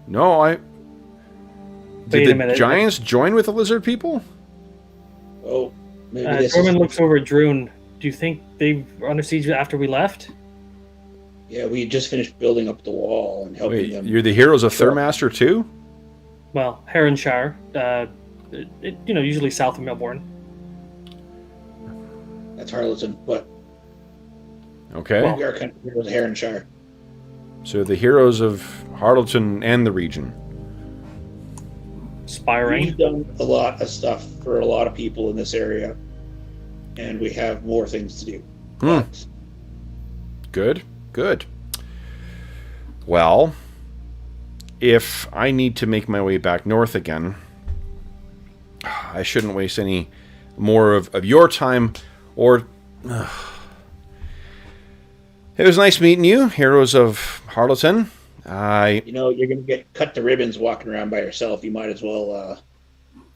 S1: No,
S2: Wait
S1: Did
S2: a
S1: the
S2: minute.
S1: giants join with the lizard people?
S5: Oh, maybe this
S2: Dorman
S5: is...
S2: looks over at Druin. Do you think they were under siege after we left?
S5: Yeah, we just finished building up the wall and helping
S1: Wait,
S5: them.
S1: you're the heroes of Thurmaster too?
S2: Well, Heronshire, usually south of Melbourne.
S5: That's Harleton, but
S1: Okay.
S5: we are kind of heroes of Heronshire.
S1: So the heroes of Harleton and the region.
S2: Spiring.
S5: We've done a lot of stuff for a lot of people in this area, and we have more things to do. But
S1: Good, good. Well, if I need to make my way back north again, I shouldn't waste any more of your time or... It was nice meeting you, heroes of Harleton.
S5: you know, you're going to get cut to ribbons walking around by yourself. You might as well,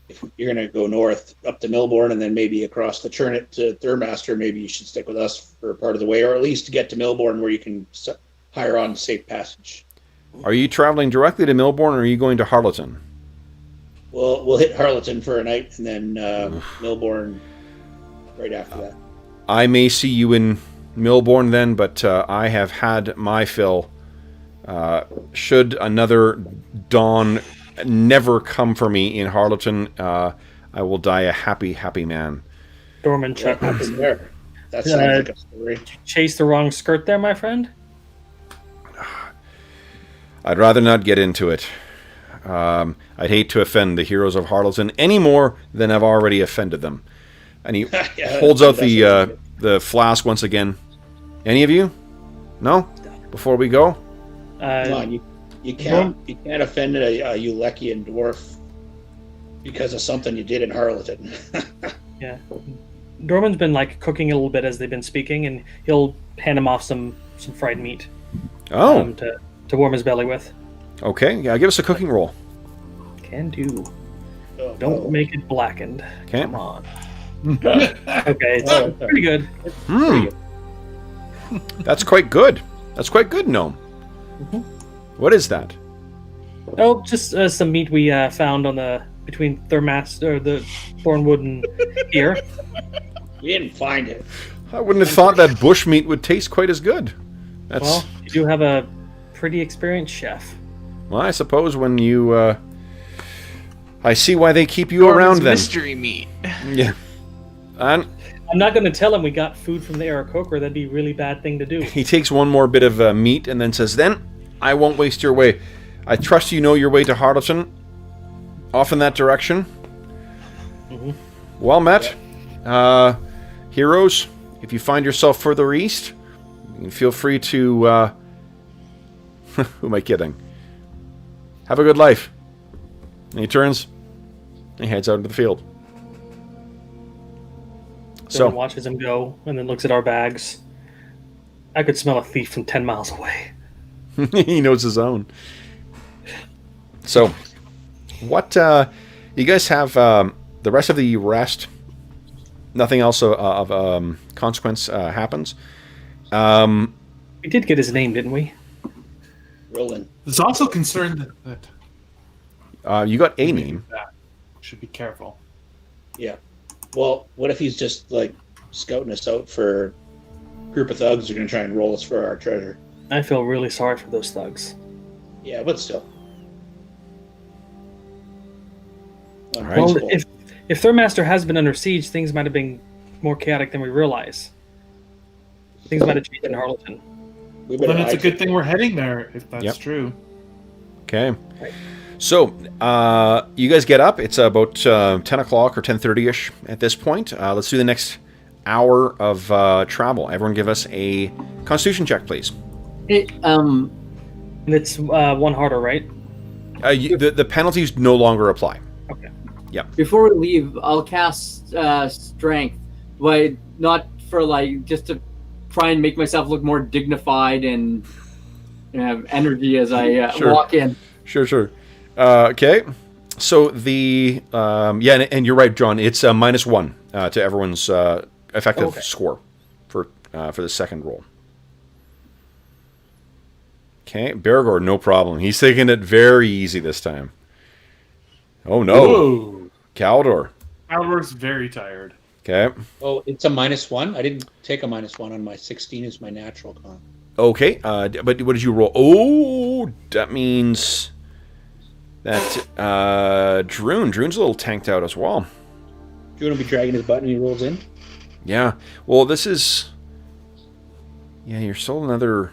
S5: if you're going to go north up to Melbourne and then maybe across the Trinit to Thurmaster, maybe you should stick with us for part of the way, or at least to get to Melbourne where you can hire on safe passage.
S1: Are you traveling directly to Melbourne or are you going to Harleton?
S5: Well, we'll hit Harleton for a night and then Melbourne right after that.
S1: I may see you in Melbourne then, but I have had my fill. Should another dawn never come for me in Harleton, I will die a happy, happy man.
S2: Dorman
S5: What
S2: chuckles.
S5: happened there? That sounds like a story.
S2: Chase the wrong skirt there, my friend?
S1: I'd rather not get into it. I'd hate to offend the heroes of Harleton any more than I've already offended them. And he
S5: Yeah,
S1: holds out
S5: that's
S1: the flask once again. Any of you? No? Before we go?
S5: Come on, you can't offend a Eulekian dwarf because of something you did in Harleton.
S2: Yeah. Dorman's been cooking a little bit as they've been speaking, and he'll hand him off some fried meat
S1: Oh,
S2: to warm his belly with.
S1: okay. Yeah, give us a cooking roll.
S2: Can do.
S5: Oh,
S2: Don't make it blackened.
S1: Okay.
S2: Come on. Okay, it's pretty good.
S1: That's quite good. That's quite good, Gnome. What is that?
S2: Oh, just some meat we found between the Thornwood and here.
S5: We didn't find it.
S1: I wouldn't have thought that bush meat would taste quite as good. That's
S2: Well, you do have a pretty experienced chef.
S1: well, I suppose when you I see why they keep you
S4: Dorman's
S1: around then.
S4: mystery meat.
S1: Yeah. And
S2: I'm not going to tell him we got food from the Aarakocra. That'd be a really bad thing to do.
S1: he takes one more bit of meat and then says, "Then I won't waste your way. I trust you know your way to Harleton. Off in that direction." Well met. Heroes, if you find yourself further east, feel free to... who am I kidding? Have a good life. And he turns, and he heads out into the field.
S2: Someone watches him go, and then looks at our bags. I could smell a thief from 10 miles away.
S1: He knows his own. So, what you guys have the rest of the rest? Nothing else of consequence happens.
S2: We did get his name, didn't we?
S5: Roland.
S3: There's also concern that
S1: You got a name.
S3: should be careful.
S5: Yeah. Well, what if he's just like scouting us out for a group of thugs who are going to try and roll us for our treasure?
S2: I feel really sorry for those thugs.
S5: Yeah, but still. On
S1: Right.
S2: Well,
S5: principle.
S2: if their master has been under siege, things might have been more chaotic than we realize. Things might have changed in Harleton.
S5: We
S3: Well,
S5: better
S3: then it's a
S5: hide
S3: good
S5: it.
S3: thing we're heading there, if that's
S1: Yep.
S3: true.
S1: Okay. So, you guys get up. It's about 10 o'clock or 10:30ish at this point. Let's do the next hour of travel. Everyone give us a constitution check, please.
S2: And it's one harder, right?
S1: The penalties no longer apply.
S2: Okay.
S6: Before we leave, I'll cast strength, but not for like just to try and make myself look more dignified and have energy as I
S1: Sure.
S6: walk in.
S1: Sure. Okay. So the and you're right, John. It's -1 to everyone's effective score for the second roll. Okay, Bergour, no problem. He's taking it very easy this time. Oh no,
S3: Whoa.
S1: Caldor.
S3: Alvar's very tired.
S1: Okay.
S5: Oh, it's a -1? I didn't take a -1 on my 16 is my natural con.
S1: Okay. But what did you roll? Oh, that means that Druin's a little tanked out as well.
S5: Druin will be dragging his butt when he rolls in.
S1: Yeah. Well, this is. Yeah, you're still another.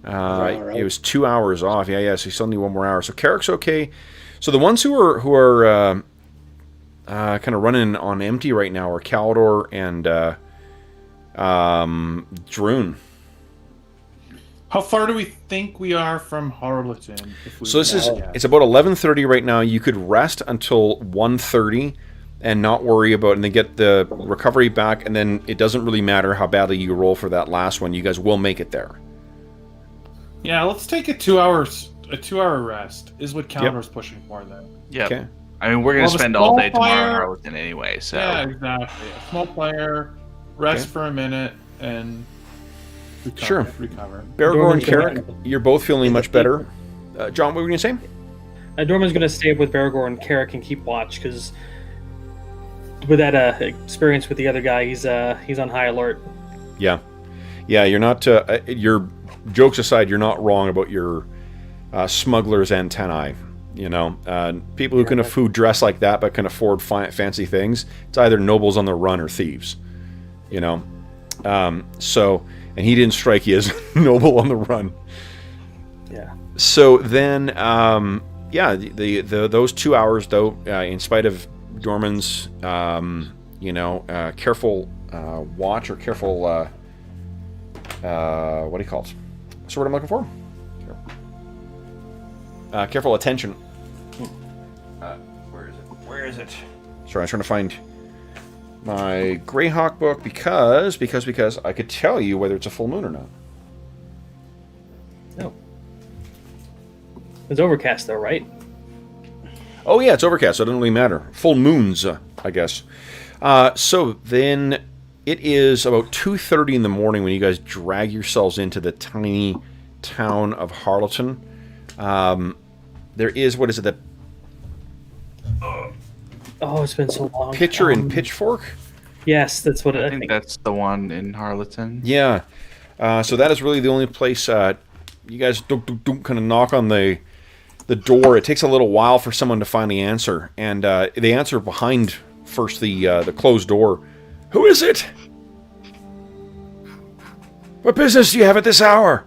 S5: Hour
S1: It
S5: out.
S1: was 2 hours off. Yeah. So you still need 1 more hour. So Carrick's okay. So the ones who are kind of running on empty right now are Caldor and Druin.
S3: How far do we think we are from Harleton? If we
S1: So this is
S3: Yeah.
S1: it's about 11:30 right now. You could rest until 1:30 and not worry about, and then get the recovery back, and then it doesn't really matter how badly you roll for that last one. You guys will make it there.
S3: Yeah, let's take a 2-hour rest is what Calder's pushing for then.
S4: Yeah.
S1: Okay.
S4: I mean, we're going to
S3: Well, the
S4: spend all day
S3: small
S4: tomorrow in
S3: fire-
S4: Arlington anyway, so.
S3: Yeah, exactly. A small player, rest
S1: Okay.
S3: for a minute, and recover.
S1: Sure.
S3: Recover.
S1: Bergour and
S2: Dorman's
S1: Carrick, you're both feeling much better. John, what were you going to say?
S2: Dorman's going to stay with Bergour and Carrick and keep watch, because with that experience with the other guy, he's on high alert.
S1: Yeah, you're not. Your jokes aside, you're not wrong about your smuggler's antennae. You know, people who who dress like that but can afford fancy things. It's either nobles on the run or thieves. You know, so and he didn't strike you as noble on the run.
S2: Yeah.
S1: So then, those 2 hours though, in spite of Dorman's, careful watch or careful, what do you call it? What's the word I'm looking for? Careful attention. Where is it? Sorry, I'm trying to find my Greyhawk book because I could tell you whether it's a full moon or not.
S2: No. It's overcast, though, right?
S1: Oh yeah, it's overcast, so it doesn't really matter. Full moons, I guess. So then it is about 2:30 in the morning when you guys drag yourselves into the tiny town of Harleton. There is, what is it, the
S2: Oh, it's been so long.
S1: Pitcher and Pitchfork?
S2: Yes, that's what
S4: I
S2: I
S4: think
S2: think.
S4: that's the one in Harleton.
S1: Yeah. So that is really the only place you guys kind of knock on the door. It takes a little while for someone to finally answer, and they answer behind first the closed door. Who is it? What business do you have at this hour?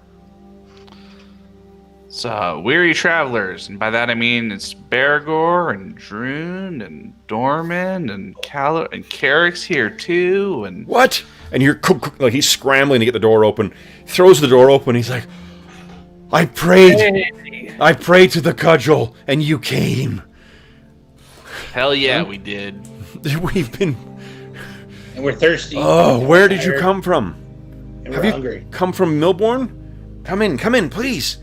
S4: It's weary travelers, and by that I mean it's Bergour and Druin and Dorman and Carrick's here too, and
S1: What? And you're like he's scrambling to get the door open, throws the door open. He's like, I prayed to the cudgel, and you came.
S4: Hell yeah, we did.
S1: We've been.
S5: And we're thirsty.
S1: Oh, where did you come from?
S5: And
S1: Have
S5: we're
S1: you
S5: hungry.
S1: come from Milbourne? Come in, please.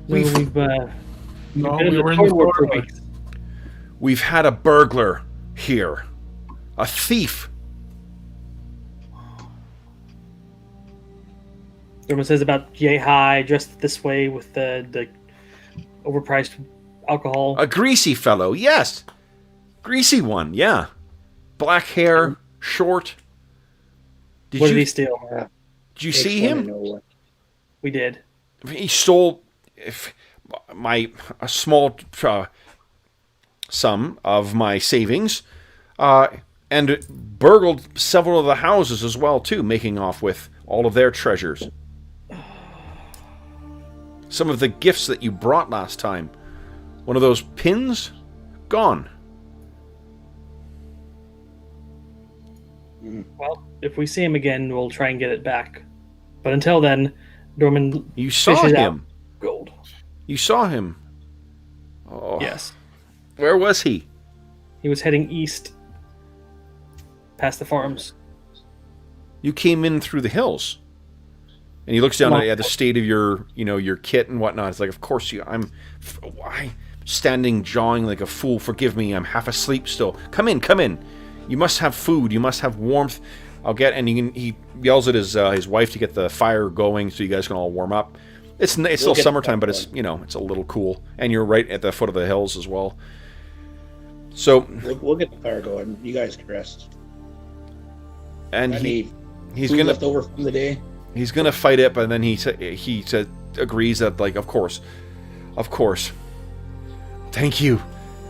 S2: We've
S3: No,
S2: been in
S3: we were
S2: the
S3: in the
S2: Cold War for
S3: doorway.
S2: weeks.
S1: We've had a burglar here, a thief.
S2: Dermot says about yay high, dressed this way with the overpriced alcohol.
S1: A greasy fellow, yes. Greasy one, yeah. Black hair, short.
S2: What did he steal?
S1: Did you see him?
S2: We did.
S1: He stole a small sum of my savings, and burgled several of the houses as well too, making off with all of their treasures. Some of the gifts that you brought last time. One of those pins, gone.
S2: Well, if we see him again, we'll try and get it back. But until then, Dorman
S1: You saw
S2: fishes out
S1: him.
S2: gold.
S1: You saw him. Oh,
S2: Yes.
S1: where was he?
S2: He was heading east past the farms.
S1: You came in through the hills. And he looks down at the state of your, your kit and whatnot. It's like, of course I'm standing, jawing like a fool. Forgive me, I'm half asleep still. Come in. You must have food. You must have warmth. I'll get. And he yells at his wife to get the fire going so you guys can all warm up. It's still summertime, but it's it's a little cool. And you're right at the foot of the hills as well. So
S5: We'll get the fire going. You guys can rest.
S1: and
S5: I
S1: he's
S5: food
S1: gonna
S5: left over from the day.
S1: He's gonna fight it, but then he agrees that, like, of course. Thank you.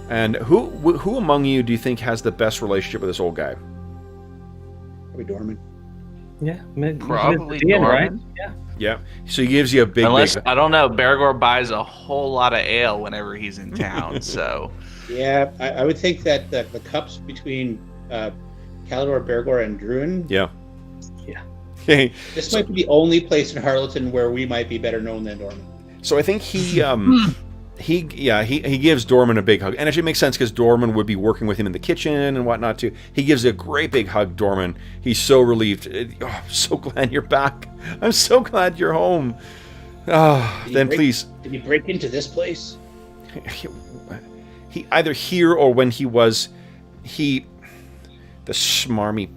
S1: And who among you do you think has the best relationship with this old guy?
S5: Probably Dorman.
S2: Yeah,
S4: Probably
S2: the end, right?
S4: Dorman.
S2: Yeah.
S1: Yeah. So he gives you a big.
S4: Unless,
S1: big
S4: I don't know, Bergour buys a whole lot of ale whenever he's in town, so...
S5: Yeah, I would think that the cups between Calidor, Bergour, and Druin.
S1: Yeah.
S2: Yeah.
S1: Okay.
S5: This might be the only place in Harleton where we might be better known than Dorman.
S1: So I think he gives Dorman a big hug, and actually it makes sense because Dorman would be working with him in the kitchen and whatnot too. He gives a great big hug, Dorman. He's so relieved. Oh, I'm so glad you're back. I'm so glad you're home. Please.
S5: Did he break into this place?
S1: He either here or when he was the smarmy,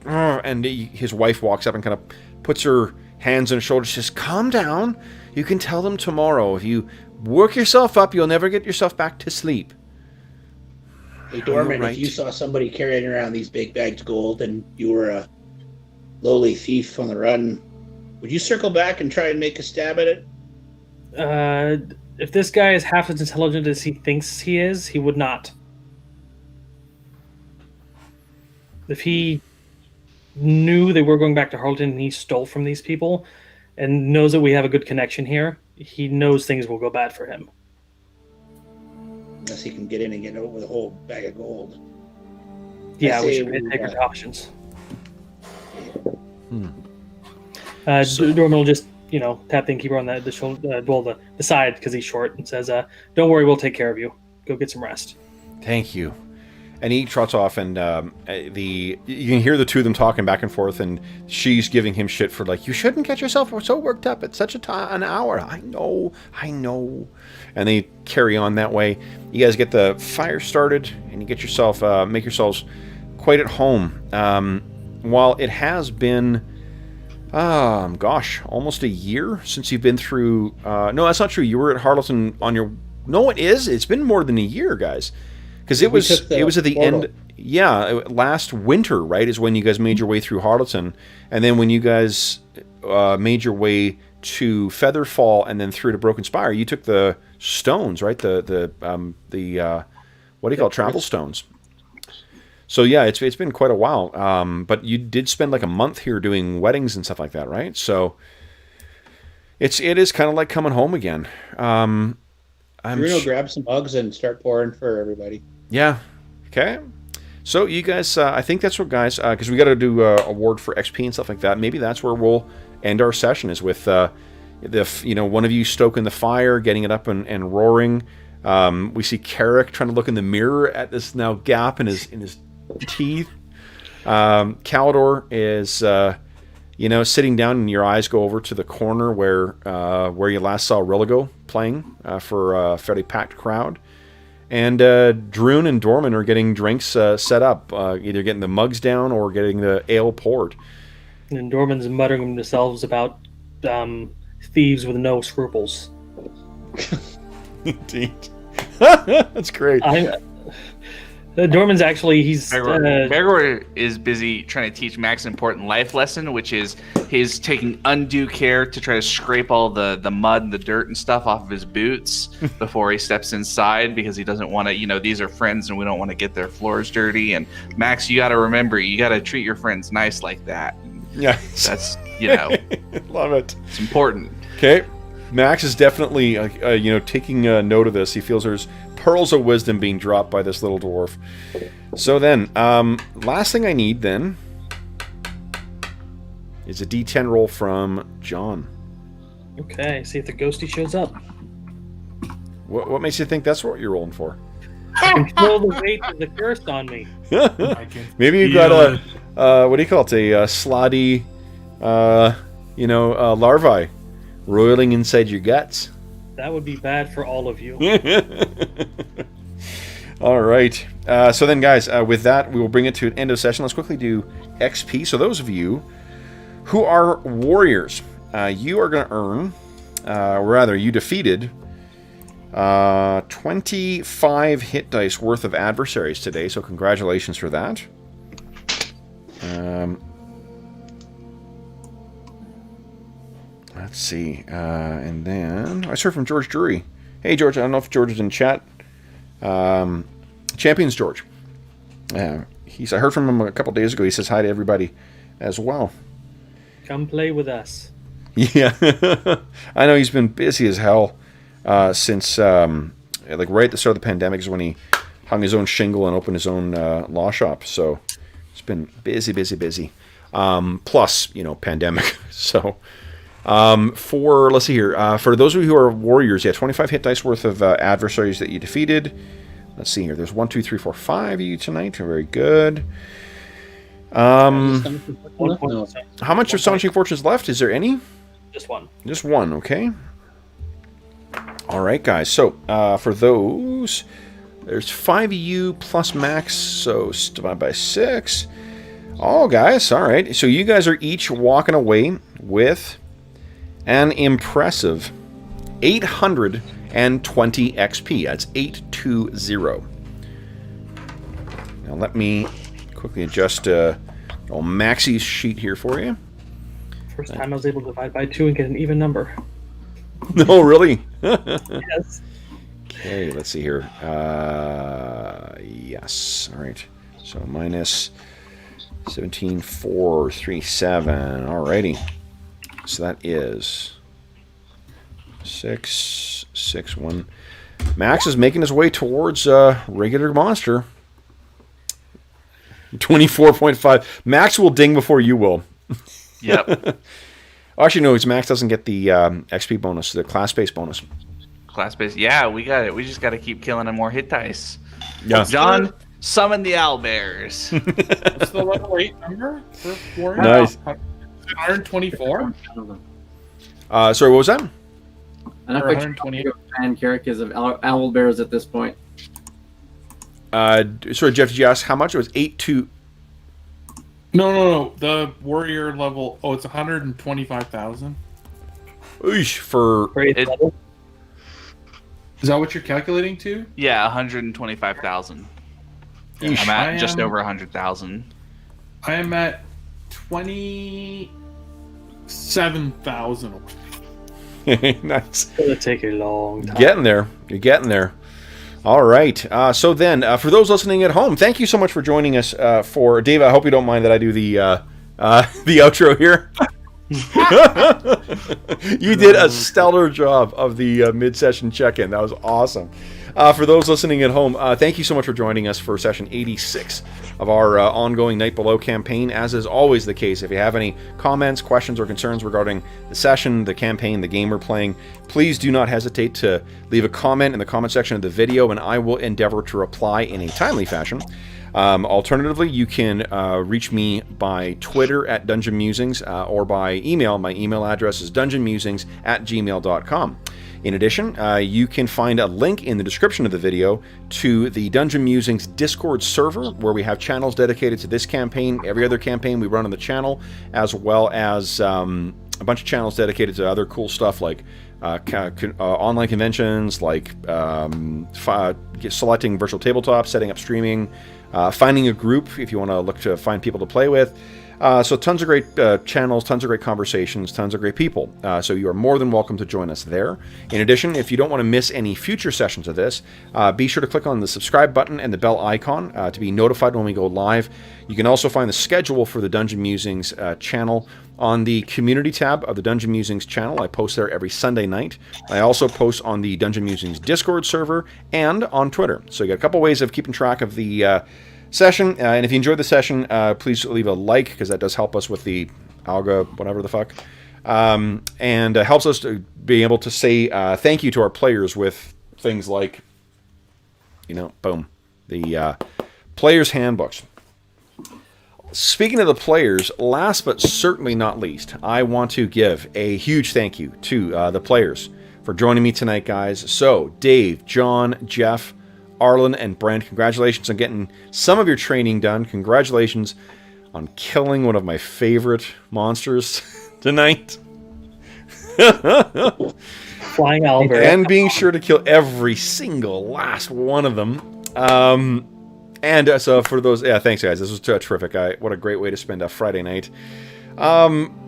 S1: and his wife walks up and kind of puts her hands on his shoulders. She says, "Calm down. You can tell them tomorrow. If you work yourself up, you'll never get yourself back to sleep."
S5: Hey, Dorman,
S1: right.
S5: if you saw somebody carrying around these big bags of gold and you were a lowly thief on the run, would you circle back and try and make a stab at it?
S2: If this guy is half as intelligent as he thinks he is, he would not. If he knew they were going back to Harleton and he stole from these people and knows that we have a good connection here, he knows things will go bad for him.
S5: Unless he can get in and get over the whole bag of gold.
S2: Yeah,
S5: I
S2: we
S5: say
S2: should
S5: we,
S2: take our options.
S1: So-
S2: Dorman will just, tap the innkeeper on the shoulder, the side because he's short, and says, "Don't worry, we'll take care of you. Go get some rest."
S1: Thank you. And he trots off, and you can hear the two of them talking back and forth, and she's giving him shit for, like, you shouldn't get yourself so worked up at such an hour. I know. And they carry on that way. You guys get the fire started, and you get yourself, make yourselves quite at home. While it has been, almost a year since you've been through, no, that's not true. You were at Harleton on your, no, it is. It's been more than a year, guys. Because it was at the
S5: portal.
S1: end, last winter, right, is when you guys made your way through Harleton, and then when you guys made your way to Featherfall and then through to Broken Spire, you took the stones, right, the what do you call it, travel stones. So yeah, it's been quite a while, but you did spend like a month here doing weddings and stuff like that, right? So it is kind of like coming home again.
S5: Bruno, grab some mugs and start pouring for everybody.
S1: Yeah. Okay. So you guys, I think that's what guys, because we got to do award for XP and stuff like that. Maybe that's where we'll end our session, is with one of you stoking the fire, getting it up and roaring. We see Carrick trying to look in the mirror at this now gap in his teeth. Calidor is sitting down, and your eyes go over to the corner where you last saw Religo playing for a fairly packed crowd. And Druin and Dorman are getting drinks set up, either getting the mugs down or getting the ale poured.
S2: And Dorman's muttering to themselves about thieves with no scruples.
S1: Indeed. That's great.
S2: Dorman's actually,
S4: Bergour is busy trying to teach Max an important life lesson, which is his taking undue care to try to scrape all the mud and the dirt and stuff off of his boots before he steps inside, because he doesn't want to, these are friends and we don't want to get their floors dirty. And Max, you got to remember, you got to treat your friends nice like that.
S1: Yeah.
S4: That's,
S1: Love it.
S4: It's important.
S1: Okay. Max is definitely, taking note of this. He feels there's pearls of wisdom being dropped by this little dwarf. So then, last thing I need then is a D10 roll from John.
S2: Okay, see if the ghosty shows up.
S1: What makes you think that's what you're rolling for?
S2: Control the weight of the curse on me.
S1: Maybe you got a what do you call it? A slotty, larvae roiling inside your guts.
S2: That would be bad for all of you.
S1: All right. So then, guys, with that, we will bring it to an end of session. Let's quickly do XP. So those of you who are warriors, you are going to earn, or rather, you defeated 25 hit dice worth of adversaries today. So congratulations for that. Let's see. And then I heard from George Drury. Hey, George. I don't know if George is in chat. Champions George. I heard from him a couple days ago. He says hi to everybody as well.
S2: Come play with us.
S1: Yeah. I know he's been busy as hell since, right at the start of the pandemic is when he hung his own shingle and opened his own law shop. So it's been busy. Plus, pandemic. So... let's see here. For those of you who are warriors, 25 hit dice worth of adversaries that you defeated. Let's see here. There's 1, 2, 3, 4, 5 of you tonight. Very good. How much Astonishing Fortunes left? Is there any?
S2: Just one.
S1: Just one, okay. All right, guys. So, for those, there's 5 of you plus Max, so divide by 6. Oh, guys, all right. So you guys are each walking away with an impressive 820 XP. That's 820. Now let me quickly adjust Maxie's sheet here for you.
S2: First time I was able to divide by 2 and get an even number.
S1: No, really?
S2: Yes.
S1: Okay, let's see here. Yes. All right. So minus 17,437. Alrighty. So that is 6, 6, 1. Max is making his way towards regular monster. 24.5. Max will ding before you will.
S4: Yep.
S1: Actually, no, Max doesn't get the XP bonus, the class-based bonus.
S4: Class-based. Yeah, we got it. We just got to keep killing him more hit dice.
S1: Yeah.
S4: John, summon the owlbears.
S3: What's the level 8 number for warrior?
S1: Nice.
S3: 124?
S1: Sorry, what was that?
S6: And I
S3: Or
S6: picture
S3: 128.
S6: fan characters of owl bears at this point.
S1: Sorry, Jeff, did you ask how much? It was 8
S3: No. The warrior level. Oh, it's 125,000.
S1: for
S2: Great.
S4: It-
S3: Is that what you're calculating to?
S4: Yeah, 125,000. I'm at just over 100,000.
S3: I am at 27,000.
S1: nice.
S2: It's gonna take a long time.
S1: Getting there. You're getting there. All right. So then, for those listening at home, thank you so much for joining us for Dave. I hope you don't mind that I do the outro here. You did a stellar job of the mid-session check-in. That was awesome. For those listening at home, thank you so much for joining us for session 86 of our ongoing Night Below campaign. As is always the case, if you have any comments, questions, or concerns regarding the session, the campaign, the game we're playing, please do not hesitate to leave a comment in the comment section of the video, and I will endeavor to reply in a timely fashion. Alternatively, you can reach me by Twitter at Dungeon Musings or by email. My email address is dungeonmusings@gmail.com. In addition, you can find a link in the description of the video to the Dungeon Musings Discord server, where we have channels dedicated to this campaign, every other campaign we run on the channel, as well as a bunch of channels dedicated to other cool stuff like online conventions, like selecting virtual tabletops, setting up streaming, finding a group if you want to look to find people to play with. So tons of great channels, tons of great conversations, tons of great people. So you are more than welcome to join us there. In addition, if you don't want to miss any future sessions of this, be sure to click on the subscribe button and the bell icon to be notified when we go live. You can also find the schedule for the Dungeon Musings channel on the community tab of the Dungeon Musings channel. I post there every Sunday night. I also post on the Dungeon Musings Discord server and on Twitter. So you got a couple ways of keeping track of the session. And if you enjoyed the session, please leave a like, because that does help us with the alga, whatever the fuck. And helps us to be able to say thank you to our players with things like, boom, the players' handbooks. Speaking of the players, last but certainly not least, I want to give a huge thank you to the players for joining me tonight, guys. So, Dave, John, Jeff, Arlen, and Brent, congratulations on getting some of your training done. Congratulations on killing one of my favorite monsters tonight.
S2: Flying owlbear.
S1: And being sure to kill every single last one of them. And so for those, thanks guys. This was terrific. What a great way to spend a Friday night.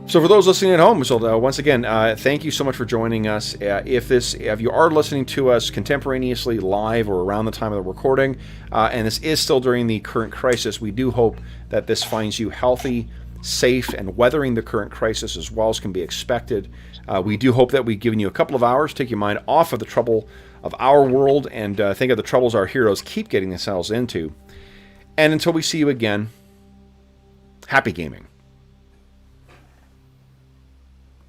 S1: So for those listening at home, so once again, thank you so much for joining us. If you are listening to us contemporaneously, live, or around the time of the recording, and this is still during the current crisis, we do hope that this finds you healthy, safe, and weathering the current crisis as well as can be expected. We do hope that we've given you a couple of hours to take your mind off of the trouble of our world and think of the troubles our heroes keep getting themselves into. And until we see you again, happy gaming.